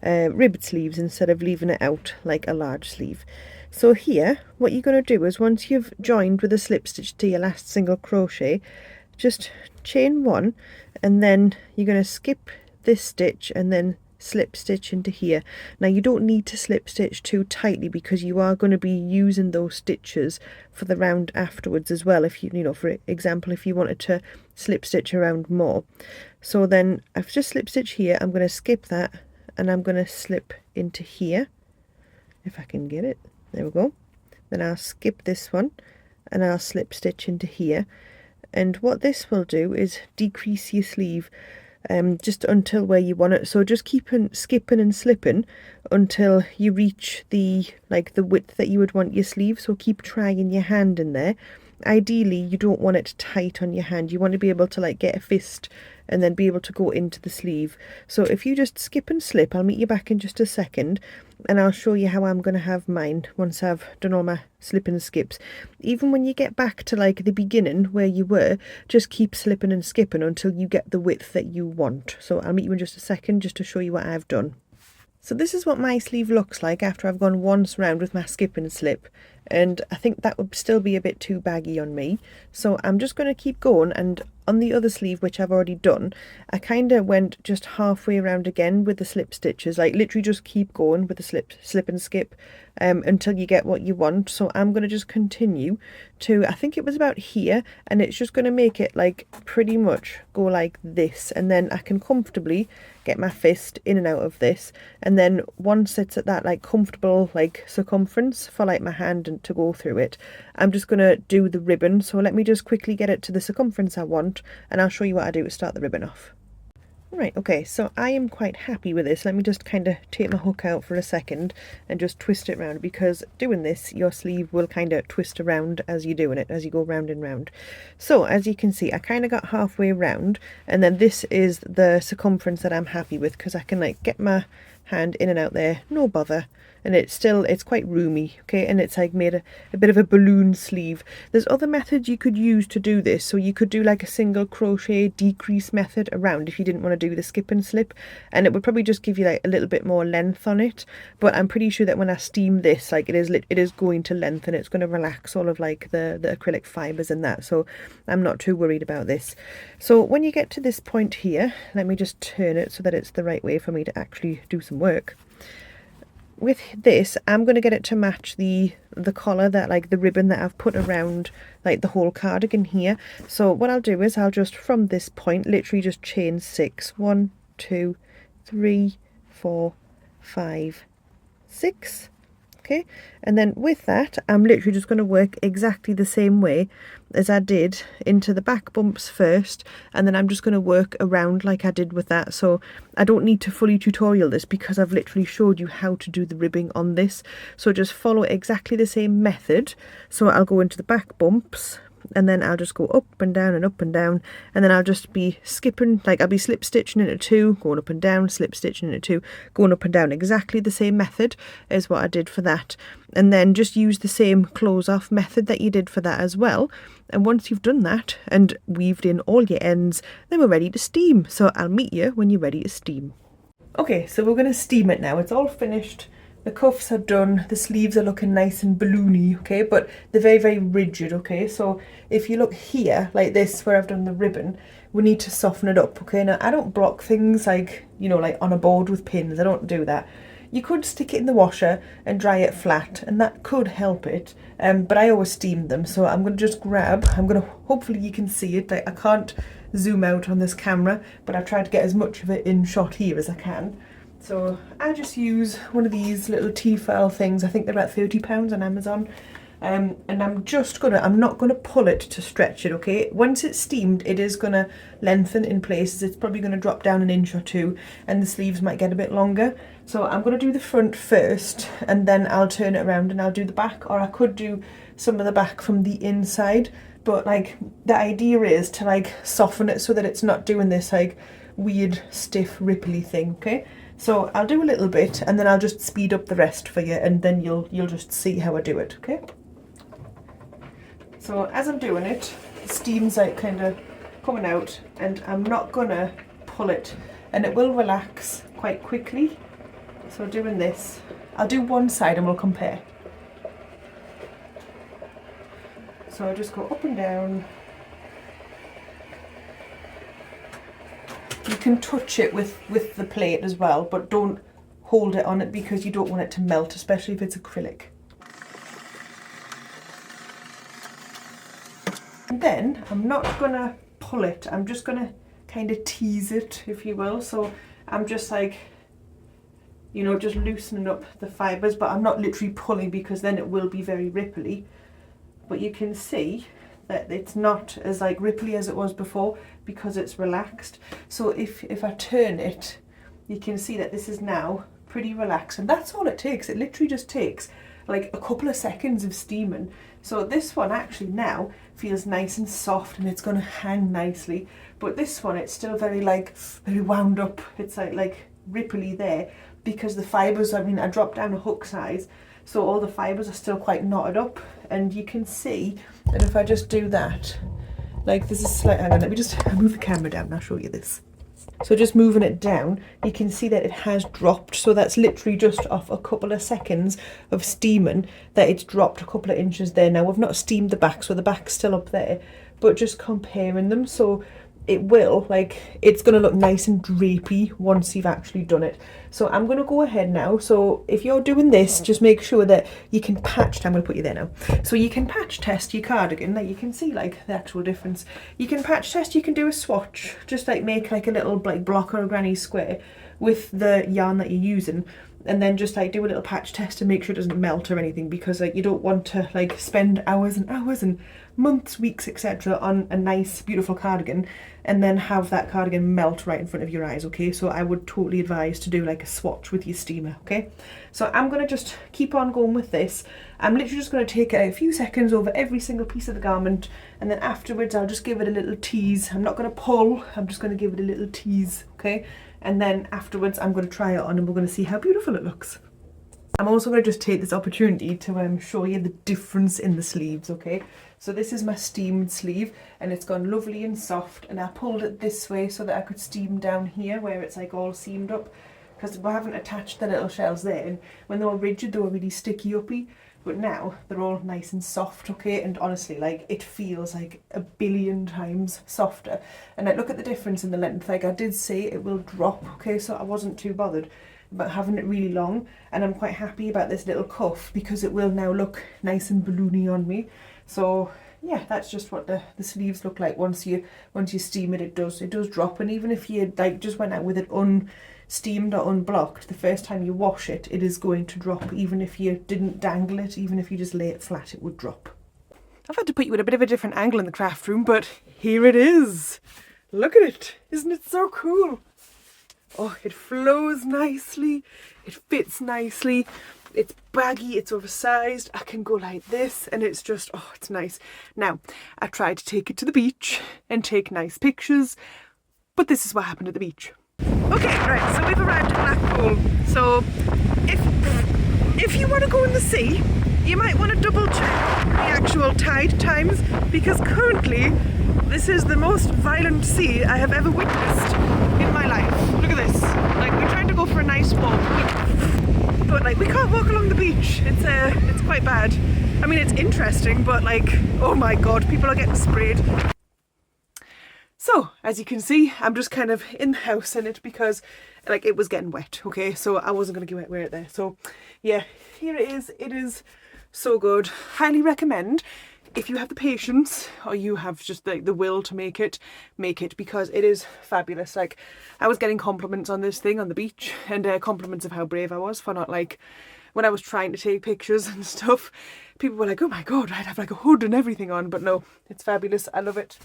ribbed sleeves instead of leaving it out like a large sleeve. So here, what you're going to do is, once you've joined with a slip stitch to your last single crochet, just chain 1, and then you're going to skip this stitch and then slip stitch into here. Now you don't need to slip stitch too tightly, because you are going to be using those stitches for the round afterwards as well, if you know, for example, if you wanted to slip stitch around more. So then I've just slip stitch here, I'm going to skip that and I'm going to slip into here, if I can get it, there we go. Then I'll skip this one and I'll slip stitch into here, and what this will do is decrease your sleeve just until where you want it. So just keep skipping and slipping until you reach the width that you would want your sleeve. So keep trying your hand in there ideally you don't want it tight on your hand. You want to be able to like get a fist and then be able to go into the sleeve. So if you just skip and slip, I'll meet you back in just a second and I'll show you how I'm going to have mine once I've done all my slip and skips. Even when you get back to like the beginning where you were, just keep slipping and skipping until you get the width that you want. So I'll meet you in just a second just to show you what I've done. So this is what my sleeve looks like after I've gone once round with my skip and slip, and I think that would still be a bit too baggy on me, so I'm just going to keep going. And on the other sleeve, which I've already done, I kind of went just halfway around again with the slip stitches, like literally just keep going with the slip and skip until you get what you want. So I'm going to just continue to, I think it was about here, and it's just going to make it like pretty much go like this, and then I can comfortably get my fist in and out of this, and then once it's at that like comfortable like circumference for like my hand and to go through it, I'm just going to do the ribbon. So let me just quickly get it to the circumference I want and I'll show you what I do to start the ribbon off. Right, okay, so I am quite happy with this. Let me just kind of take my hook out for a second and just twist it around, because doing this, your sleeve will kind of twist around as you're doing it, as you go round and round. So as you can see, I kind of got halfway around, and then this is the circumference that I'm happy with, because I can like get my hand in and out there, no bother. And it's quite roomy, okay, and it's like made a bit of a balloon sleeve. There's other methods you could use to do this. So you could do like a single crochet decrease method around if you didn't want to do the skip and slip, and it would probably just give you like a little bit more length on it. But I'm pretty sure that when I steam this, like it is going to lengthen, it's going to relax all of like the acrylic fibers and that, so I'm not too worried about this. So when you get to this point here, let me just turn it so that it's the right way for me to actually do some work. With this, I'm going to get it to match the collar, that like the ribbon that I've put around like the whole cardigan here. So what I'll do is I'll just, from this point, literally just chain 6. 1, 2, 3, 4, 5, 6. Okay, and then with that, I'm literally just going to work exactly the same way as I did into the back bumps first, and then I'm just going to work around like I did with that. So I don't need to fully tutorial this because I've literally showed you how to do the ribbing on this. So just follow exactly the same method. So I'll go into the back bumps, and then I'll just go up and down and up and down, and then I'll just be skipping, like I'll be slip stitching into 2, going up and down, slip stitching into 2, going up and down, exactly the same method as what I did for that. And then just use the same close off method that you did for that as well. And once you've done that and weaved in all your ends, then we're ready to steam. So I'll meet you when you're ready to steam. Okay, so we're going to steam it now. It's all finished. The cuffs are done, the sleeves are looking nice and balloony, okay, but they're very, very rigid, okay. So if you look here, like this, where I've done the ribbon, we need to soften it up, okay. Now, I don't block things like, you know, like on a board with pins. I don't do that. You could stick it in the washer and dry it flat, and that could help it, but I always steam them. So I'm going to just grab, hopefully you can see it. I can't zoom out on this camera, but I've tried to get as much of it in shot here as I can. So I just use one of these little T-file things. I think they're about £30 on Amazon. And I'm not gonna pull it to stretch it, okay? Once it's steamed, it is gonna lengthen in places. It's probably gonna drop down an inch or two, and the sleeves might get a bit longer. So I'm gonna do the front first, and then I'll turn it around and I'll do the back, or I could do some of the back from the inside. But like the idea is to like soften it so that it's not doing this like weird stiff ripply thing, okay? So I'll do a little bit and then I'll just speed up the rest for you, and then you'll just see how I do it, okay? So as I'm doing it, the steam's like kind of coming out, and I'm not gonna pull it, and it will relax quite quickly. So doing this, I'll do one side and we'll compare. So I just go up and down. You can touch it with the plate as well, but don't hold it on it because you don't want it to melt, especially if it's acrylic. And then I'm not gonna pull it, I'm just gonna kind of tease it, if you will. So I'm just like, you know, just loosening up the fibres, but I'm not literally pulling because then it will be very ripply. But you can see that it's not as like ripply as it was before because it's relaxed. So if I turn it, you can see that this is now pretty relaxed, and that's all it takes. It literally just takes like a couple of seconds of steaming. So this one actually now feels nice and soft and it's going to hang nicely. But this one, it's still very very wound up. It's like ripply there because the fibres, I mean, I dropped down a hook size, so all the fibres are still quite knotted up. And you can see that if I just do that, like this is slight, hang on, let me just move the camera down and I'll show you this. So just moving it down, you can see that it has dropped. So that's literally just off a couple of seconds of steaming that it's dropped a couple of inches there. Now we've not steamed the back, so the back's still up there, but just comparing them, so it will, like, it's going to look nice and drapey once you've actually done it. So I'm going to go ahead now. So if you're doing this, just make sure that you can patch, I'm going to put you there now. So you can patch test your cardigan, like you can see like the actual difference. You can patch test, you can do a swatch, just like make like a little like block or a granny square with the yarn that you're using, and then just like do a little patch test to make sure it doesn't melt or anything, because like you don't want to like spend hours and hours and months, weeks, etc. on a nice beautiful cardigan and then have that cardigan melt right in front of your eyes. Okay, so I would totally advise to do like a swatch with your steamer. Okay, so I'm going to just keep on going with this. I'm literally just going to take a few seconds over every single piece of the garment, and then afterwards I'll just give it a little tease. I'm not going to pull, I'm just going to give it a little tease. Okay, and then afterwards I'm going to try it on and we're going to see how beautiful it looks. I'm also going to just take this opportunity to show you the difference in the sleeves. Okay, so this is my steamed sleeve and it's gone lovely and soft, and I pulled it this way so that I could steam down here where it's like all seamed up, because we haven't attached the little shells there, and when they were rigid they were really sticky uppy, but now they're all nice and soft. Okay, and honestly, like, it feels like a billion times softer. And like, look at the difference in the length. Like I did say, it will drop. Okay, so I wasn't too bothered about having it really long, and I'm quite happy about this little cuff because it will now look nice and balloony on me. So yeah, that's just what the sleeves look like once you steam it. It does drop, and even if you like just went out with it unsteamed or unblocked, the first time you wash it, it is going to drop. Even if you didn't dangle it, even if you just lay it flat, it would drop. I've had to put you at a bit of a different angle in the craft room, but here it is. Look at it, isn't it so cool? Oh, it flows nicely, it fits nicely, it's baggy, it's oversized, I can go like this, and it's just, oh, it's nice. Now, I tried to take it to the beach and take nice pictures, but this is what happened at the beach. Okay, right, so we've arrived at Blackpool. So if you want to go in the sea, you might want to double check the actual tide times, because currently this is the most violent sea I have ever witnessed in my life. Look at this. Like, we're trying to go for a nice walk, but like, we can't walk along the beach. It's quite bad. I mean, it's interesting, but like, oh my god, people are getting sprayed. So, as you can see, I'm just kind of in the house in it because like it was getting wet. Okay, so I wasn't going to wear it there. So yeah, here it is. It is so good. Highly recommend. If you have the patience or you have just like the will to make it, because it is fabulous. Like, I was getting compliments on this thing on the beach, and compliments of how brave I was for not, like, when I was trying to take pictures and stuff, people were like, oh my god, I'd have like a hood and everything on. But no, it's fabulous. I love it.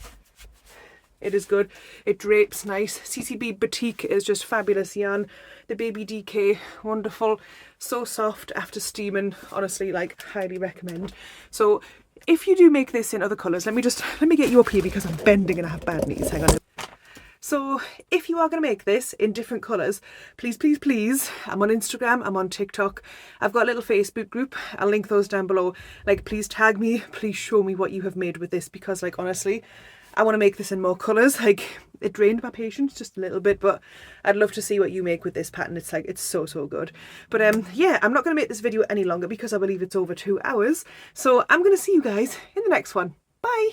It is good. It drapes nice. Cicibebe Batik is just fabulous yarn. The baby DK, wonderful. So soft after steaming. Honestly, like, highly recommend. So if you do make this in other colours, let me get you up here because I'm bending and I have bad knees. Hang on. So if you are going to make this in different colours, please, please, please, I'm on Instagram, I'm on TikTok, I've got a little Facebook group, I'll link those down below. Like, please tag me, please show me what you have made with this, because like, honestly, I want to make this in more colours. Like, it drained my patience just a little bit, but I'd love to see what you make with this pattern. It's like, it's so, so good. But yeah, I'm not going to make this video any longer because I believe it's over 2 hours. So I'm going to see you guys in the next one. Bye!